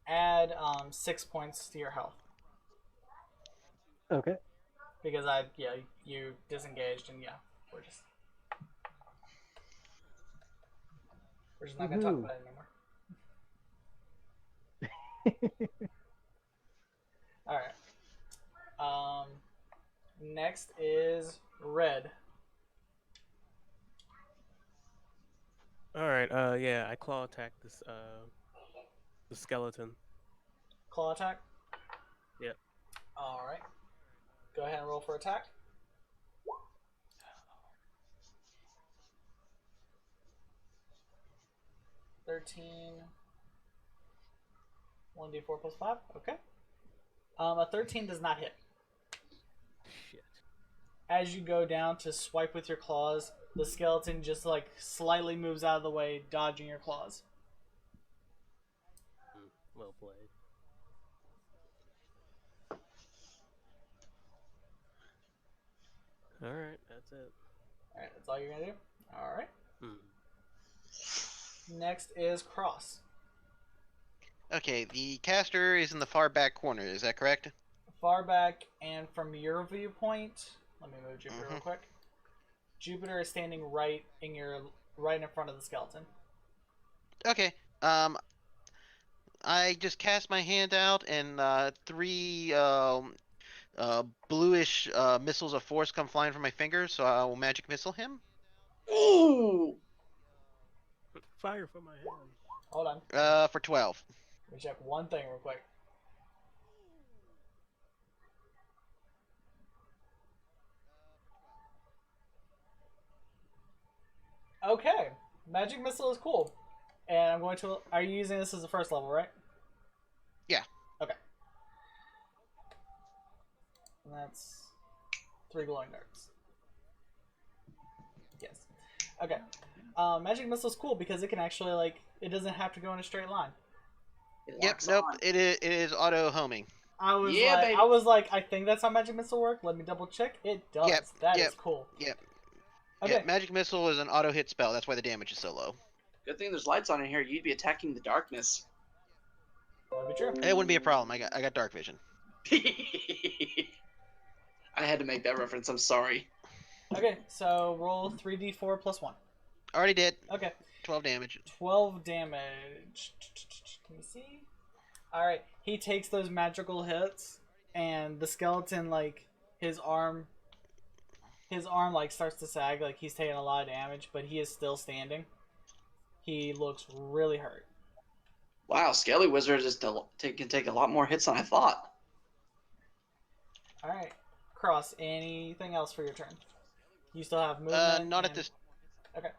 add 6 points to your health. Okay. Because you disengaged, and we're just not gonna talk about it anymore. All right. Next is Red. All right. Yeah, I claw attack this the skeleton. Claw attack? Yep. Alright. Go ahead and roll for attack. 13. 1d4 plus 5. Okay. A 13 does not hit. Shit. As you go down to swipe with your claws, the skeleton just like slightly moves out of the way, dodging your claws. Well played. Alright, that's it. Alright, that's all you're gonna do? Alright. Hmm. Next is Cross. Okay, the caster is in the far back corner. Is that correct? Far back, and from your viewpoint, let me move Jupiter real quick. Jupiter is standing right in front of the skeleton. Okay. I just cast my hand out, and 3 bluish missiles of force come flying from my fingers, so I will magic missile him. Ooh! Fire from my hand. Hold on. For 12. Let me check one thing real quick. Okay. Magic Missile is cool. And I'm going to... Are you using this as the first level, right? Yeah. Okay. And that's 3 glowing darts. Yes. Okay. Magic Missile is cool because it can actually, like... It doesn't have to go in a straight line. Yep, nope, it is auto-homing. I was I think that's how Magic Missile works. Let me double check. It does. Yep, That is cool. Yep. Okay. Yeah, Magic Missile is an auto-hit spell. That's why the damage is so low. Good thing there's lights on in here. You'd be attacking the darkness. That would be true. It wouldn't be a problem. I got dark vision. I had to make that reference. I'm sorry. Okay, so roll 3d4 plus 1. Already did. Okay. 12 damage. 12 damage. Let me see. Alright, he takes those magical hits, and the skeleton, like, his arm, like, starts to sag, like, he's taking a lot of damage, but he is still standing. He looks really hurt. Wow, Skelly Wizard can take a lot more hits than I thought. Alright. Cross, anything else for your turn? You still have movement? Not at this... Okay.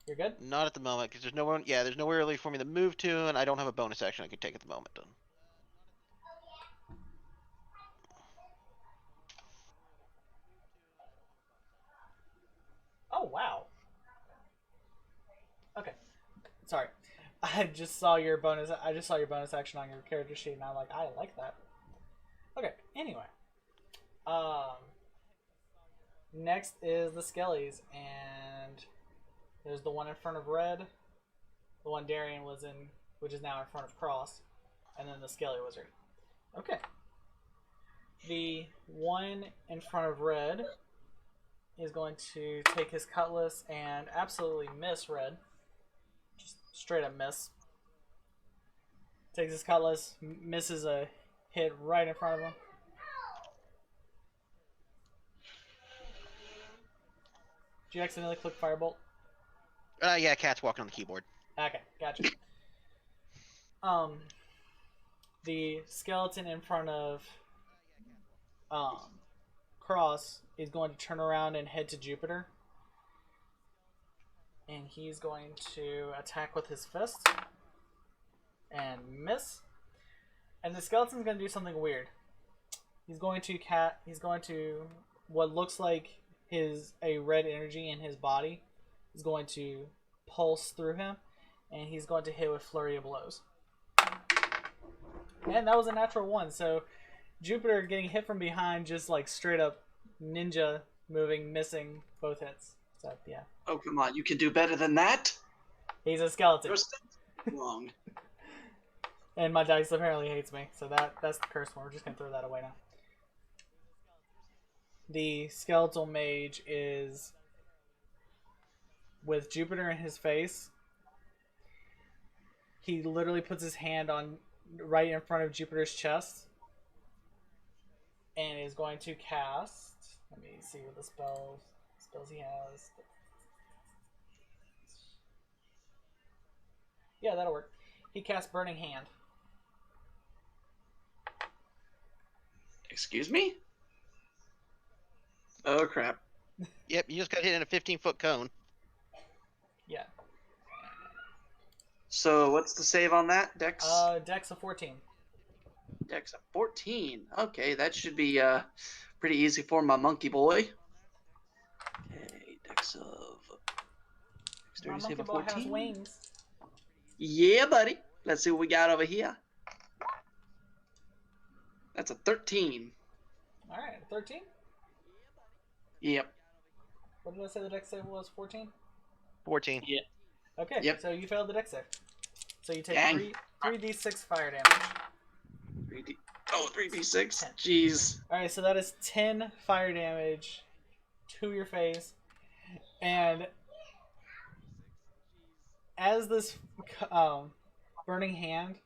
You're good? Not at the moment, because there's nowhere... Yeah, there's nowhere really for me to move to, and I don't have a bonus action I could take at the moment. Oh, wow. Okay. Sorry. I just saw your bonus action on your character sheet, and I'm like, I like that. Okay, anyway. Next is the Skellies, and there's the one in front of Red, the one Darian was in, which is now in front of Cross, and then the Skelly Wizard. Okay. The one in front of Red is going to take his cutlass and absolutely miss Red. Just straight up miss. Takes his cutlass, misses a hit right in front of him. Did you accidentally click Firebolt? Yeah, cat's walking on the keyboard. Okay, gotcha. The skeleton in front of Cross is going to turn around and head to Jupiter. And he's going to attack with his fist. And miss. And the skeleton's going to do something weird. He's going to what looks like a red energy in his body is going to pulse through him, and he's going to hit with flurry of blows. And that was a natural 1, so Jupiter getting hit from behind, just like straight up ninja moving, missing both hits. So yeah. Oh come on, you can do better than that. He's a skeleton. You're wrong. And my dice apparently hates me, so that's the curse one. We're just gonna throw that away now. The Skeletal Mage is with Jupiter in his face. He literally puts his hand on right in front of Jupiter's chest and is going to cast. Let me see what the spells he has. Yeah, that'll work. He casts Burning Hand. Excuse me? Oh crap. Yep, you just got hit in a 15-foot cone. Yeah. So what's the save on that? Dex? Dex of 14. Dex of 14. Okay, that should be pretty easy for my monkey boy. Okay, Dex of My Dexterity monkey save of boy has 14. wings. Yeah, buddy. Let's see what we got over here. That's a 13. All right, 13. Yep. What did I say the dex save was? 14. 14. Yeah. Okay. Yep. So you failed the dex save. So you take Dang. 3d6 fire damage. 3d6. 10. Jeez. All right, so that is 10 fire damage to your face, and as this burning hand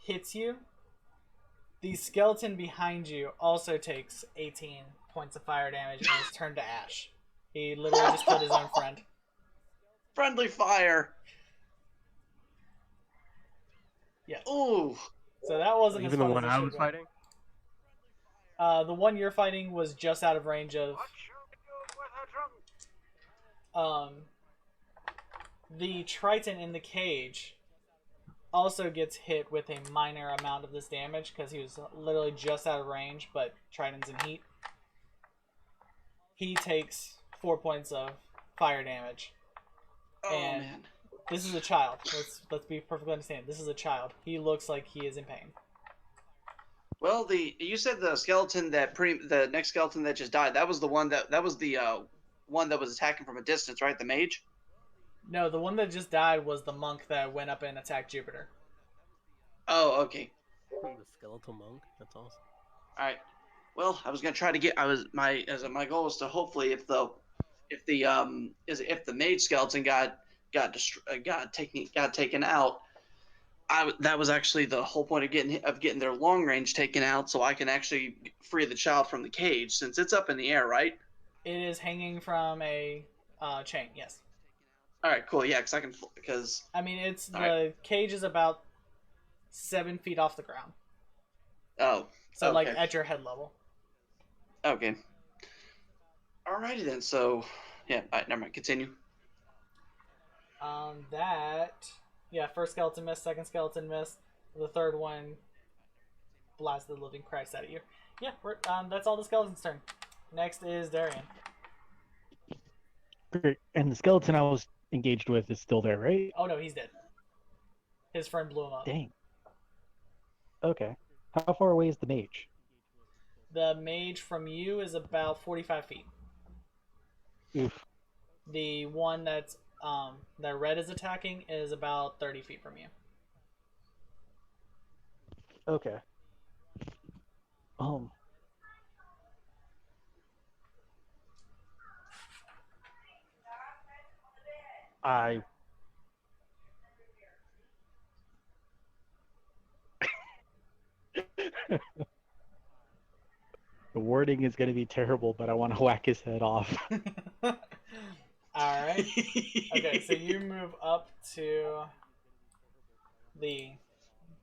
hits you, the skeleton behind you also takes 18 points of fire damage and is turned to ash. He literally just killed his own friend. Friendly fire. Yeah. Ooh. So that wasn't Even as the fun one as it I should was have been. fighting? The one you're fighting was just out of range of. The Triton in the cage also gets hit with a minor amount of this damage because he was literally just out of range, but Triton's in heat. He takes 4 points of fire damage. Oh And man. this is a child. Let's be perfectly understanding. This is a child. He looks like he is in pain. Well, you said the skeleton the next skeleton that just died. That was the one that was the one that was attacking from a distance, right? The mage. No, the one that just died was the monk that went up and attacked Jupiter. Oh, okay. The skeletal monk. That's awesome. All right. Well, I was gonna try to get. My goal was to hopefully if the mage skeleton got taken out. That was actually the whole point of getting their long range taken out, so I can actually free the child from the cage since it's up in the air, right? It is hanging from a chain. Yes. All right, cool. Yeah, because I mean, it's the right. cage is about 7 feet off the ground. Oh. So okay. like at your head level. Okay. Alrighty then. So, yeah. All right, never mind. Continue. First skeleton missed, second skeleton missed, the third one blasted the living Christ out of you. Yeah, that's all the skeleton's turn. Next is Darian. Great. And the skeleton I was engaged with is still there, right? Oh no, he's dead. His friend blew him up. Dang. Okay. How far away is the mage? The mage from you is about 45 feet. Oof. The one that's that red is attacking is about 30 feet from you. Okay. I the wording is going to be terrible, but I want to whack his head off. Alright. Okay, so you move up to the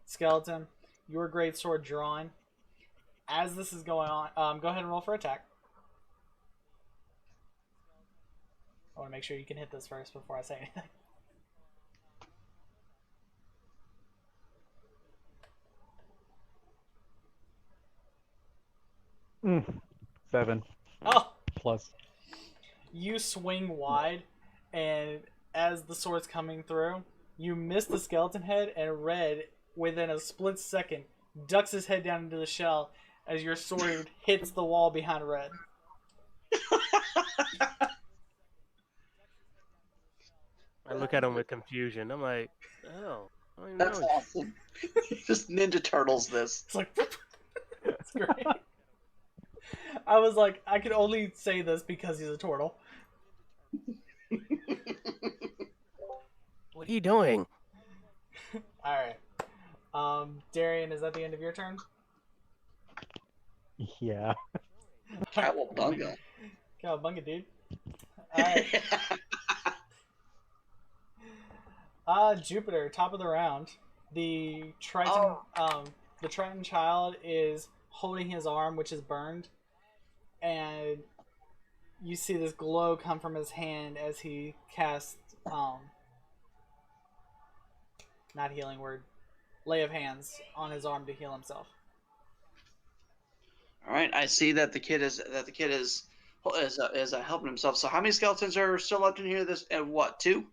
skeleton. Your great sword drawn. As this is going on, go ahead and roll for attack. I want to make sure you can hit this first before I say anything. 7 Oh! plus. You swing wide, and as the sword's coming through, you miss the skeleton head, and Red, within a split second, ducks his head down into the shell as your sword hits the wall behind Red. I look at him with confusion. I'm like, oh, I don't even That's know. awesome. Just Ninja Turtles this. It's like, it's great. I was like, I can only say this because he's a turtle. What are you doing? Alright. Darian, is that the end of your turn? Yeah. Cowabunga. Cowabunga, dude. Jupiter, top of the round. The Triton child is holding his arm, which is burned, and you see this glow come from his hand as he casts not healing word, lay of hands on his arm to heal himself. All right, I see that the kid is helping himself. So how many skeletons are still left in here? This and what, 2?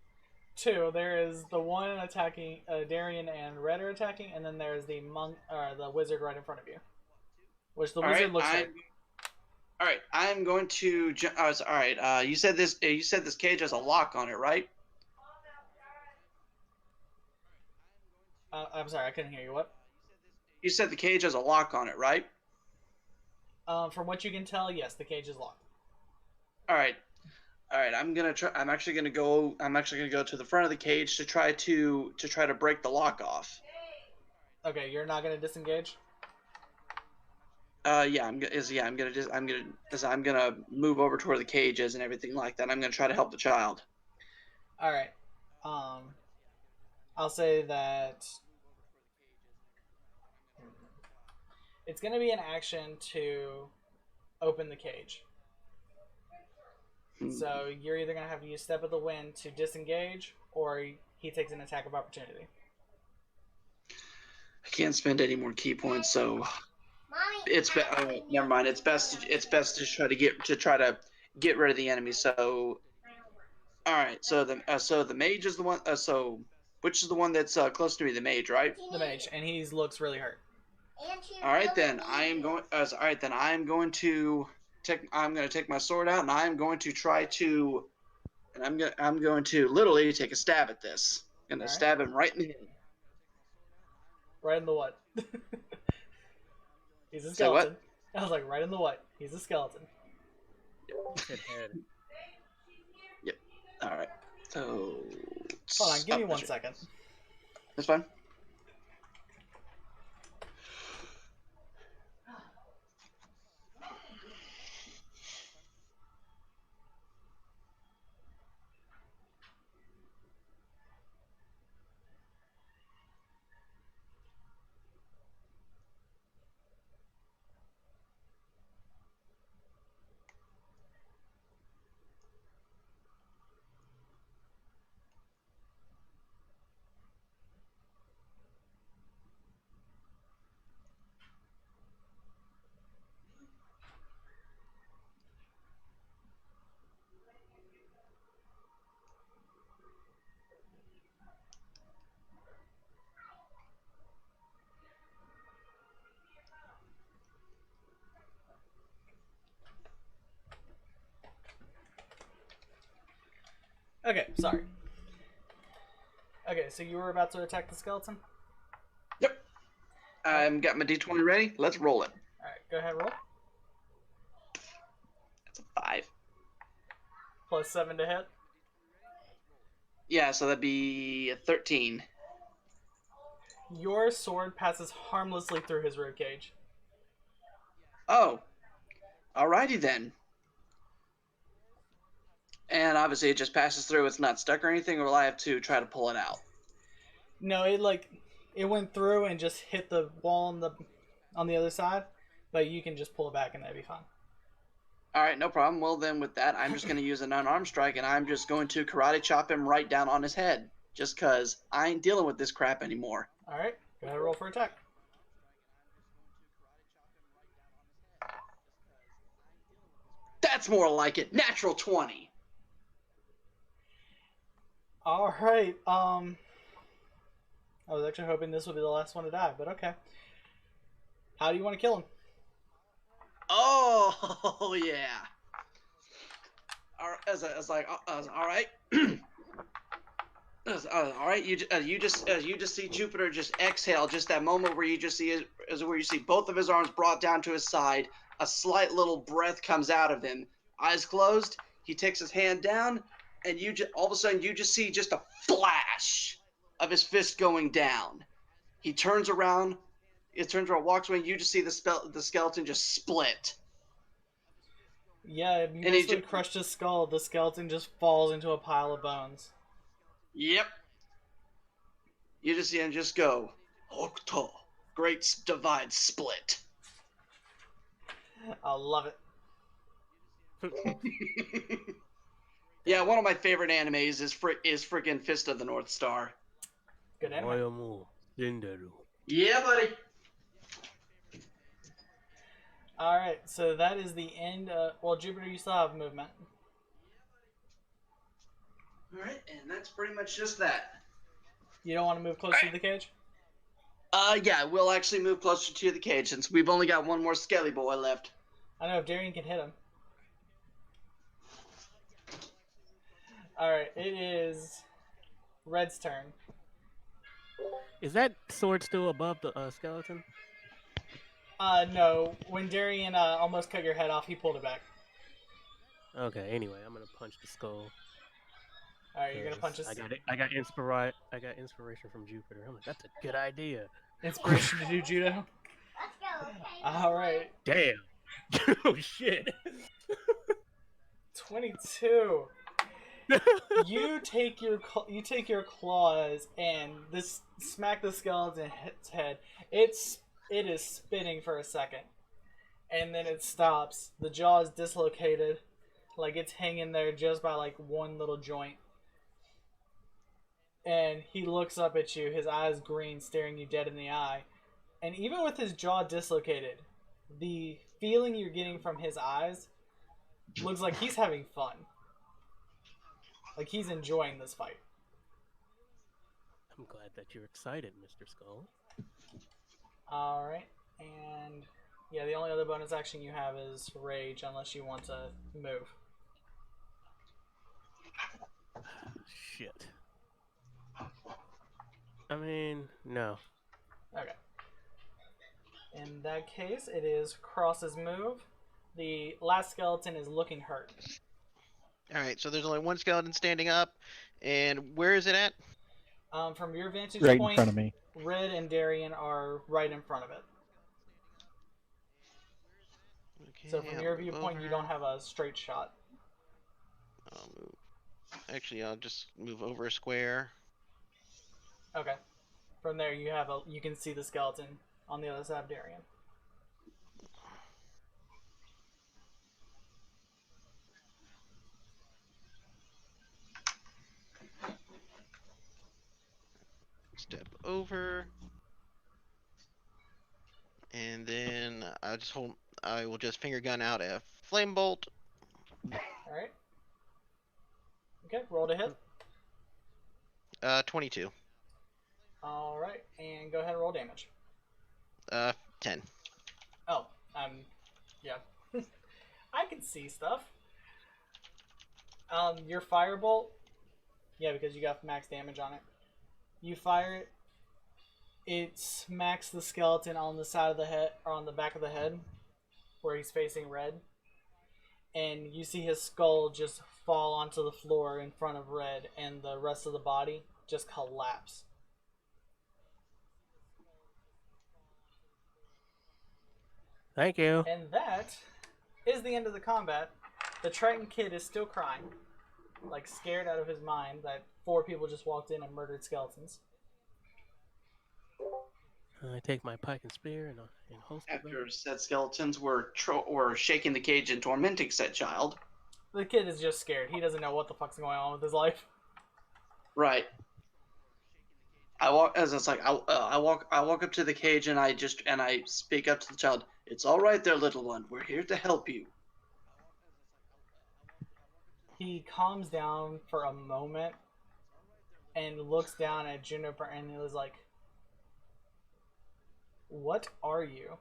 2. There is the one attacking Darian and Red are attacking, and then there's the monk or the wizard right in front of you, which the wizard looks hurt. All right, I'm going to. All right, you said this. You said this cage has a lock on it, right? I'm sorry, I couldn't hear you. What? You said the cage has a lock on it, right? From what you can tell, yes, the cage is locked. All right. I'm gonna try. I'm actually gonna go to the front of the cage to try to break the lock off. Okay, you're not gonna disengage. Yeah, I'm gonna move over to where the cage is and everything like that. I'm gonna try to help the child. All right. I'll say that it's gonna be an action to open the cage. So you're either going to have to use Step of the Wind to disengage, or he takes an attack of opportunity. I can't spend any more key points, so never mind. It's best to try to get rid of the enemy. So, all right. So the mage is the one. So which is the one that's close to me? The mage, right? The mage, and he looks really hurt. All right, then I'm going to. I'm going to take my sword out, and I'm going to try to, and I'm going to literally take a stab at this. I'm going to stab him right in the head. Right in the what? He's a skeleton. I was like, right in the what? He's a skeleton. Good head. Yep. All right. So. Hold on, give me 1 second. That's fine. Okay, sorry. Okay, so you were about to attack the skeleton? Yep. I've got my D20 ready. Let's roll it. Alright, go ahead, roll. That's a 5. Plus 7 to hit. Yeah, so that'd be a 13. Your sword passes harmlessly through his ribcage. Oh. Alrighty then. And obviously it just passes through. It's not stuck or anything, or will I have to try to pull it out? No, it went through and just hit the wall on the other side, but you can just pull it back and that'd be fine. All right, no problem. Well, then with that, I'm just going to use an unarmed strike, and I'm just going to karate chop him right down on his head, just because I ain't dealing with this crap anymore. All right, go ahead and roll for attack. That's more like it. Natural 20. All right. I was actually hoping this would be the last one to die, but okay. How do you want to kill him? Oh yeah. All right. All right. You just see Jupiter just exhale. Just that moment where you just see is where you see both of his arms brought down to his side. A slight little breath comes out of him. Eyes closed. He takes his hand down, and all of a sudden you just see just a flash of his fist going down. He turns around. Walks away. You just see the skeleton just split. Yeah, you basically crushed his skull. The skeleton just falls into a pile of bones. Yep. You just see him just go, Octo, great divide split. I love it. Yeah, one of my favorite animes is freaking Fist of the North Star. Good anime. Royamu Jindaru. Yeah, buddy. Alright, so that is the end. Well, Jupiter, you still have movement. All right, and that's pretty much just that. You don't want to move closer to the cage? Yeah, we'll actually move closer to the cage since we've only got one more Skelly boy left. I don't know if Darian can hit him. Alright, it is Red's turn. Is that sword still above the skeleton? No. When Darian almost cut your head off, he pulled it back. Okay. Anyway, I'm gonna punch the skull. Alright, you're gonna punch us. I got inspiration from Jupiter. I'm like, that's a good idea. Inspiration to do judo. Let's go. Okay. Alright. Damn. Oh shit. 22. You take your claws and smack the skeleton's head. It is spinning for a second, and then it stops. The jaw is dislocated, like it's hanging there just by like one little joint. And he looks up at you, his eyes green, staring you dead in the eye. And even with his jaw dislocated, the feeling you're getting from his eyes looks like he's having fun. Like he's enjoying this fight. I'm glad that you're excited, Mr. Skull. Alright, and yeah, the only other bonus action you have is Rage, unless you want to move. Shit. I mean, no. Okay. In that case, it is Cross's move. The last skeleton is looking hurt. Alright, so there's only one skeleton standing up, and where is it at? From your vantage Right point, in front of me. Red and Darian are right in front of it. Okay, So from I'll your move viewpoint, you over. don't have a straight shot. I'll move. Actually, I'll just move over a square. Okay. From there, you can see the skeleton on the other side of Darian. Step over. And then I will just finger gun out a flame bolt. Alright. Okay, roll to hit. 22. Alright, and go ahead and roll damage. 10. Oh, yeah. I can see stuff. Your firebolt, yeah, because you got max damage on it. You fire it, it smacks the skeleton on the side of the head, or on the back of the head, where he's facing Red. And you see his skull just fall onto the floor in front of Red, and the rest of the body just collapse. Thank you. And that is the end of the combat. The Triton kid is still crying, like scared out of his mind that 4 people just walked in and murdered skeletons. I take my pike and spear and holster them. After said skeletons were shaking the cage and tormenting said child. The kid is just scared. He doesn't know what the fuck's going on with his life. Right. I walk up to the cage and I speak up to the child. It's all right there, little one. We're here to help you. He calms down for a moment and looks down at Juniper and he was like, "What are you?"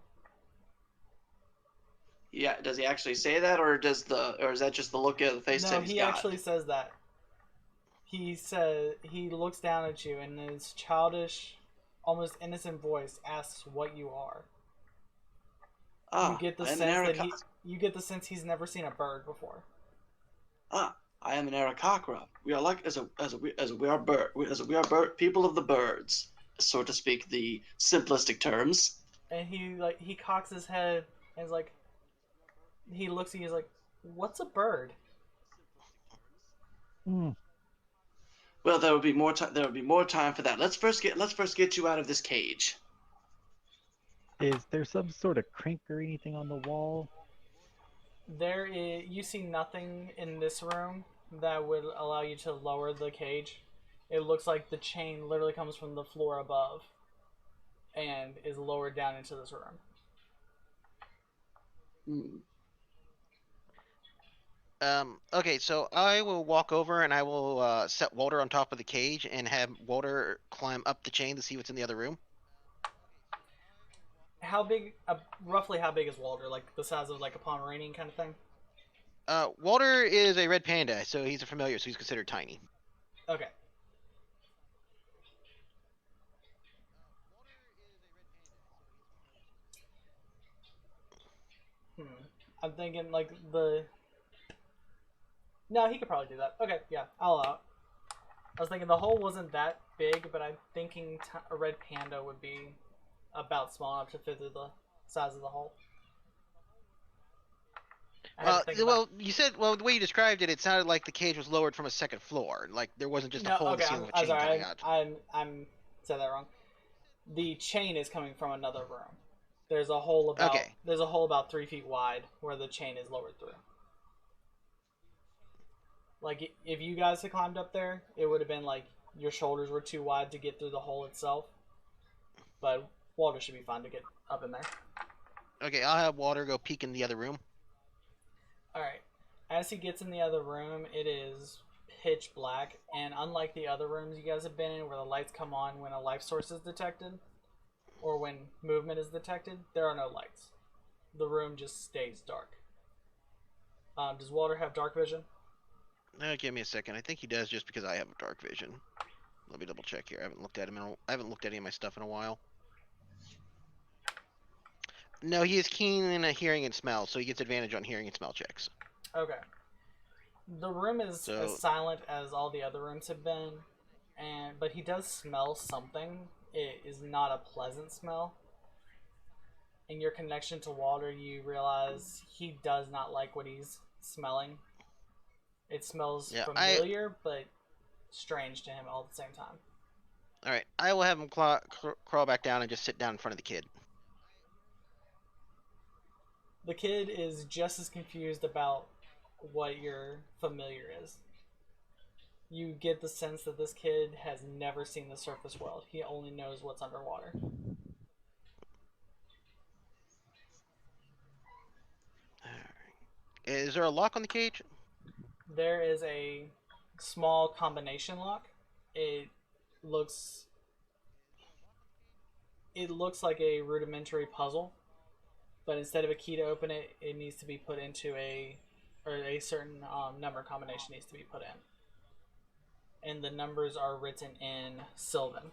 Yeah, does he actually say that, or is that just the look at the face No, that he's he got? actually says that. He looks down at you and his childish, almost innocent voice asks what you are. You get the sense he's never seen a bird before. I am an Arakakra. We are like we are people of the birds, so to speak, the simplistic terms. And he cocks his head and is like, he looks at you, he's like, "What's a bird?" Hmm. Well, there will be more time. There will be more time for that. Let's first get you out of this cage. Is there some sort of crank or anything on the wall? You see nothing in this room that would allow you to lower the cage. It looks like the chain literally comes from the floor above and is lowered down into this room. Okay, so I will walk over and I will set Walter on top of the cage and have Walter climb up the chain to see what's in the other room. How big, roughly how big is Walter? Like the size of like a Pomeranian kind of thing? Walter is a red panda, so he's a familiar, so he's considered tiny. Okay. I'm thinking like the... No, he could probably do that. Okay, yeah, I'll allow it. I was thinking the hole wasn't that big, but I'm thinking a red panda would be about small enough to fit through the size of the hole. You said, the way you described it, it sounded like the cage was lowered from a second floor. Like there wasn't just a hole in the ceiling with a chain coming out. I'm said that wrong. The chain is coming from another room. There's a hole about 3 feet wide where the chain is lowered through. Like if you guys had climbed up there, it would have been like your shoulders were too wide to get through the hole itself. But Walter should be fine to get up in there. Okay, I'll have Walter go peek in the other room. Alright. As he gets in the other room, it is pitch black, and unlike the other rooms you guys have been in where the lights come on when a life source is detected, or when movement is detected, there are no lights. The room just stays dark. Does Walter have dark vision? Give me a second. I think he does just because I have dark vision. Let me double check here. I haven't looked at any of my stuff in a while. No, he is keen in hearing and smell, so he gets advantage on hearing and smell checks. Okay. The room is as silent as all the other rooms have been, but he does smell something. It is not a pleasant smell. In your connection to Walter, you realize he does not like what he's smelling. It smells familiar, but strange to him all at the same time. Alright, I will have him crawl back down and just sit down in front of the kid. The kid is just as confused about what your familiar is. You get the sense that this kid has never seen the surface world. He only knows what's underwater. Is there a lock on the cage? There is a small combination lock. It looks like a rudimentary puzzle, but instead of a key to open it, it needs to be put into a certain number combination needs to be put in, and the numbers are written in Sylvan.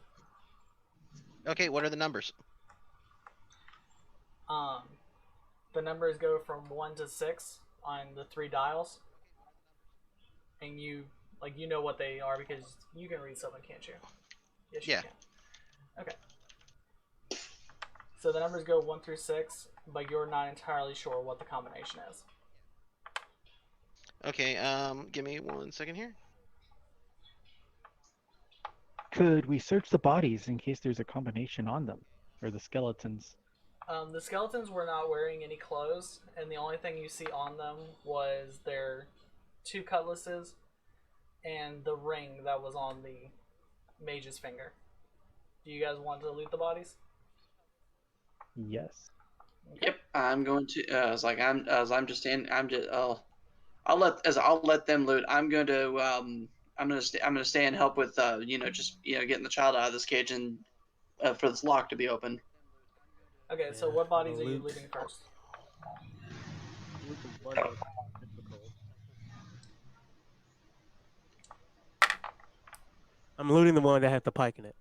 Okay, what are the numbers? The numbers go from 1 to 6 on the 3 dials. And you know what they are because you can read Sylvan, can't you? Yes, you can. Okay. So the numbers go 1 through 6, but you're not entirely sure what the combination is. Okay, give me 1 second here. Could we search the bodies in case there's a combination on them? Or the skeletons? The skeletons were not wearing any clothes, and the only thing you see on them was their 2 cutlasses and the ring that was on the mage's finger. Do you guys want to loot the bodies? Yes. Okay. Yep, I'm going to. I'll let them loot. I'm going to stay and help with getting the child out of this cage and for this lock to be open. Okay, so what bodies are you looting first? I'm looting the one that has the pike in it.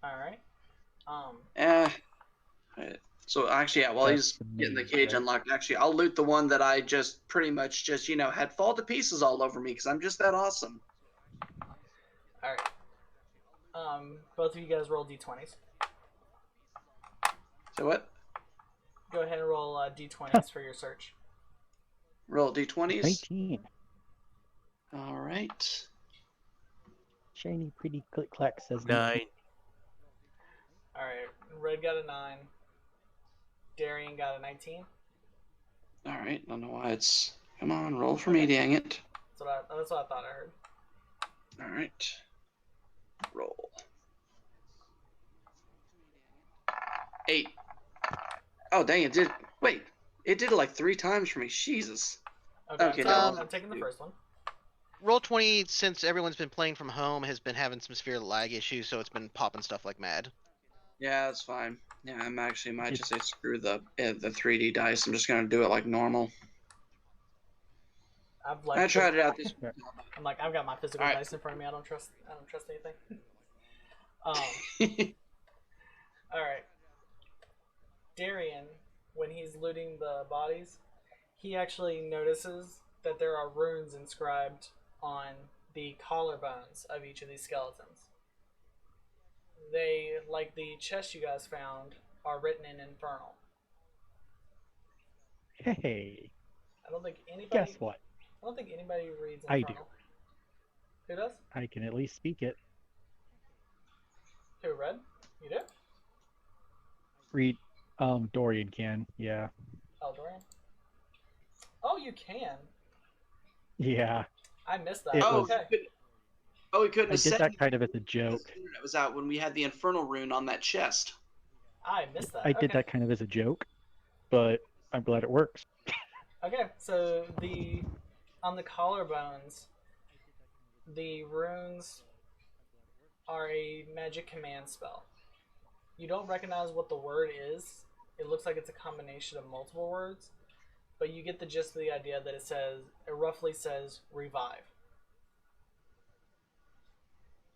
Alright. So actually, yeah, while he's getting the cage unlocked, actually, I'll loot the one that I just pretty much had fall to pieces all over me because I'm just that awesome. Alright. Both of you guys roll d20s. So what? Go ahead and roll d20s for your search. Roll d20s. 19. All right. Shiny, pretty click clack says 9. Alright. Red got a 9. Darian got a 19. All right. I don't know why it's. Come on, roll for me, dang it. That's what I thought I heard. All right. Roll. 8. Oh, dang it! Did wait? It did it like 3 times for me. Jesus. Okay, Okay, I'm taking the no. first one. Roll 20, since everyone's been playing from home, has been having some severe lag issues, so it's been popping stuff like mad. Yeah, that's fine. Yeah, I'm actually might just say screw the 3D dice. I'm just gonna do it like normal. I tried it out this. I'm like, I've got my physical dice in front of me. I don't trust anything. All right. Darian, when he's looting the bodies, he actually notices that there are runes inscribed on the collarbones of each of these skeletons. They, like the chest you guys found, are written in Infernal. Hey, I don't think anybody. guess what? I don't think anybody reads I Infernal. do. Who does? I can at least speak it. Who read? You do? Read. Dorian can. Yeah. Oh, Dorian. Oh, you can. Yeah. I missed that. It Oh, was- okay. we couldn't I have did said that kind of as a joke. It was out when we had the infernal rune on that chest. I missed that. I did Okay. that kind of as a joke, but I'm glad it works. Okay, so on the collarbones, the runes are a magic command spell. You don't recognize what the word is. It looks like it's a combination of multiple words, but you get the gist of the idea that it roughly says revive.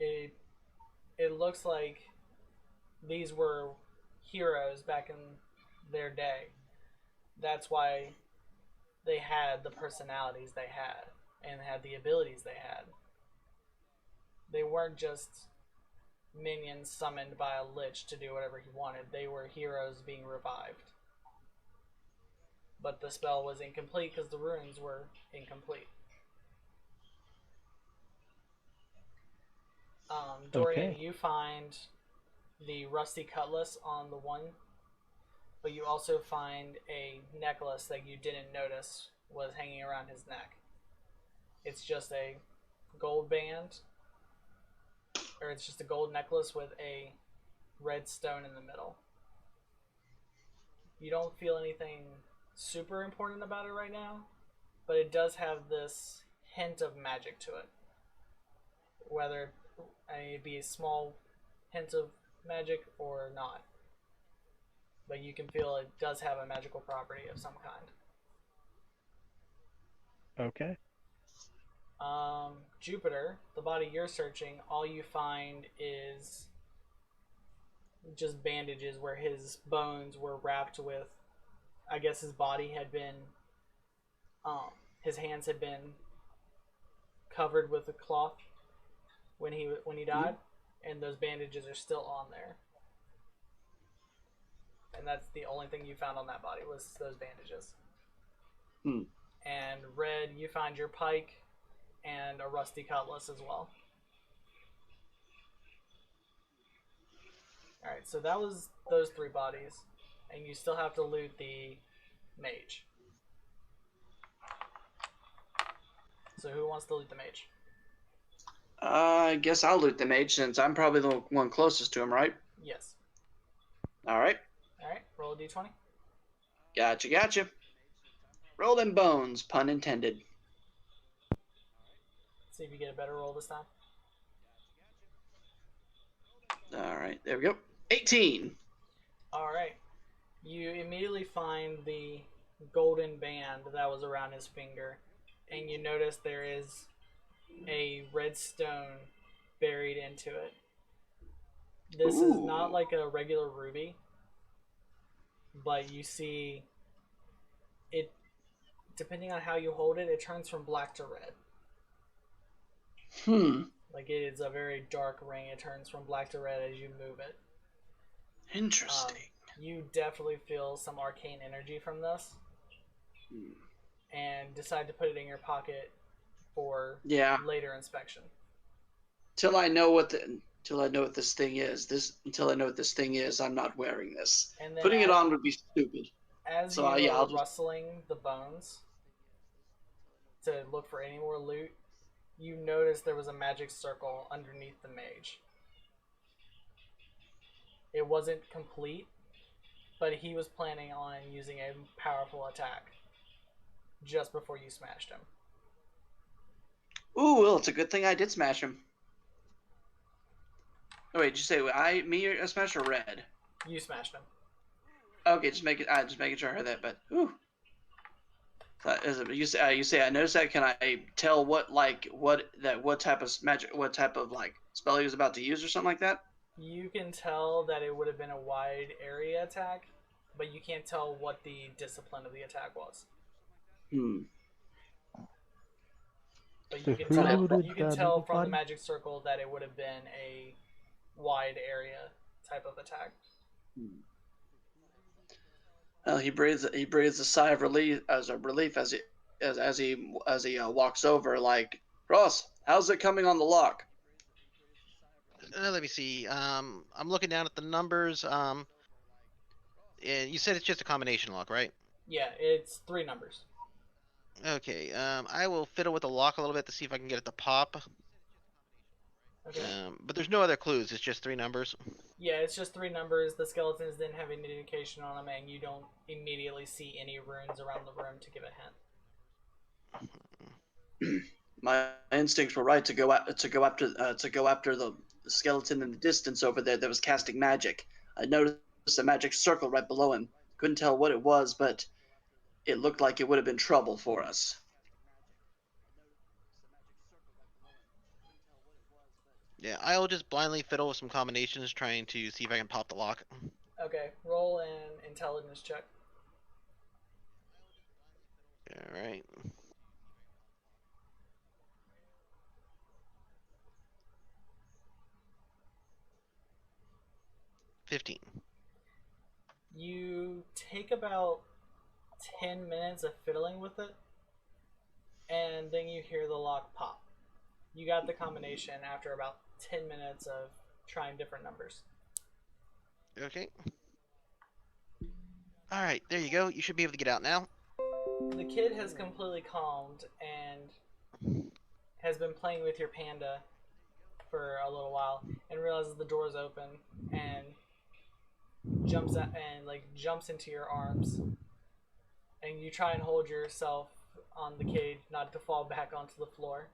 It looks like these were heroes back in their day. That's why they had the personalities they had and had the abilities they had. They weren't just minions summoned by a lich to do whatever he wanted. They were heroes being revived. But the spell was incomplete because the runes were incomplete. Dorian, Okay. you find the rusty cutlass on the one, but you also find a necklace that you didn't notice was hanging around his neck. It's just a gold band, or it's just a gold necklace with a red stone in the middle. You don't feel anything super important about it right now, but it does have this hint of magic to it. Whether it be a small hint of magic or not. But you can feel it does have a magical property of some kind. Okay. Jupiter, the body you're searching, all you find is just bandages where his bones were wrapped with, I guess his body had been, his hands had been covered with a cloth when he died, and those bandages are still on there. And that's the only thing you found on that body was those bandages. And Red, you find your pike and a rusty cutlass as well. Alright, so that was those 3 bodies. And you still have to loot the mage. So who wants to loot the mage? I guess I'll loot the mage since I'm probably the one closest to him, right? Yes. Alright. Alright, roll a d20. Gotcha. Roll them bones, pun intended. See if you get a better roll this time. Alright, there we go. 18. Alright. You immediately find the golden band that was around his finger, and you notice there is a red stone buried into it. This is not like a regular ruby, but you see it, depending on how you hold it, it turns from black to red. Like it is a very dark ring. It turns from black to red as you move it. Interesting. You definitely feel some arcane energy from this, and decide to put it in your pocket for later inspection. Till I know what this thing is. Until I know what this thing is, I'm not wearing this. And then Putting it on would be stupid. as So, you yeah, are I'll just... rustling the bones to look for any more loot, you notice there was a magic circle underneath the mage. It wasn't complete, but he was planning on using a powerful attack just before you smashed him. Ooh, well, it's a good thing I did smash him. Oh, wait, did you say me or smash or red? You smashed him. Okay, just making sure I heard that. But ooh, you say I noticed that. Can I tell what type of magic, what type of like spell he was about to use or something like that? You can tell that it would have been a wide area attack, but you can't tell what the discipline of the attack was. But So you can who tell looted you can the tell Meeple from the Pod? magic circle that it would have been a wide area type of attack. He breathes a sigh of relief as he walks over. Like, Ross, how's it coming on the lock? Let me see. I'm looking down at the numbers. And you said it's just a combination lock, right? Yeah, it's 3 numbers. Okay. I will fiddle with the lock a little bit to see if I can get it to pop. Okay. But there's no other clues. It's just 3 numbers. Yeah, it's just 3 numbers. The skeletons didn't have any indication on them, and you don't immediately see any runes around the room to give a hint. My instincts were right to go after the skeleton in the distance over there that was casting magic. I noticed a magic circle right below him. Couldn't tell what it was, but it looked like it would have been trouble for us. Yeah, I'll just blindly fiddle with some combinations, trying to see if I can pop the lock. Okay, roll an intelligence check. All right. $15. You take about 10 minutes of fiddling with it, and then you hear the lock pop. You got the combination after about 10 minutes of trying different numbers. Okay. All right, there you go. You should be able to get out now. The kid has completely calmed and has been playing with your panda for a little while and realizes the door's open and jumps out and jumps into your arms, and you try and hold yourself on the cage not to fall back onto the floor.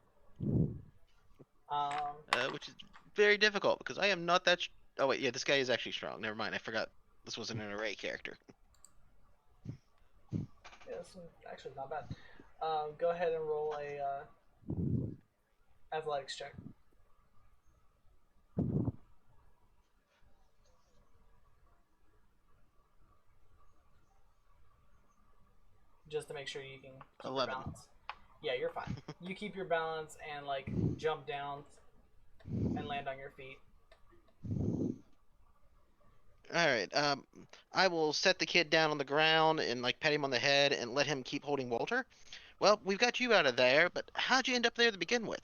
Which is very difficult because I am not that. Oh wait, yeah, this guy is actually strong. Never mind, I forgot this wasn't an array character. Yeah, this one's actually not bad. Go ahead and roll a athletics check. Just to make sure you can keep 11. your balance. Yeah, you're fine. You keep your balance and jump down and land on your feet. All right. I will set the kid down on the ground and pat him on the head and let him keep holding Walter. Well, we've got you out of there, but how'd you end up there to begin with?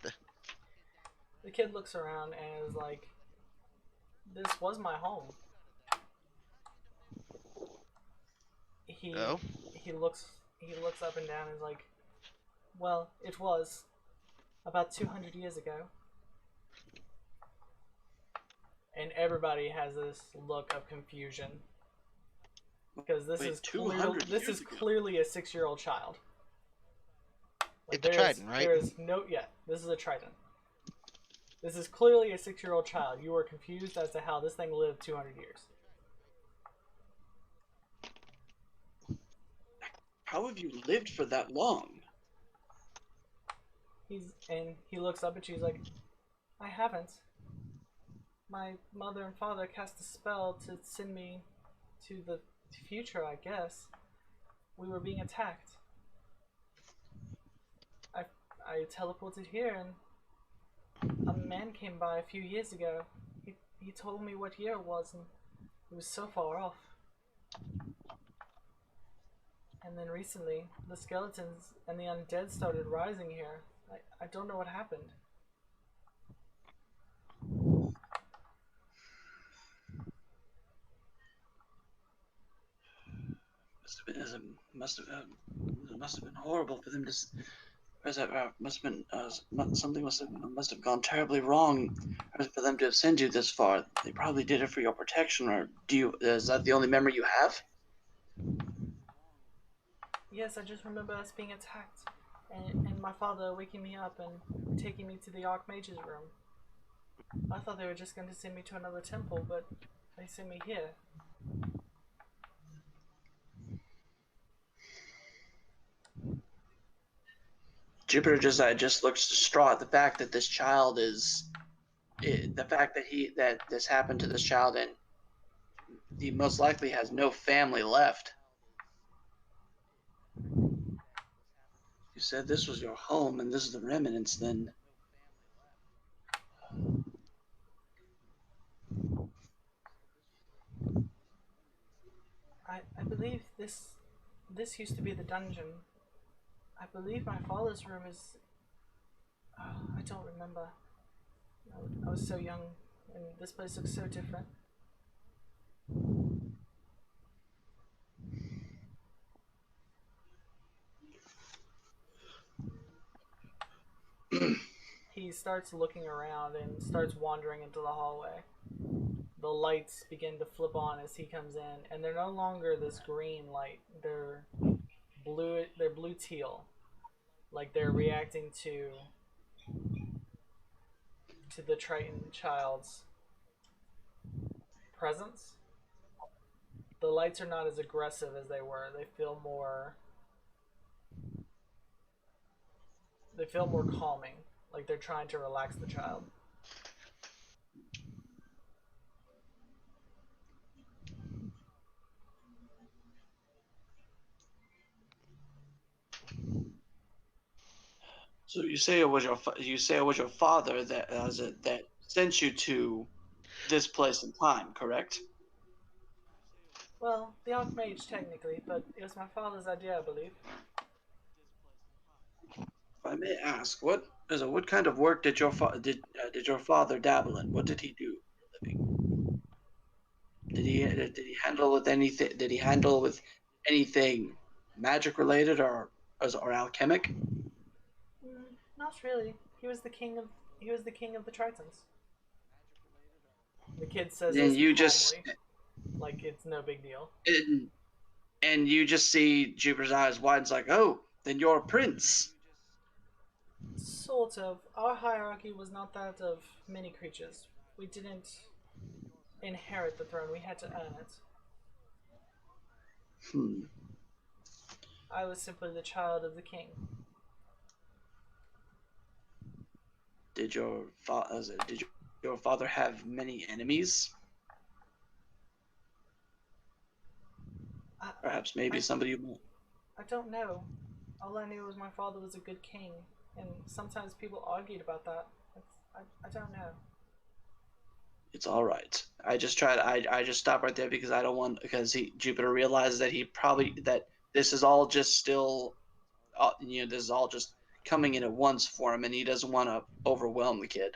The kid looks around and is like, "This was my home." He looks up and down and is like, "Well, it was about 200 years ago." And everybody has this look of confusion because this is clearly a 6-year-old child. It's a trident, right? This is a trident. This is clearly a 6-year-old child. You are confused as to how this thing lived 200 years. How have you lived for that long? He looks up at you. He's like, "I haven't. My mother and father cast a spell to send me to the future, I guess. We were being attacked. I teleported here, and a man came by a few years ago. He told me what year it was, and it was so far off. And then recently, the skeletons and the undead started rising here. I don't know what happened." It must have been horrible for them to. Must have been something must have gone terribly wrong for them to have sent you this far. They probably did it for your protection, or is that the only memory you have? Yes, I just remember us being attacked, and my father waking me up and taking me to the Archmage's room. I thought they were just going to send me to another temple, but they sent me here. Jupiter just looks distraught. The fact that this child the fact that this happened to this child, and he most likely has no family left. You said this was your home, and this is the remnants. Then I believe this used to be the dungeon. I believe my father's room is. I don't remember. I was so young, and this place looks so different. He starts looking around and starts wandering into the hallway. The lights begin to flip on as he comes in, and they're no longer this green light. They're blue. They're blue teal, like they're reacting to the Triton child's presence. The lights are not as aggressive as they were. They feel more calming, like they're trying to relax the child. so you say it was your father that that sent you to this place in time, correct? Well, the Archmage technically, but it was my father's idea, I believe. If I may ask, what kind of work did your father dabble in? What did he do for a living? Did he handle with anything? Did he handle with anything magic related or alchemic? Not really. He was the king of the Tritons. The kid says Then this you calmly, just like it's no big deal. and you just see Jupiter's eyes widen. It's like, oh, then you're a prince. Sort of. Our hierarchy was not that of many creatures. We didn't inherit the throne. We had to earn it. Hmm. I was simply the child of the king. Did your father have many enemies? Perhaps maybe somebody you met. I don't know. All I knew was my father was a good king, and sometimes people argued about that. I don't know. It's all right. I just stop right there because I don't want Jupiter realizes that that this is all just still, this is all just coming in at once for him, and he doesn't want to overwhelm the kid.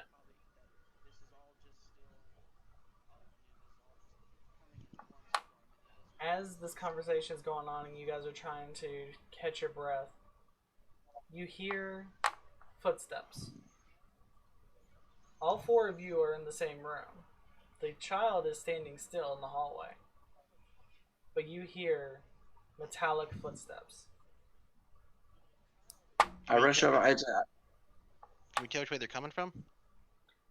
As this conversation is going on and you guys are trying to catch your breath, you hear footsteps. All four of you are in the same room. The child is standing still in the hallway, but you hear metallic footsteps. I rush over. Can we tell which way they're coming from?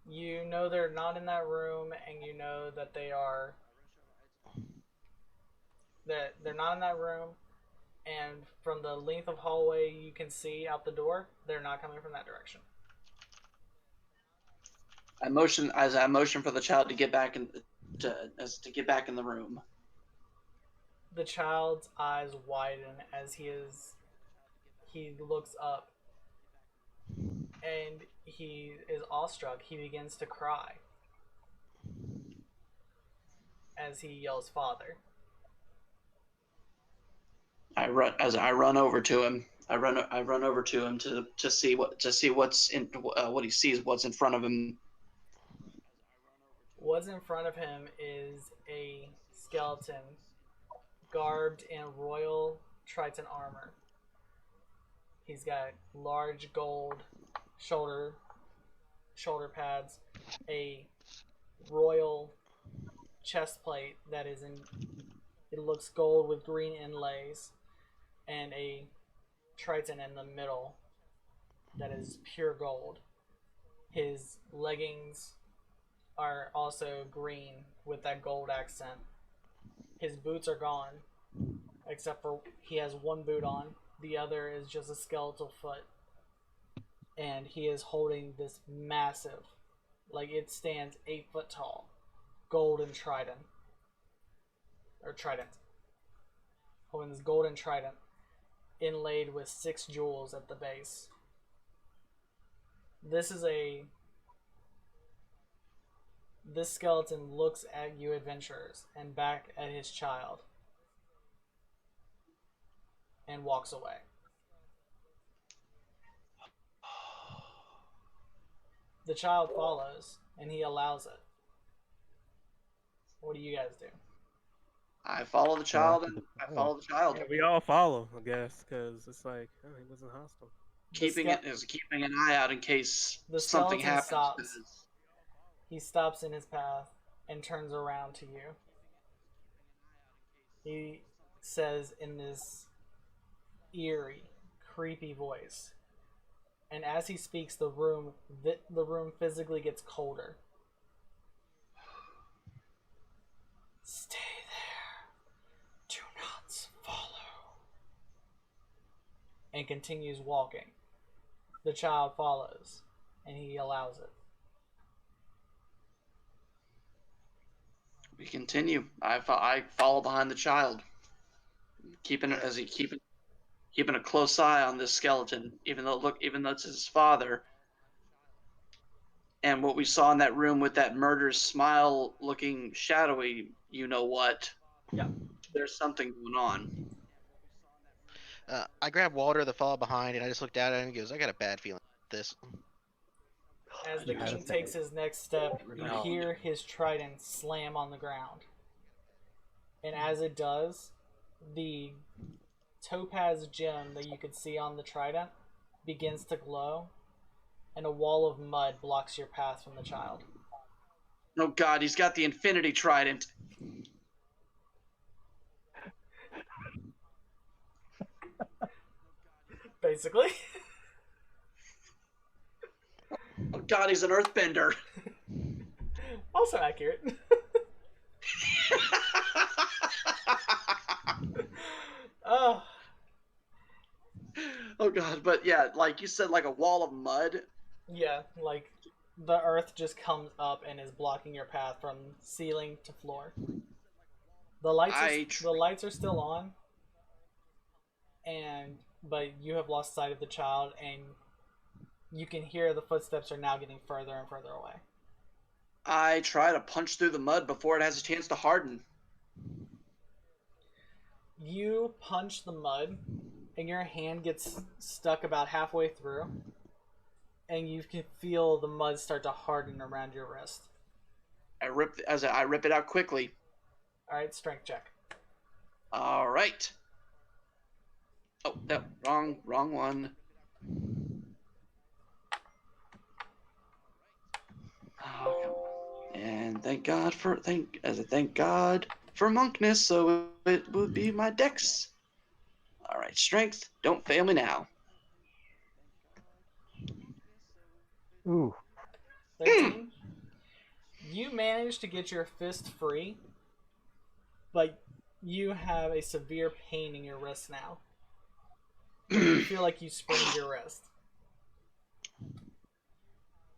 You know they're not in that room, and you know that they're not in that room, and from the length of hallway you can see out the door, they're not coming from that direction. I motion for the child to get back in the room. The child's eyes widen as he looks up, and he is awestruck. He begins to cry as he yells, "Father!" I run over to him. I run over to him to see what's in what he sees, what's in front of him. What's in front of him is a skeleton garbed in royal Triton armor. He's got large gold shoulder pads, a royal chest plate that is in, it looks gold with green inlays, and a Triton in the middle that is pure gold. His leggings are also green with that gold accent. His boots are gone, except for he has one boot on. The other is just a skeletal foot. And he is holding this massive, like it stands 8 foot tall, golden trident. Or trident. Holding this golden trident inlaid with 6 jewels at the base. This skeleton looks at you adventurers and back at his child and walks away. The child follows and he allows it. What do you guys do? I follow the child and I follow the child. Yeah, we all follow, I guess, because it's like, oh, he wasn't hostile. Keeping an eye out in case The something skeleton happens. stops. He stops in his path and turns around to you. He says in this eerie, creepy voice, and as he speaks, the room physically gets colder. Stay there. Do not follow. And continues walking. The child follows, and he allows it. We continue. I follow behind the child, keeping a close eye on this skeleton, even though it's his father. And what we saw in that room with that murderous smile, looking shadowy, you know what? Yeah. There's something going on. I grab Walter, the fellow behind, and I just looked at him and goes, "I got a bad feeling about this." As the king takes his next step, you hear his trident slam on the ground. And as it does, the topaz gem that you could see on the trident begins to glow, and a wall of mud blocks your path from the child. Oh God, he's got the infinity trident. Basically. Oh God, he's an earthbender. Also accurate. Oh. Oh God, but yeah, like you said, like a wall of mud. Yeah, like the earth just comes up and is blocking your path from ceiling to floor. The lights are still on, but you have lost sight of the child, and you can hear the footsteps are now getting further and further away. I try to punch through the mud before it has a chance to harden. You punch the mud, and your hand gets stuck about halfway through, and you can feel the mud start to harden around your wrist. I rip it out quickly. All right, strength check. All right. Oh, no, wrong one. Oh, and thank God for monkness, so it would be my dex. All right, strength. Don't fail me now. Ooh. 13. You manage to get your fist free, but you have a severe pain in your wrist now. You feel like you sprained your wrist.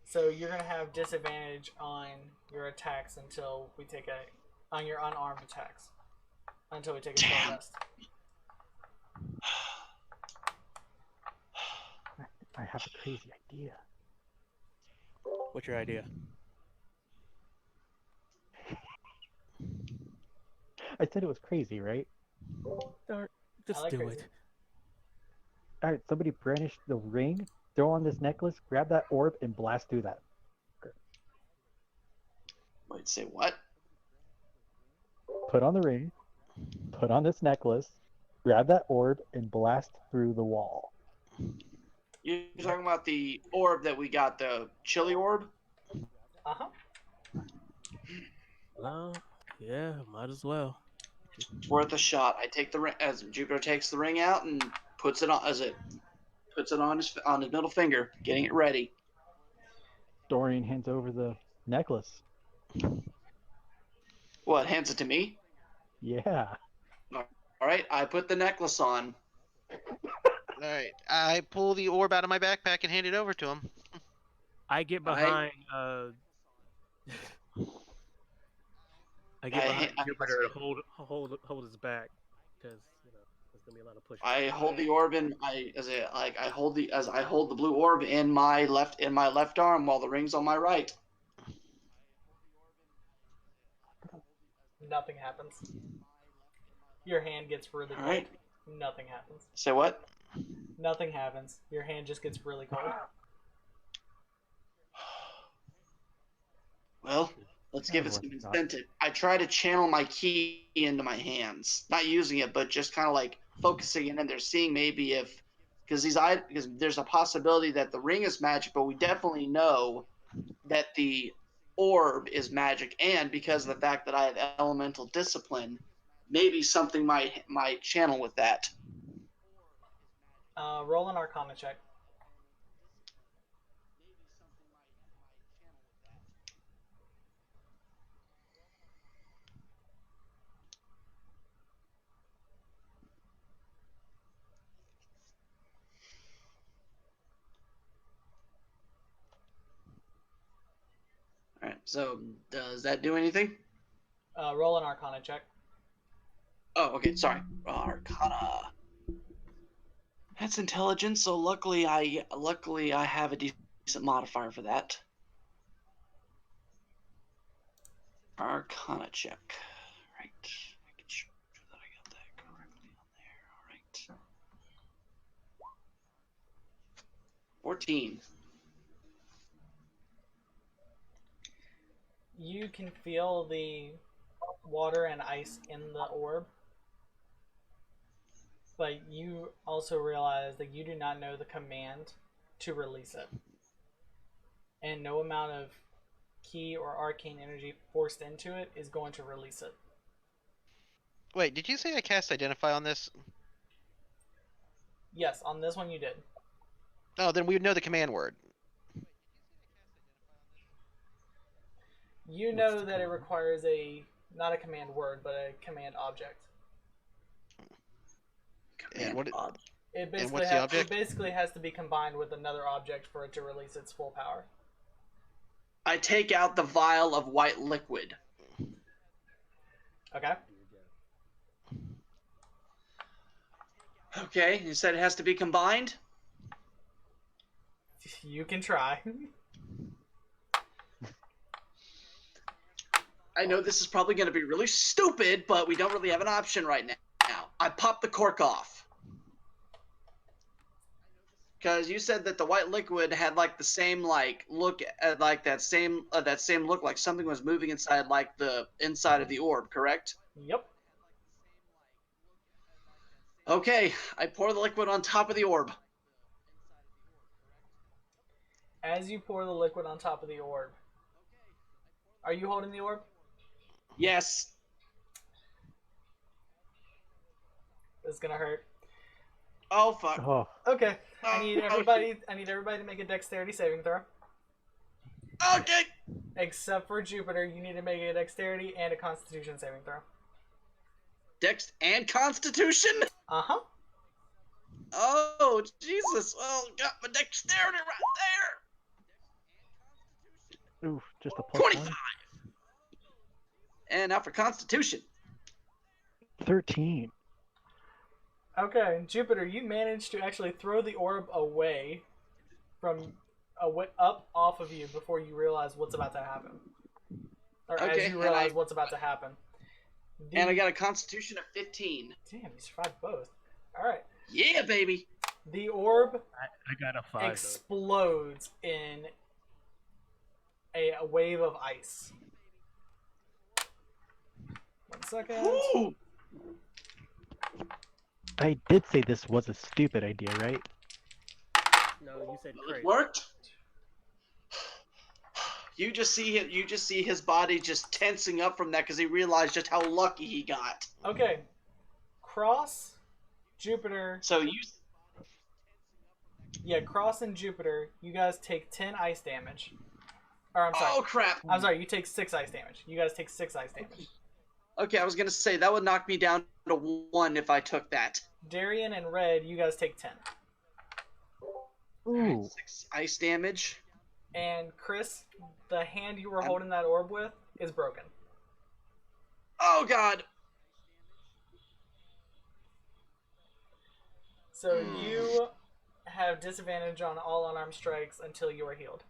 So you're going to have disadvantage on your attacks on your unarmed attacks until we take a short rest. I have a crazy idea. What's your idea? I said it was crazy, right? Just like do crazy. it. Alright, somebody brandish the ring, throw on this necklace, grab that orb, and blast through that. Wait, say what? Put on the ring, put on this necklace, grab that orb, and blast through the wall. You're talking about the orb that we got, the chili orb? Uh-huh. Well, yeah, might as well. It's worth a shot. I take the ring as Jupiter takes the ring out and puts it on his middle finger, getting it ready. Dorian hands over the necklace. What? Hands it to me? Yeah. All right. I put the necklace on. All right. I pull the orb out of my backpack and hand it over to him. I get behind. I get behind Jupiter to hold his back because there's gonna be a lot of push. I hold the orb in I hold the blue orb in my left arm while the ring's on my right. Nothing happens. Your hand gets really cold. All right. Nothing happens. Say what? Nothing happens. Your hand just gets really cold. Well, let's give it some incentive. I try to channel my ki into my hands, not using it, but just kind of like focusing it in there, seeing maybe if because there's a possibility that the ring is magic, but we definitely know that the orb is magic, and because of the fact that I have elemental discipline, maybe something might channel with that. Roll an Arcana check. All right. So does that do anything? Roll an Arcana check. Oh, okay. Sorry. Arcana. That's intelligence. So luckily I have a decent modifier for that. Arcana check. Right. Making sure that I got that correctly on there. All right. 14. You can feel the water and ice in the orb, but you also realize that you do not know the command to release it. And no amount of ki or arcane energy forced into it is going to release it. Wait, did you say I cast Identify on this? Yes, on this one you did. Oh, then we would know the command word. You know that it requires not a command word, but a command object. And what? It And what's the object? It basically has to be combined with another object for it to release its full power. I take out the vial of white liquid. Okay. Okay, you said it has to be combined? You can try. I know this is probably going to be really stupid, but we don't really have an option right now. I pop the cork off. Because you said that the white liquid had like the same look, like that same look, like something was moving inside, like the inside of the orb, correct? Yep. Okay, I pour the liquid on top of the orb. As you pour the liquid on top of the orb, are you holding the orb? Yes. This is gonna hurt. Oh fuck. Oh, Okay. I Oh, need everybody to make a dexterity saving throw. Okay. Except for Jupiter, you need to make a dexterity and a constitution saving throw. Dex and Constitution? Uh-huh. Oh, Jesus. Well, got my dexterity right oof, just a there. plus 25. And now for Constitution. 13. Okay, Jupiter, you managed to actually throw the orb away up off of you before you realize what's about to happen. Or Okay, as you and realize what's about to happen. And I got a Constitution of 15. Damn, you survived both. Alright. Yeah, baby. The orb I got a 5. explodes in a wave of ice. 1 second. Ooh, I did say this was a stupid idea, right? No, you said It crazy. worked. You just see his body just tensing up from that because he realized just how lucky he got. Okay. Cross, Jupiter. So you. Yeah, Cross and Jupiter, you guys take 10 ice damage. Or, I'm sorry. Oh crap! I'm sorry, you take 6 ice damage. You guys take 6 ice damage. Okay, I was gonna say that would knock me down to 1 if I took that. Darian and Red, you guys take 10. Ooh. 6 ice damage. And Chris, the hand you were holding that orb with is broken. Oh god! So you have disadvantage on all unarmed strikes until you are healed.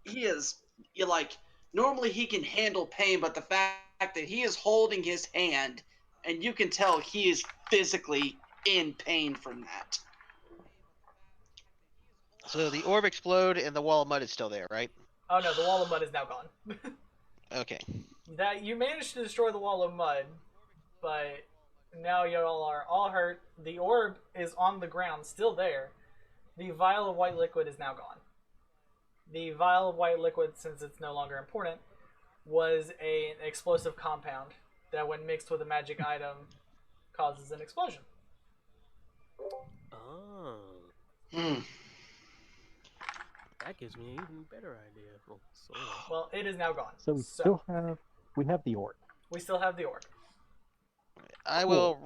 He is. You're like, normally he can handle pain, but the fact that he is holding his hand, and you can tell he is physically in pain from that. So the orb exploded and the wall of mud is still there, right? Oh no, the wall of mud is now gone. Okay. That you managed to destroy the wall of mud, but now you all are all hurt. The orb is on the ground, still there. The vial of white liquid is now gone. The vial of white liquid, since it's no longer important, was an explosive compound that, when mixed with a magic item, causes an explosion. Oh, that gives me an even better idea. Well, sort of. Well, it is now gone. So we have the orb. We still have the orb. I will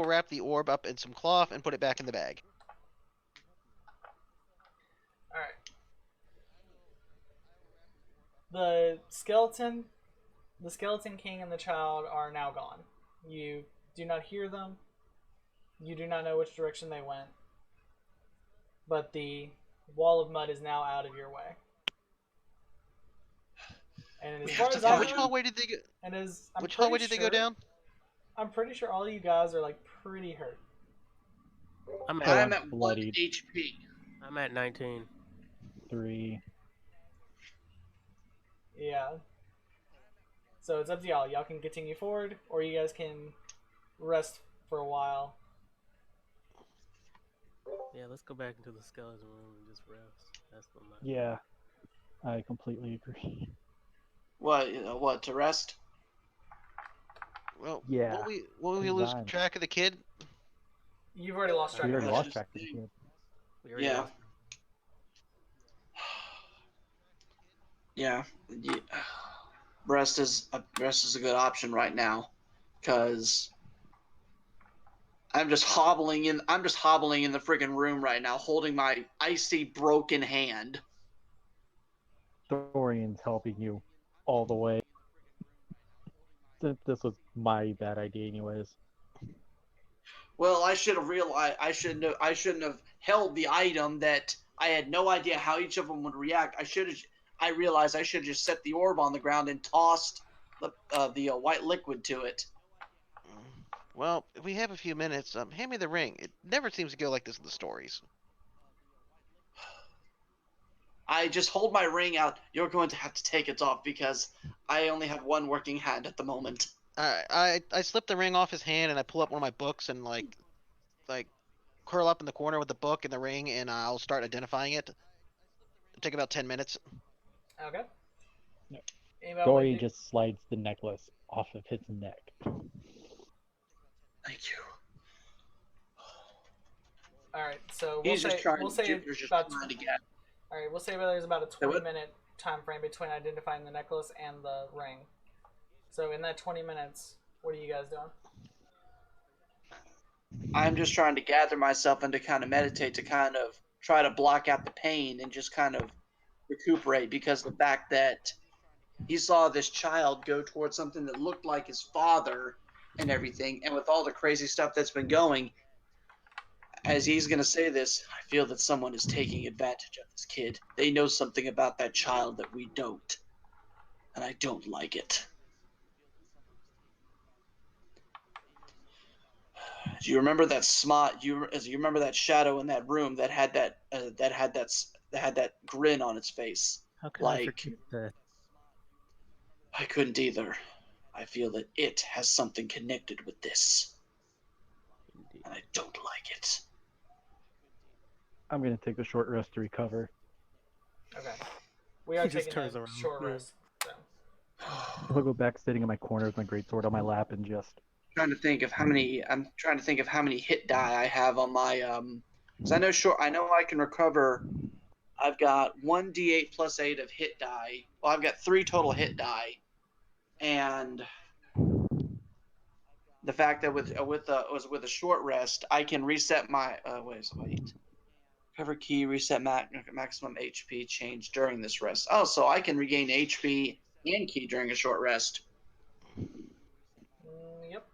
wrap the orb up in some cloth and put it back in the bag. All right. The skeleton king and the child are now gone. You do not hear them. You do not know which direction they went. But the wall of mud is now out of your way. And as far as I Which know, hallway did they go? Which hallway did they go down? I'm pretty sure all you guys are like pretty hurt. I'm I'm at at 1 bloodied. HP. I'm at 19. 3. Yeah. So it's up to y'all. Y'all can continue forward, or you guys can rest for a while. Yeah, let's go back into the skeleton room and just rest. That's what my. Yeah, I completely agree. What, to rest? Well, Yeah. will we lose Design. track of the kid? You've already lost track We of already it. lost track of the kid. We already Yeah. lost. Yeah. Rest is a good option right now, because I'm just hobbling in the freaking room right now, holding my icy broken hand. Dorian's helping you all the way. This was my bad idea, anyways. Well, I should have realized. I shouldn't have held the item that I had no idea how each of them would react. I realized I should have just set the orb on the ground and tossed the white liquid to it. Well, if we have a few minutes, hand me the ring. It never seems to go like this in the stories. I just hold my ring out. You're going to have to take it off because I only have one working hand at the moment. I slip the ring off his hand and I pull up one of my books and like curl up in the corner with the book and the ring, and I'll start identifying it. It'll take about 10 minutes. Okay. Yep. Anybody Dorian want to do- just slides the necklace off of his neck. Thank you. All right. So Jupiter's just about trying to get. All right. We'll say there's about a Say what? 20-minute time frame between identifying the necklace and the ring. So in that 20 minutes, what are you guys doing? I'm just trying to gather myself and to kind of meditate, to kind of try to block out the pain and just kind of recuperate, because the fact that he saw this child go towards something that looked like his father and everything, and with all the crazy stuff that's been going, as he's going to say this, I feel that someone is taking advantage of this kid. They know something about that child that we don't, and I don't like it. Do you remember that you remember that shadow in that room that had that grin on its face? How can I Like, forget that? I couldn't either. I feel that it has something connected with this, Indeed. and I don't like it. I'm gonna take the short rest to recover. Okay. We are He just taking turns a around, short yeah. rest. So. I'll go back sitting in my corner with my greatsword on my lap and just. I'm trying to think of how many hit die I have on my because I know I can recover. I've got 1d8 plus 8 of hit die. Well, I've got 3 total hit die, and the fact that with a short rest, I can reset my wait. Cover key, reset maximum HP change during this rest. Oh, so I can regain HP and key during a short rest. Yep.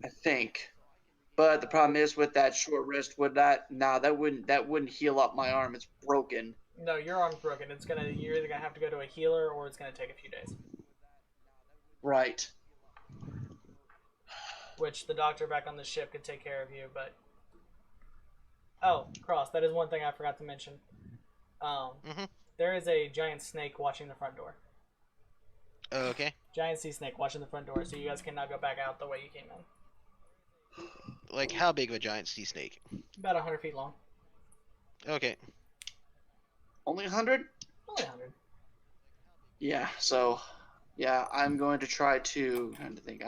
I think. But the problem is with that short rest, that wouldn't heal up my arm. It's broken. No, your arm's broken. You're either gonna have to go to a healer or it's gonna take a few days. Right. Which the doctor back on the ship could take care of you, but oh, Cross, that is one thing I forgot to mention. There is a giant snake watching the front door. Okay. Giant sea snake watching the front door, so you guys cannot go back out the way you came in. Like, how big of a giant sea snake? About 100 feet long. Okay. Only 100? Only 100. Yeah. So, yeah, I'm going to try to. I'm trying to think.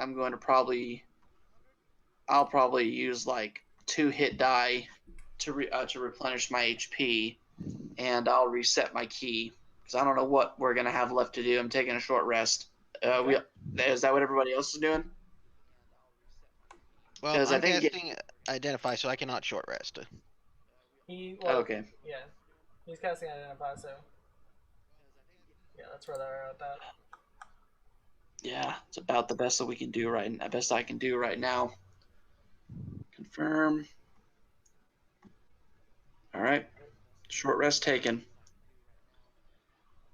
I'll probably use like 2 hit die to replenish my HP, and I'll reset my key because I don't know what we're gonna have left to do. I'm taking a short rest. Is that what everybody else is doing? Well, 'Cause I I'm think casting Identify, so I cannot short rest. Okay. Yeah. He's casting Identify, so. Yeah, that's where they're at that. Yeah, it's about the best that we can do best I can do right now. Confirm. All right. Short rest taken.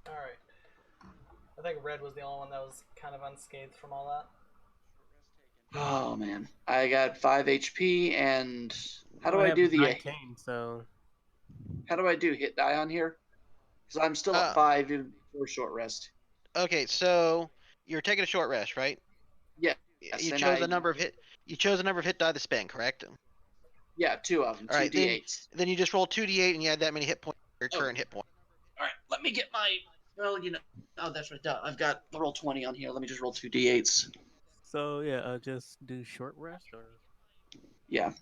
Alright. I think Red was the only one that was kind of unscathed from all that. Oh man, I got 5 HP, and how do All I do have is the 19, so how do I do hit die on here? Because I'm still at 5 even before short rest. Okay, so you're taking a short rest, right? Yeah. You chose a number of hit. You chose a number of hit die to spend, correct? Yeah, 2 of them, All right, 2d8s. Then you just roll 2d8 and you add that many hit points to your current hit point. All right, let me get my. Well, oh, that's right. I've got the roll 20 on here. Let me just roll 2d8s. yeah, just do short rest or. Yeah.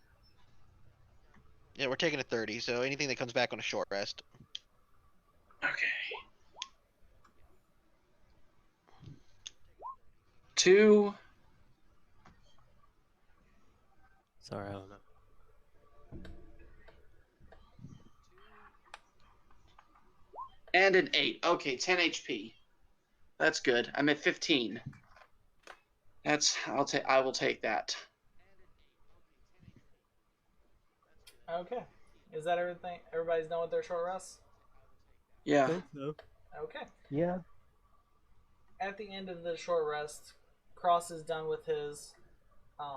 Yeah, we're taking a 30, so anything that comes back on a short rest. Okay. 2. Sorry, I don't know. And an 8. Okay, 10 HP. That's good. I'm at 15. I will take that. Okay. Is that everything? Everybody's done with their short rests? Yeah. I think so. Okay. Yeah. At the end of the short rest, Cross is done with his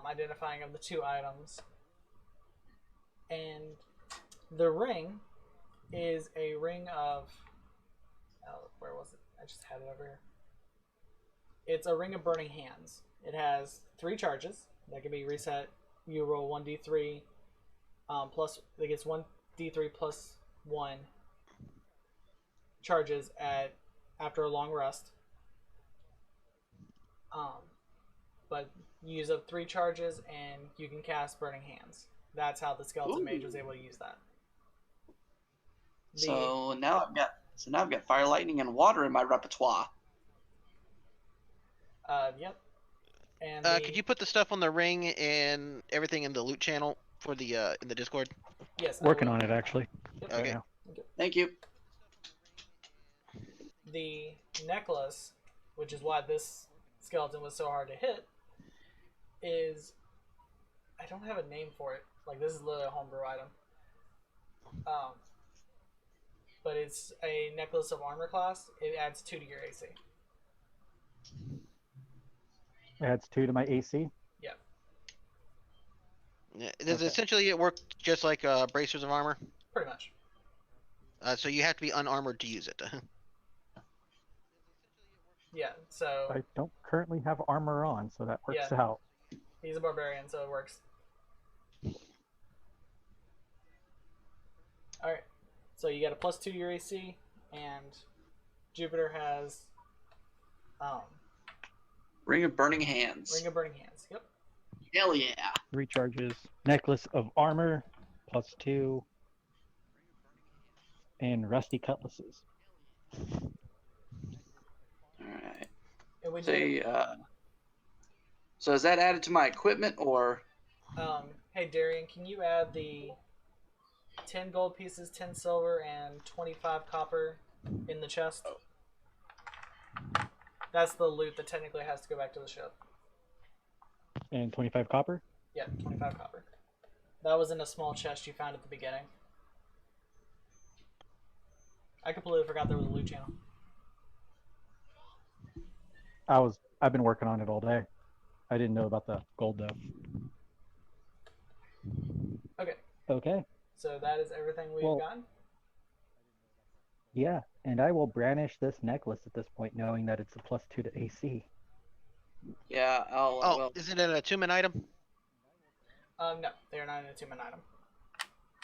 identifying of the 2 items. And the ring is a ring of. Oh, where was it? I just had it over here. It's a ring of burning hands. It has 3 charges that can be reset. You roll 1d3 plus. It gets 1d3 plus 1 charges after a long rest. But you use up 3 charges and you can cast Burning Hands. That's how the Skeletal Mage was able to use that. So now I've got fire, lightning, and water in my repertoire. Yep. And could you put the stuff on the ring and everything in the loot channel for the in the Discord? Yes. Working on it actually. Yep. Okay. Right now. Thank you. The necklace, which is why this skeleton was so hard to hit, is I don't have a name for it. Like, this is literally a homebrew item. But it's a necklace of armor class. It adds 2 to your AC. Adds 2 to my AC. Yeah. Does Okay. essentially it work just like bracers of armor? Pretty much. So you have to be unarmored to use it. Yeah, so I don't currently have armor on, so that works Yeah. out. he's a barbarian, so it works. Alright, so you got a +2 to your AC, and Jupiter has Ring of Burning Hands. Ring of Burning Hands. Yep. Hell yeah. Recharges. Necklace of armor, +2. And rusty cutlasses. Alright. And we Say, so is that added to my equipment or? Hey Darian, can you add the 10 gold pieces, 10 silver, and 25 copper in the chest? That's the loot that technically has to go back to the ship. And 25 copper? Yeah, 25 copper. That was in a small chest you found at the beginning. I completely forgot there was a loot channel. I've been working on it all day. I didn't know about the gold though. Okay, Okay. so that is everything we've Well- gotten. Yeah, and I will brandish this necklace at this point, knowing that it's a +2 to AC. Yeah, I'll. Oh, well, is it an attunement item? No, they are not an attunement item.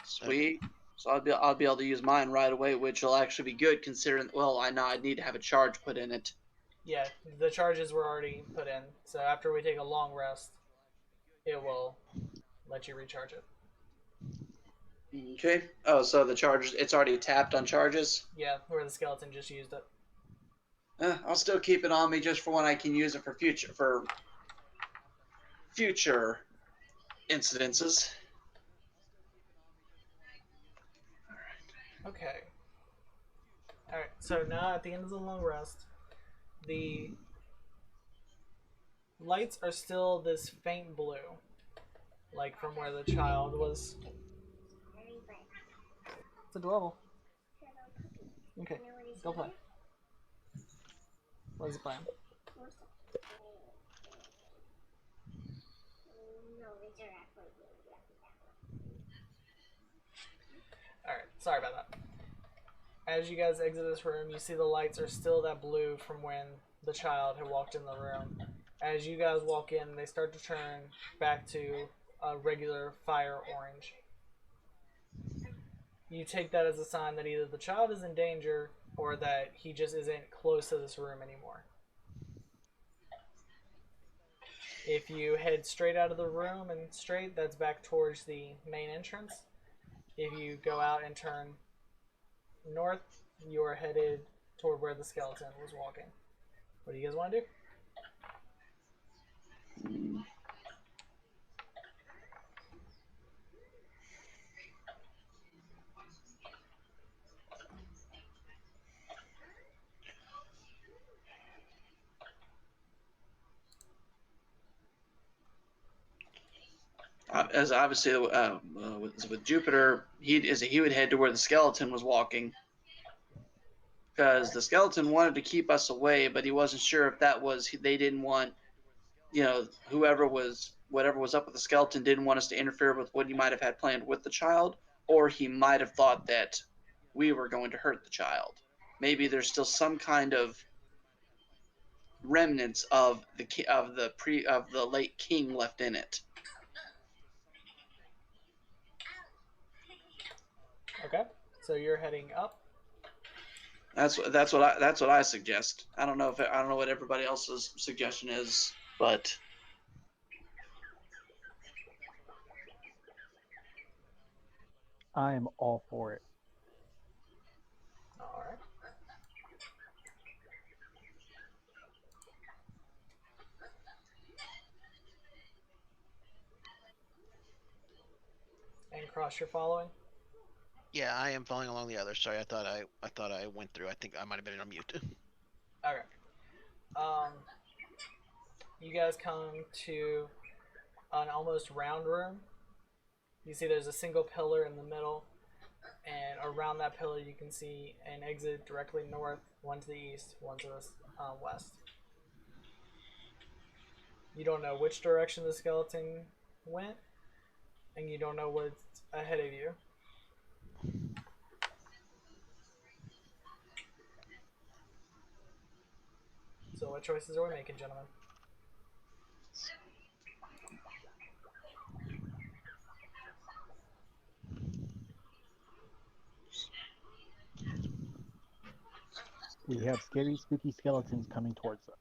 sweet. So I'll be able to use mine right away, which will actually be good considering. Well, I know I need to have a charge put in it. Yeah, the charges were already put in, so after we take a long rest, it will let you recharge it. Okay. Oh, so the charges, it's already tapped on charges. Yeah, where the skeleton just used it. I'll still keep it on me just for when I can use it for future incidences. Okay. Alright, so now at the end of the long rest, the lights are still this faint blue, like from where the child was. It's adorable. Okay, go play. What is it playing? Alright, sorry about that. As you guys exit this room, you see the lights are still that blue from when the child had walked in the room. As you guys walk in, they start to turn back to a regular fire orange. You take that as a sign that either the child is in danger or that he just isn't close to this room anymore. If you head straight out of the room and straight, that's back towards the main entrance. If you go out and turn north, you are headed toward where the skeleton was walking. What do you guys want to do? As obviously with Jupiter, he would head to where the skeleton was walking, because the skeleton wanted to keep us away, but he wasn't sure if that was they didn't want, whatever was up with the skeleton didn't want us to interfere with what he might have had planned with the child, or he might have thought that we were going to hurt the child. Maybe there's still some kind of remnants of the late king left in it. Okay, so you're heading up. That's what I suggest. I don't know what everybody else's suggestion is, but I'm all for it. Alright. And cross you're following? Yeah, I am following along the others. Sorry, I thought I went through. I think I might have been on mute. Okay. You guys come to an almost round room. You see there's a single pillar in the middle, and around that pillar you can see an exit directly north, one to the east, one to the west. You don't know which direction the skeleton went, and you don't know what's ahead of you. So what choices are we making, gentlemen? We have scary, spooky skeletons coming towards us.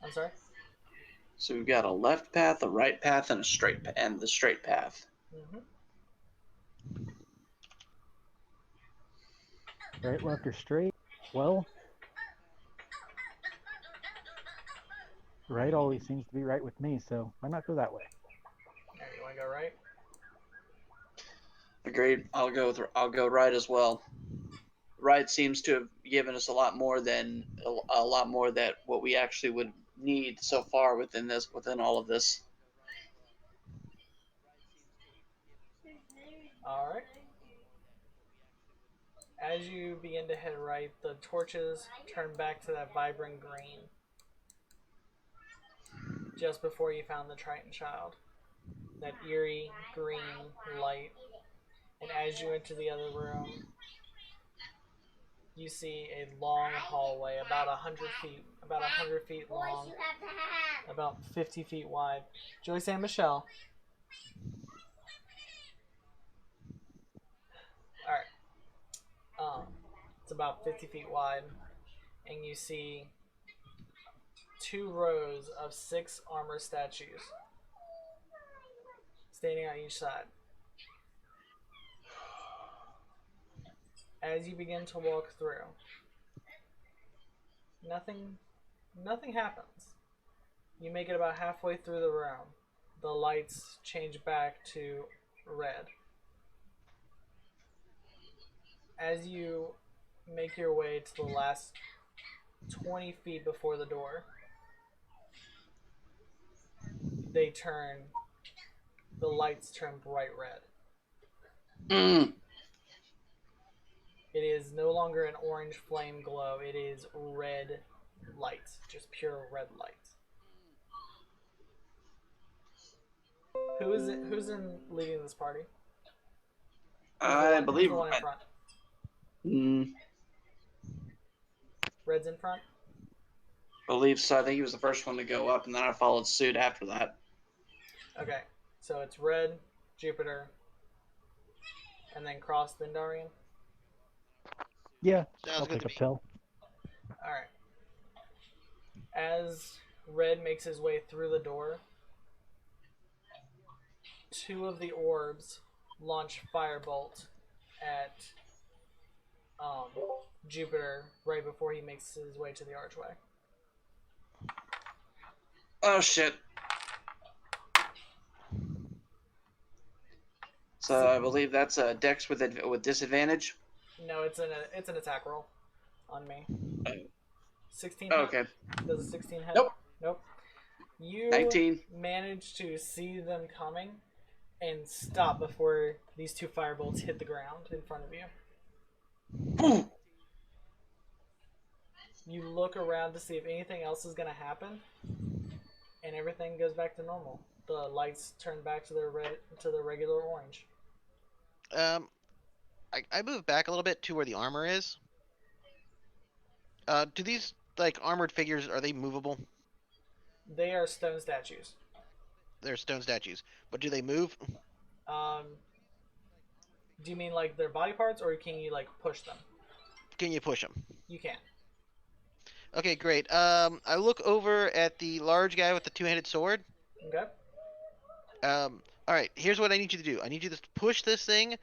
I'm sorry? So we've got a left path, a right path, and the straight path. Mm-hmm. Right, left, or straight? Well, right always seems to be right with me, so why not go that way? Alright, you want to go right? Agreed. I'll go right as well. Right seems to have given us a lot more than what we actually would need so far within all of this. Alright. As you begin to head right, the torches turn back to that vibrant green just before you found the Triton Child. That eerie green light. And as you enter the other room, you see a long hallway, about 100 feet long, about 50 feet wide. Joyce and Michelle. Alright. It's about 50 feet wide, and you see 2 rows of 6 armor statues standing on each side. As you begin to walk through, nothing happens. You make it about halfway through the room. The lights change back to red. As you make your way to the last 20 feet before the door, the lights turn bright red. It is no longer an orange flame glow, it is red light, just pure red light. Who's in leading this party? I believe Who's the one in front? Red's in front? Believe so. I think he was the first one to go up, and then I followed suit after that. Okay, so it's Red, Jupiter, and then Cross, then Darian? Yeah, Sounds I'll good take to a me. pill. Alright. As Red makes his way through the door, 2 of the orbs launch firebolt at Jupiter right before he makes his way to the archway. Oh shit! So I believe that's a Dex with disadvantage. No, it's an attack roll on me. 16 Oh, hit? okay. Does a 16 hit? Nope. Nope. You 19. manage to see them coming and stop before these 2 firebolts hit the ground in front of you. Boom. You look around to see if anything else is going to happen, and everything goes back to normal. The lights turn back to their regular orange. I move back a little bit to where the armor is. Do these like armored figures, are they movable? They are stone statues. They're stone statues, but do they move? Do you mean like their body parts, or can you like push them? Can you push them? You can. Okay, great. I look over at the large guy with the 2-handed sword. Okay. All right. Here's what I need you to do. I need you to push this thing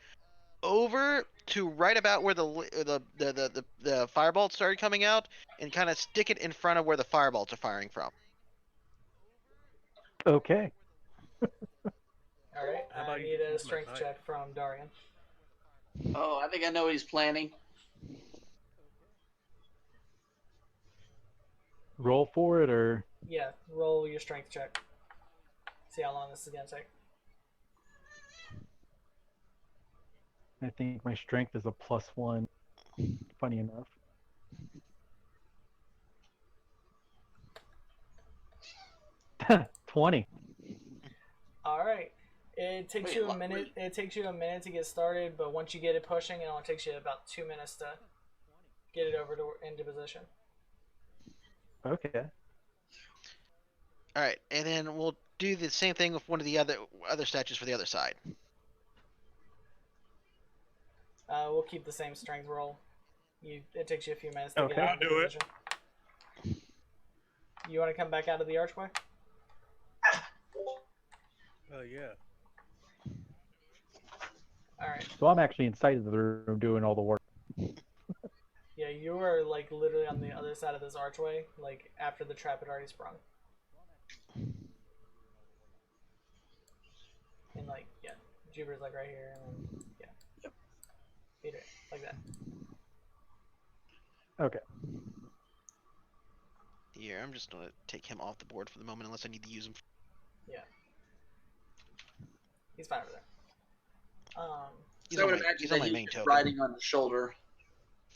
over to right about where the firebolts started coming out, and kind of stick it in front of where the firebolts are firing from. Okay. All right. How about I you need just a use my strength pipe? check from Darian. Oh, I think I know what he's planning. Roll for it, or Yeah, roll your strength check. See how long this is gonna take. I think my strength is a +1. Funny enough. $20. All right. It takes Wait, you a what? minute. It takes you a minute to get started, but once you get it pushing, it only takes you about 2 minutes to get it over to into position. Okay. All right, and then we'll do the same thing with one of the other statues for the other side. We'll keep the same strength roll. It takes you a few minutes to Okay. get I'll into do it. position. You want to come back out of the archway? Oh yeah. All right. So I'm actually inside of the room doing all the work. Yeah, you are like literally on the other side of this archway, like after the trap had already sprung. And like, yeah, Jupiter's like right here, and then yeah, Peter, like that. Okay. Here, I'm just gonna take him off the board for the moment, unless I need to use him. Yeah, he's fine over there. He's So I on would my, imagine he's that on my he's main just token. riding on the shoulder.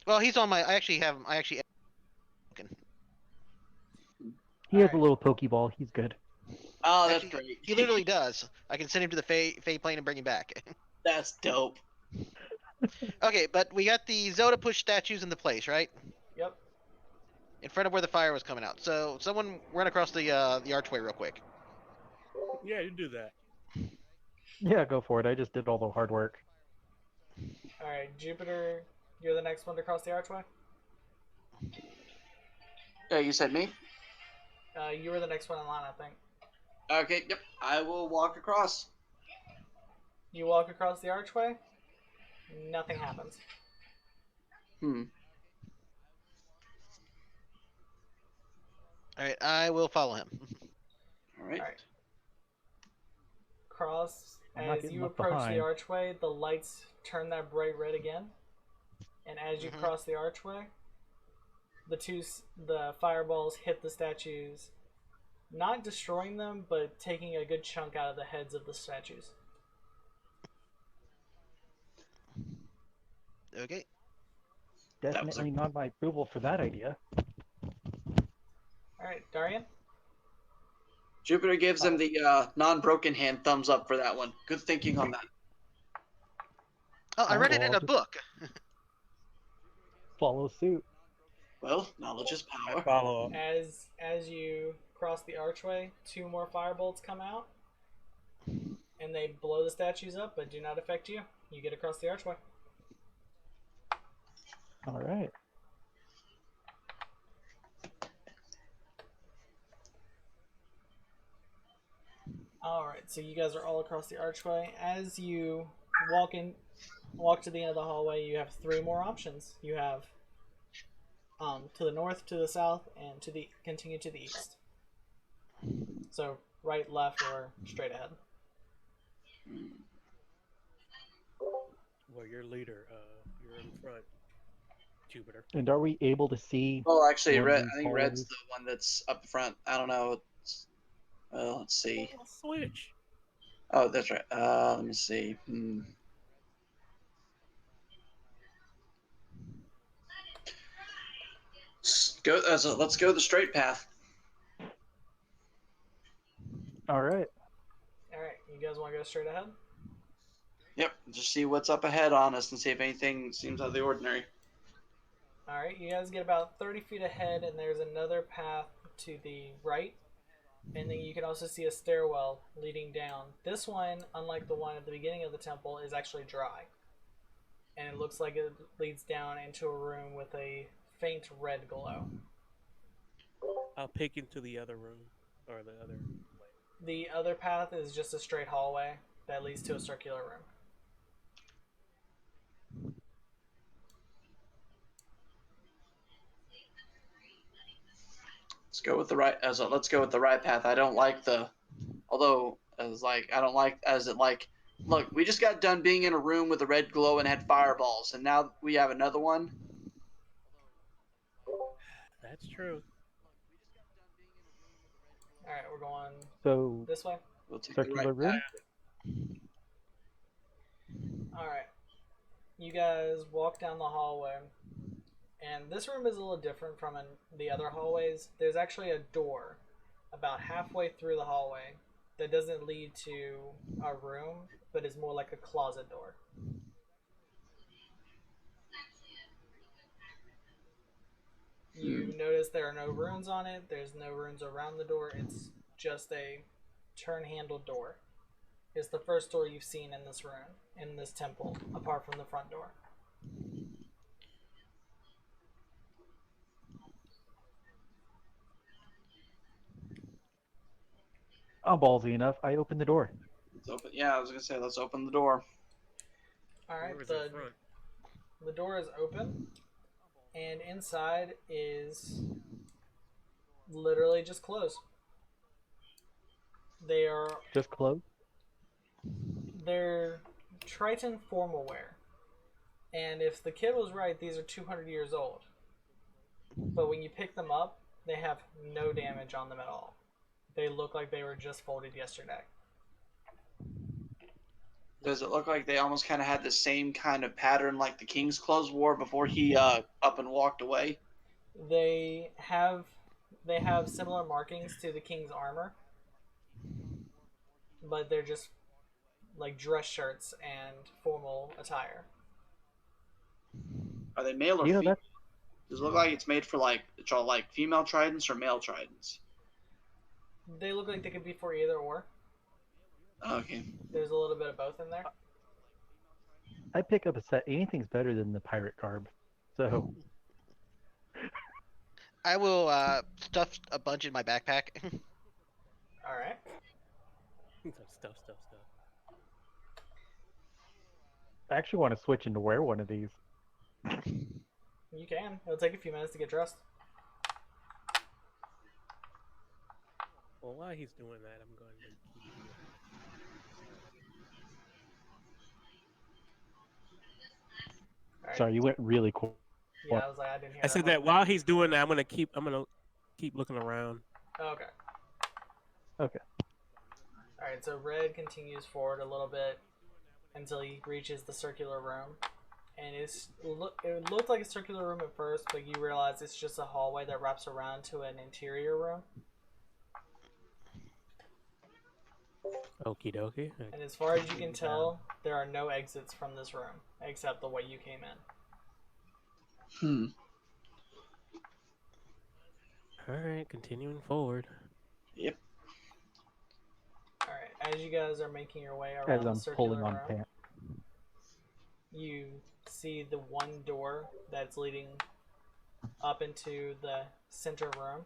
Well, he's on my. I actually have him. Token. He has Alright. a little Pokeball. He's good. Oh, that's Actually, great. He literally does. I can send him to the Fey plane and bring him back. That's dope. Okay, but we got the Zelda push statues in the place, right? Yep. In front of where the fire was coming out. So someone run across the archway real quick. Yeah, you do that. Yeah, go for it. I just did all the hard work. All right, Jupiter, you're the next one to cross the archway. Yeah, you said me? You were the next one in line, I think. Okay, yep. I will walk across. You walk across the archway. Nothing happens. Alright, I will follow him. Alright. All right. Cross. I'm not As getting you left approach behind. the archway, the lights turn that bright red again. And as you Mhm. cross the archway, the fireballs hit the statues, not destroying them, but taking a good chunk out of the heads of the statues. Okay. Definitely not my approval for that idea. All right, Darian. Jupiter gives him the non-broken hand thumbs up for that one. Good thinking on that. Oh, I read it Well, in a just- book. Follow suit. Well, knowledge is I power. follow up. As you cross the archway, 2 more firebolts come out, and they blow the statues up, but do not affect you. You get across the archway. All right. Alright, so you guys are all across the archway. As you walk to the end of the hallway, you have 3 more options. You have to the north, to the south, and continue to the east. So right, left, or straight ahead. Well, you're leader. You're in front, Jupiter. And are we able to see? Well, actually, one of red. these I think red's hallways? the one that's up front. I don't know. Well, let's see. Switch. Oh, that's right. Let me see. Let's go the straight path. All right. Alright, you guys want to go straight ahead? Yep. Just see what's up ahead on us and see if anything seems out of the ordinary. Alright, you guys get about 30 feet ahead, and there's another path to the right. And then you can also see a stairwell leading down. This one, unlike the one at the beginning of the temple, is actually dry. And it looks like it leads down into a room with a faint red glow. I'll peek into the other room or the other. The other path is just a straight hallway that leads to a circular room. Let's go with the right. Let's go with the right path. I don't like the. Although, I don't like Look, we just got done being in a room with a red glow and had fireballs, and now we have another one. That's true. Alright, we're going So this way. We'll take the circular right room. path. Alright. You guys walk down the hallway. And this room is a little different from the other hallways. There's actually a door about halfway through the hallway that doesn't lead to a room, but is more like a closet door. You notice there are no runes on it. There's no runes around the door. It's just a turn-handled door. It's the first door you've seen in this room, in this temple, apart from the front door. I'm ballsy enough. I open the door. Let's open. Yeah, I was gonna say let's open the door. All right, Where is it front? the door is open, and inside is literally just clothes. Just close. They're Triton formal wear, and if the kid was right, these are 200 years old. But when you pick them up, they have no damage on them at all. They look like they were just folded yesterday. Does it look like they almost kind of had the same kind of pattern like the king's clothes wore before he up and walked away? They have similar markings to the king's armor, but they're just like dress shirts and formal attire. Are they male or You know, female? that's Does it look like it's made for it's all like female tridents or male tridents? They look like they could be for either or. Okay. There's a little bit of both in there. I pick up a set. Anything's better than the pirate garb. So I will stuff a bunch in my backpack. All right. Stuff. I actually want to switch and wear one of these. You can. It'll take a few minutes to get dressed. Well, while he's doing that, I'm going to keep. All right. Sorry, you went really cool. Yeah, I was like, I didn't hear. I said that while he's doing that, I'm gonna keep looking around. Okay. Okay. All right. So Red continues forward a little bit until he reaches the circular room, and it looked like a circular room at first, but you realize it's just a hallway that wraps around to an interior room. Okie dokie. And as far as you can tell, there are no exits from this room except the way you came in. Alright, continuing forward. Yep. Alright, as you guys are making your way As around the I'm circular pulling on room, pants. you see the one door that's leading up into the center room,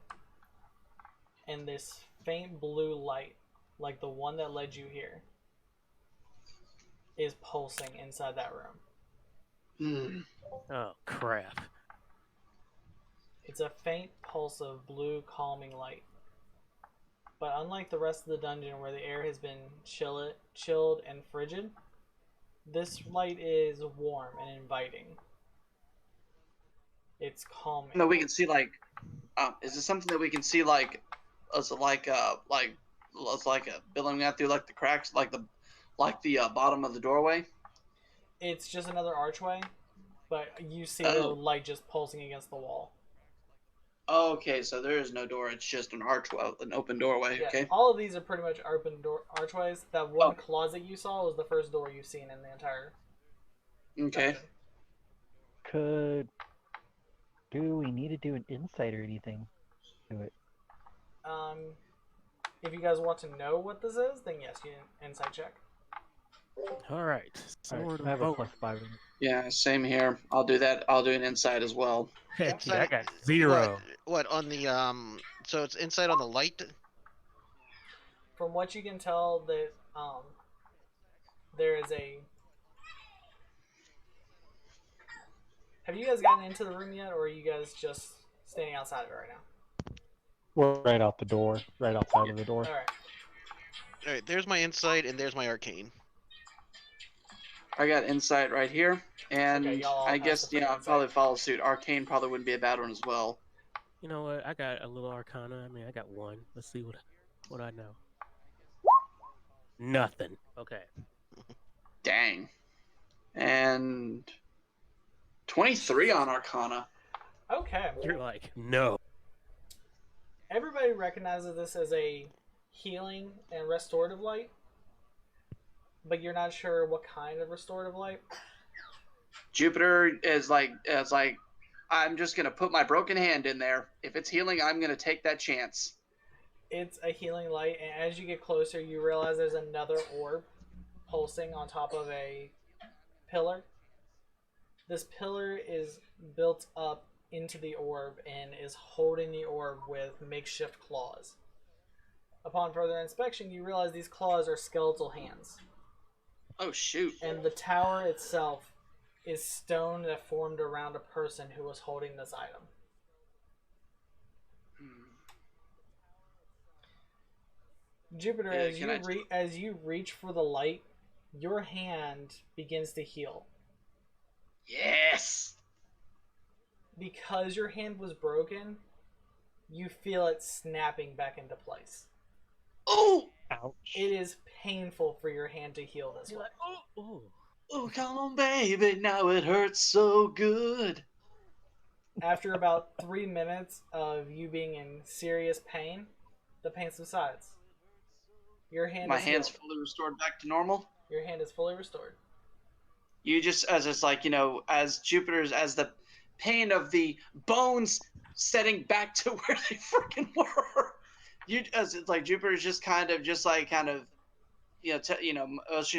and this faint blue light, like the one that led you here, is pulsing inside that room. Oh crap. It's a faint pulse of blue calming light. But unlike the rest of the dungeon where the air has been chilled and frigid, this light is warm and inviting. It's calming. No, we can see is it something that we can see as billowing out through like the cracks, like the bottom of the doorway? It's just another archway, but you see the light just pulsing against the wall. Oh, okay, so there is no door. It's just an archway, an open doorway. Yeah, Okay. all of these are pretty much open archways. That one closet you saw was the first door you've seen in the entire Okay. dungeon. Do we need to do an insight or anything to it? If you guys want to know what this is, then yes, you can insight check. Alright. Alright, I have a +5 in it. Yeah, same here. I'll do that. I'll do an insight as well. Heck yeah, I got 0. What on the So it's inside on the light. From what you can tell, that there is a. Have you guys gotten into the room yet, or are you guys just standing outside of it right now? We're right out the door, right outside of the door. All right. All right, there's my insight and there's my arcane. I got insight right here, and Okay, y'all all I pass guess the free I'll insight. probably follow suit. Arcane probably wouldn't be a bad one as well. You know what? I got a little arcana. I mean, I got 1. Let's see what I know. Nothing. Okay. Dang. And 23 on Arcana. Okay. You're like, no. Everybody recognizes this as a healing and restorative light, but you're not sure what kind of restorative light. Jupiter is like I'm just gonna put my broken hand in there. If it's healing, I'm gonna take that chance. It's a healing light, and as you get closer, you realize there's another orb pulsing on top of a pillar. This pillar is built up into the orb and is holding the orb with makeshift claws. Upon further inspection, you realize these claws are skeletal hands. Oh shoot! And the tower itself is stone that formed around a person who was holding this item. Jupiter, Yeah, as you reach for the light, your hand begins to heal. Yes. Because your hand was broken, you feel it snapping back into place. Oh! Ouch. It is painful for your hand to heal this way. Oh, come on, baby, now it hurts so good. After about 3 minutes of you being in serious pain, the pain subsides. Your hand My is hand's healed. fully restored back to normal. Your hand is fully restored. You just, as it's like, as Jupiter's, as the pain of the bones setting back to where they freaking were. As it's like Jupiter's just motioning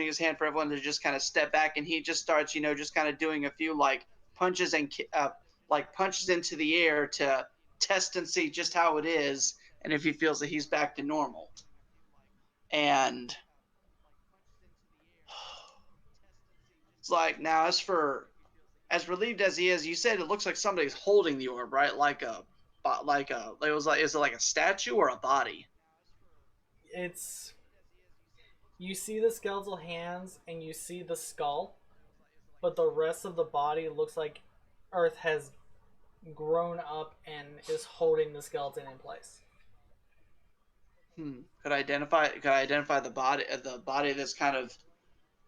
his hand for everyone to just kind of step back, and he just starts, just kind of doing a few like punches and punches into the air to test and see just how it is, and if he feels that he's back to normal. And it's like, now as relieved as he is, you said it looks like somebody's holding the orb, right? Is it like a statue or a body? You see the skeletal hands and you see the skull, but the rest of the body looks like Earth has grown up and is holding the skeleton in place. Could I identify the body that's kind of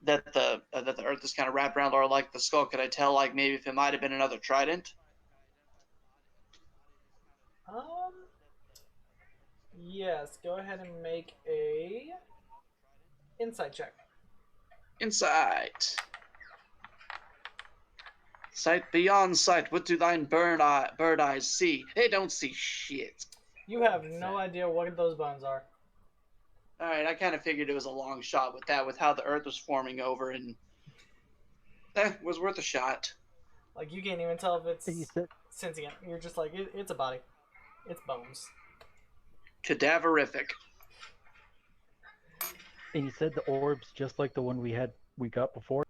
that the Earth is kind of wrapped around, or like the skull? Could I tell, like, maybe if it might have been another trident? Yes, go ahead and make a insight check. Insight. Sight beyond sight, what do thine bird eyes see? They don't see shit. You have no idea what those bones are. Alright, I kind of figured it was a long shot with how the Earth was forming over, and was worth a shot. Like, you can't even tell if it's And you said, sentient. You're just like, it's a body. It's bones. Cadaverific. and you said the orb's just like the one we got before?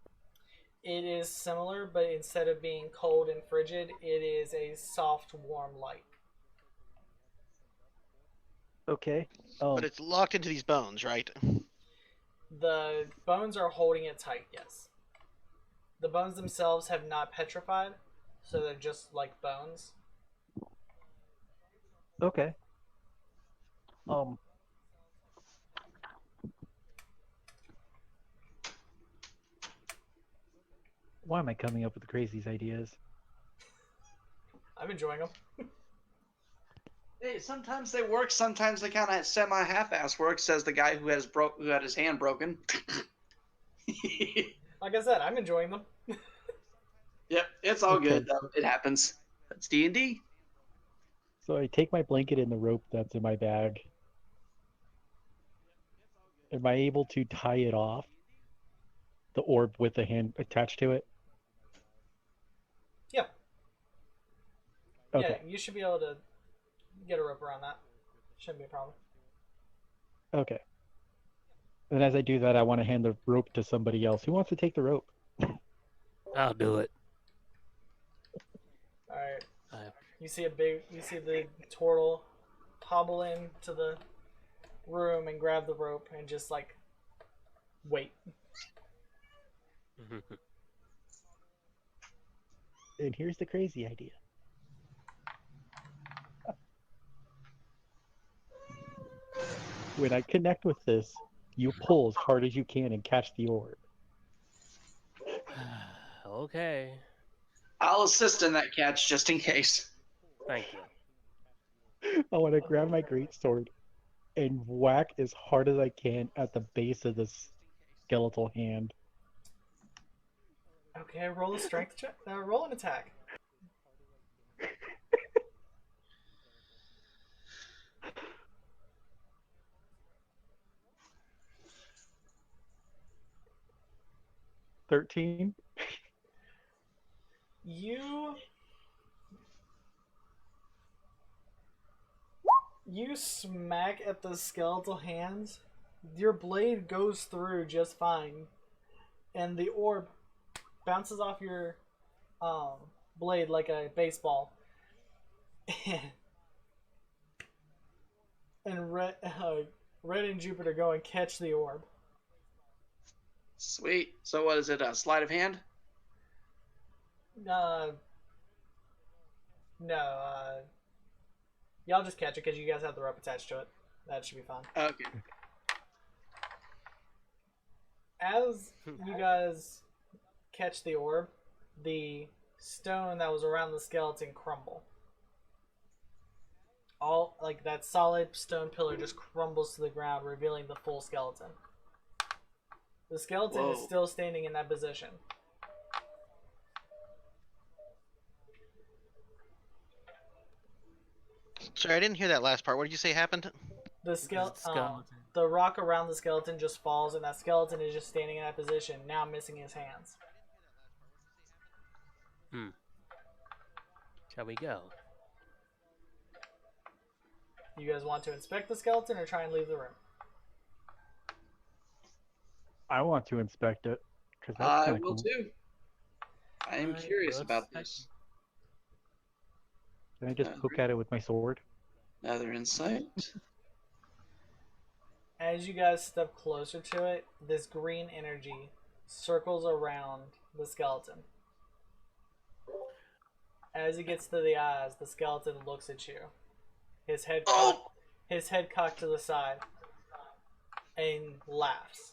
It is similar, but instead of being cold and frigid, it is a soft, warm light. Okay. But it's locked into these bones, right? The bones are holding it tight, yes. The bones themselves have not petrified, so they're just like bones. Okay. Why am I coming up with crazy ideas? I'm enjoying them. Hey, sometimes they work, sometimes they kind of semi-half-ass work, says the guy who had his hand broken. Like I said, I'm enjoying them. Yep, it's all Okay. good though. It happens. That's D&D. So I take my blanket and the rope that's in my bag. Am I able to tie it off? The orb with the hand attached to it? Yeah. Okay. Yeah, you should be able to get a rope around that. Shouldn't be a problem. Okay. And as I do that, I want to hand the rope to somebody else. Who wants to take the rope? I'll do it. Alright. You see the turtle hobble into the room and grab the rope and just like wait. And here's the crazy idea. When I connect with this, you pull as hard as you can and catch the orb. Okay. I'll assist in that catch just in case. Thank you. I want to grab my greatsword and whack as hard as I can at the base of this skeletal hand. Okay, roll a strength check. Roll an attack. 13. You smack at the skeletal hands. Your blade goes through just fine, and the orb bounces off your blade like a baseball. And Red and Jupiter go and catch the orb. Sweet. So what is it? A sleight of hand? No. Y'all just catch it because you guys have the rope attached to it. That should be fine. Okay. As you guys catch the orb, the stone that was around the skeleton crumble. All like that solid stone pillar just crumbles to the ground, revealing the full skeleton. The skeleton is still standing in that position. Sorry, I didn't hear that last part. What did you say happened? The the rock around the skeleton just falls, and that skeleton is just standing in that position, now missing his hands. Shall we go? You guys want to inspect the skeleton or try and leave the room? I want to inspect it because that's I kind of will cool. too. I am curious about this. Can I just poke at it with my sword? Another insight. As you guys step closer to it, this green energy circles around the skeleton. As it gets to the eyes, the skeleton looks at you. His head cocked to the side and laughs.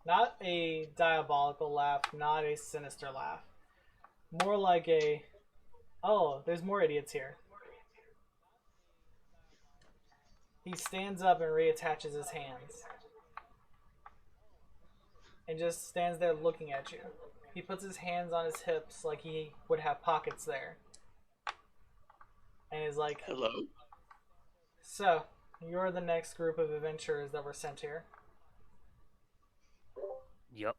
Not a diabolical laugh, not a sinister laugh. More like a, oh, there's more idiots here. He stands up and reattaches his hands. And just stands there looking at you. He puts his hands on his hips like he would have pockets there. And is like, hello. So, you're the next group of adventurers that were sent here. Yep.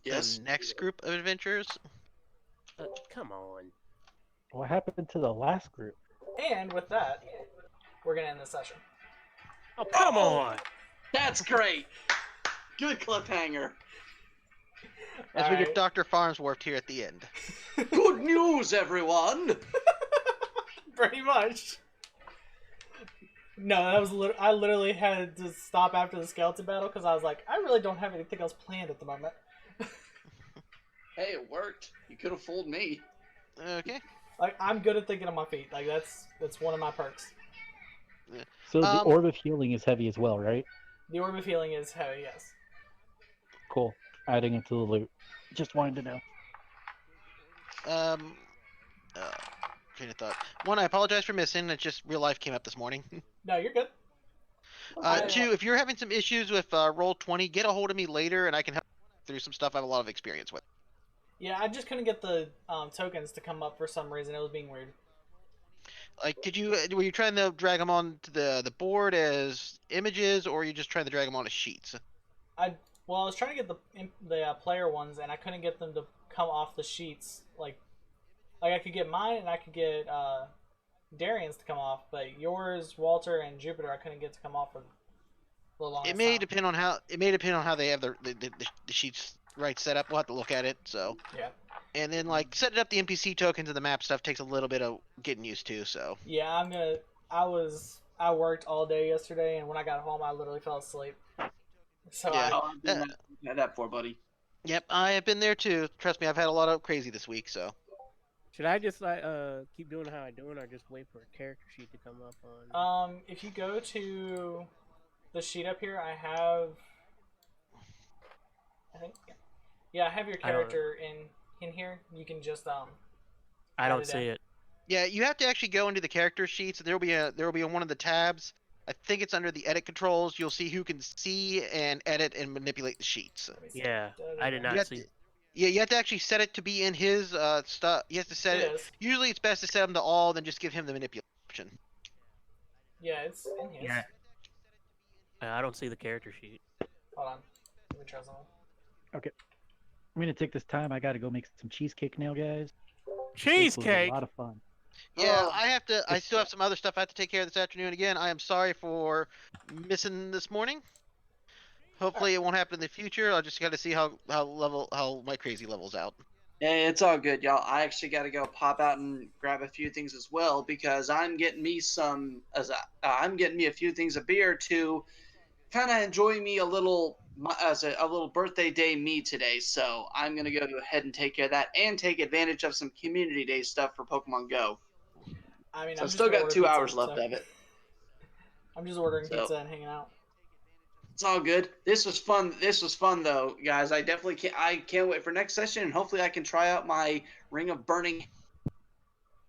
Yes. The next group of adventurers? Come on. What happened to the last group? And with that, we're going to end the session. Oh, come on! That's great. Good cliffhanger. As we get Dr. Farnsworth here at the end. Good news, everyone. Pretty much. No, that was I literally had to stop after the skeleton battle because I was like, I really don't have anything else planned at the moment. Hey, it worked. You could have fooled me. Okay. Like, I'm good at thinking on my feet. Like, that's one of my perks. So the Orb of Healing is heavy as well, right? The Orb of Healing is heavy, yes. Cool. Adding it to the loot. Just wanted to know. Train of thought. One, I apologize for missing. It just real life came up this morning. No, you're good. Two, if you're having some issues with Roll20, get a hold of me later and I can help through some stuff I have a lot of experience with. Yeah, I just couldn't get the tokens to come up for some reason. It was being weird. Like, were you trying to drag them onto the board as images, or were you just trying to drag them onto sheets? I was trying to get the player ones, and I couldn't get them to come off the sheets. Like I could get mine, and I could get Darian's to come off, but yours, Walter, and Jupiter, I couldn't get to come off for the longest It may time. depend on how they have the sheets right set up. We'll have to look at it. So yeah. And then like setting up the NPC tokens and the map stuff takes a little bit of getting used to. So yeah, I worked all day yesterday, and when I got home, I literally fell asleep. So yeah, I've been had that for, buddy. Yep, I have been there too. Trust me, I've had a lot of crazy this week. So should I just keep doing how I'm doing, or just wait for a character sheet to come up on? If you go to the sheet up here, I have I have your character in here. You can just I don't see it. Yeah, you have to actually go into the character sheets. There will be one of the tabs. I think it's under the edit controls. You'll see who can see and edit and manipulate the sheets. Yeah, I did not see. Yeah, you have to actually set it to be in his stuff. You have to set it. Usually, it's best to set them to all, then just give him the manipulation option. Yeah, it's in his. Yeah. I don't see the character sheet. Hold on. Let me try something. Okay. I'm gonna take this time. I gotta go make some cheesecake now, guys. This was a Cheesecake. lot of fun. Yeah, Oh. I have to. I still have some other stuff I have to take care of this afternoon. Again, I am sorry for missing this morning. Hopefully, it won't happen in the future. I just got to see how my crazy levels out. Yeah, it's all good, y'all. I actually got to go pop out and grab a few things as well because I'm getting me a few things of beer to kind of enjoy me a little a little birthday day me today. So I'm gonna go ahead and take care of that and take advantage of some community day stuff for Pokemon Go. I mean, So I'm I've just still gonna got order 2 pizza, hours left so- of it. I'm just ordering So- pizza and hanging out. It's all good. This was fun. This was fun though, guys. I definitely can't. I can't wait for next session, and hopefully I can try out my Ring of Burning.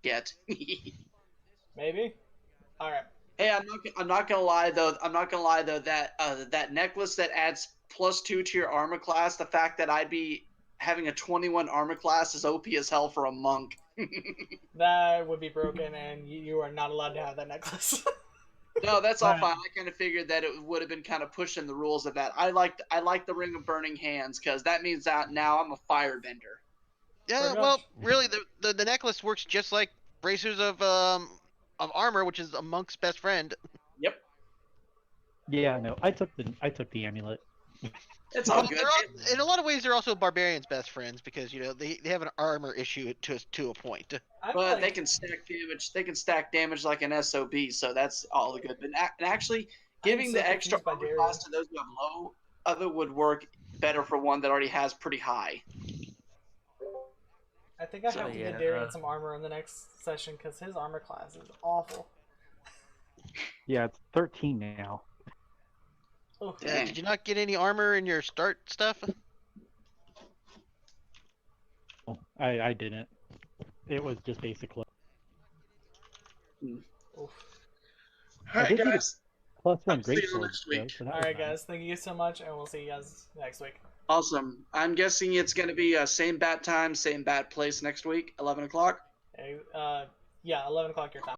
Yet. Maybe. All right. Hey, I'm not gonna lie though. That that necklace that adds +2 to your armor class. The fact that I'd be having a 21 armor class is OP as hell for a monk. That would be broken, and you are not allowed to have that necklace. No, that's all Right. fine. I kind of figured that it would have been kind of pushing the rules of that. I like the Ring of Burning Hands because that means that now I'm a firebender. Yeah, Pretty well, much. really, the necklace works just like bracers of armor, which is a monk's best friend. Yep, Yeah, no, I took the amulet. it's all Well, good. in a lot of ways, they're also barbarians' best friends because they have an armor issue to a point. I'm But like, they can stack damage. They can stack damage like an SOB, so that's all good. But and actually, giving so the extra confused by armor Darian. class to those who have low of it would work better for one that already has pretty high. I think I So, have to yeah, get Darian some armor in the next session because his armor class is awful. Yeah, it's 13 now. Oh, Yeah, Dang. did you not get any armor in your start stuff? Oh, I didn't. It was just basic. oof. All I right, did get a guys. +1 I'll see you greatsword. next week. So that All was right, nice. guys. Thank you so much, and we'll see you guys next week. Awesome. I'm guessing it's going to be same bat time, same bat place next week, 11 o'clock. Okay, yeah, 11 o'clock your time.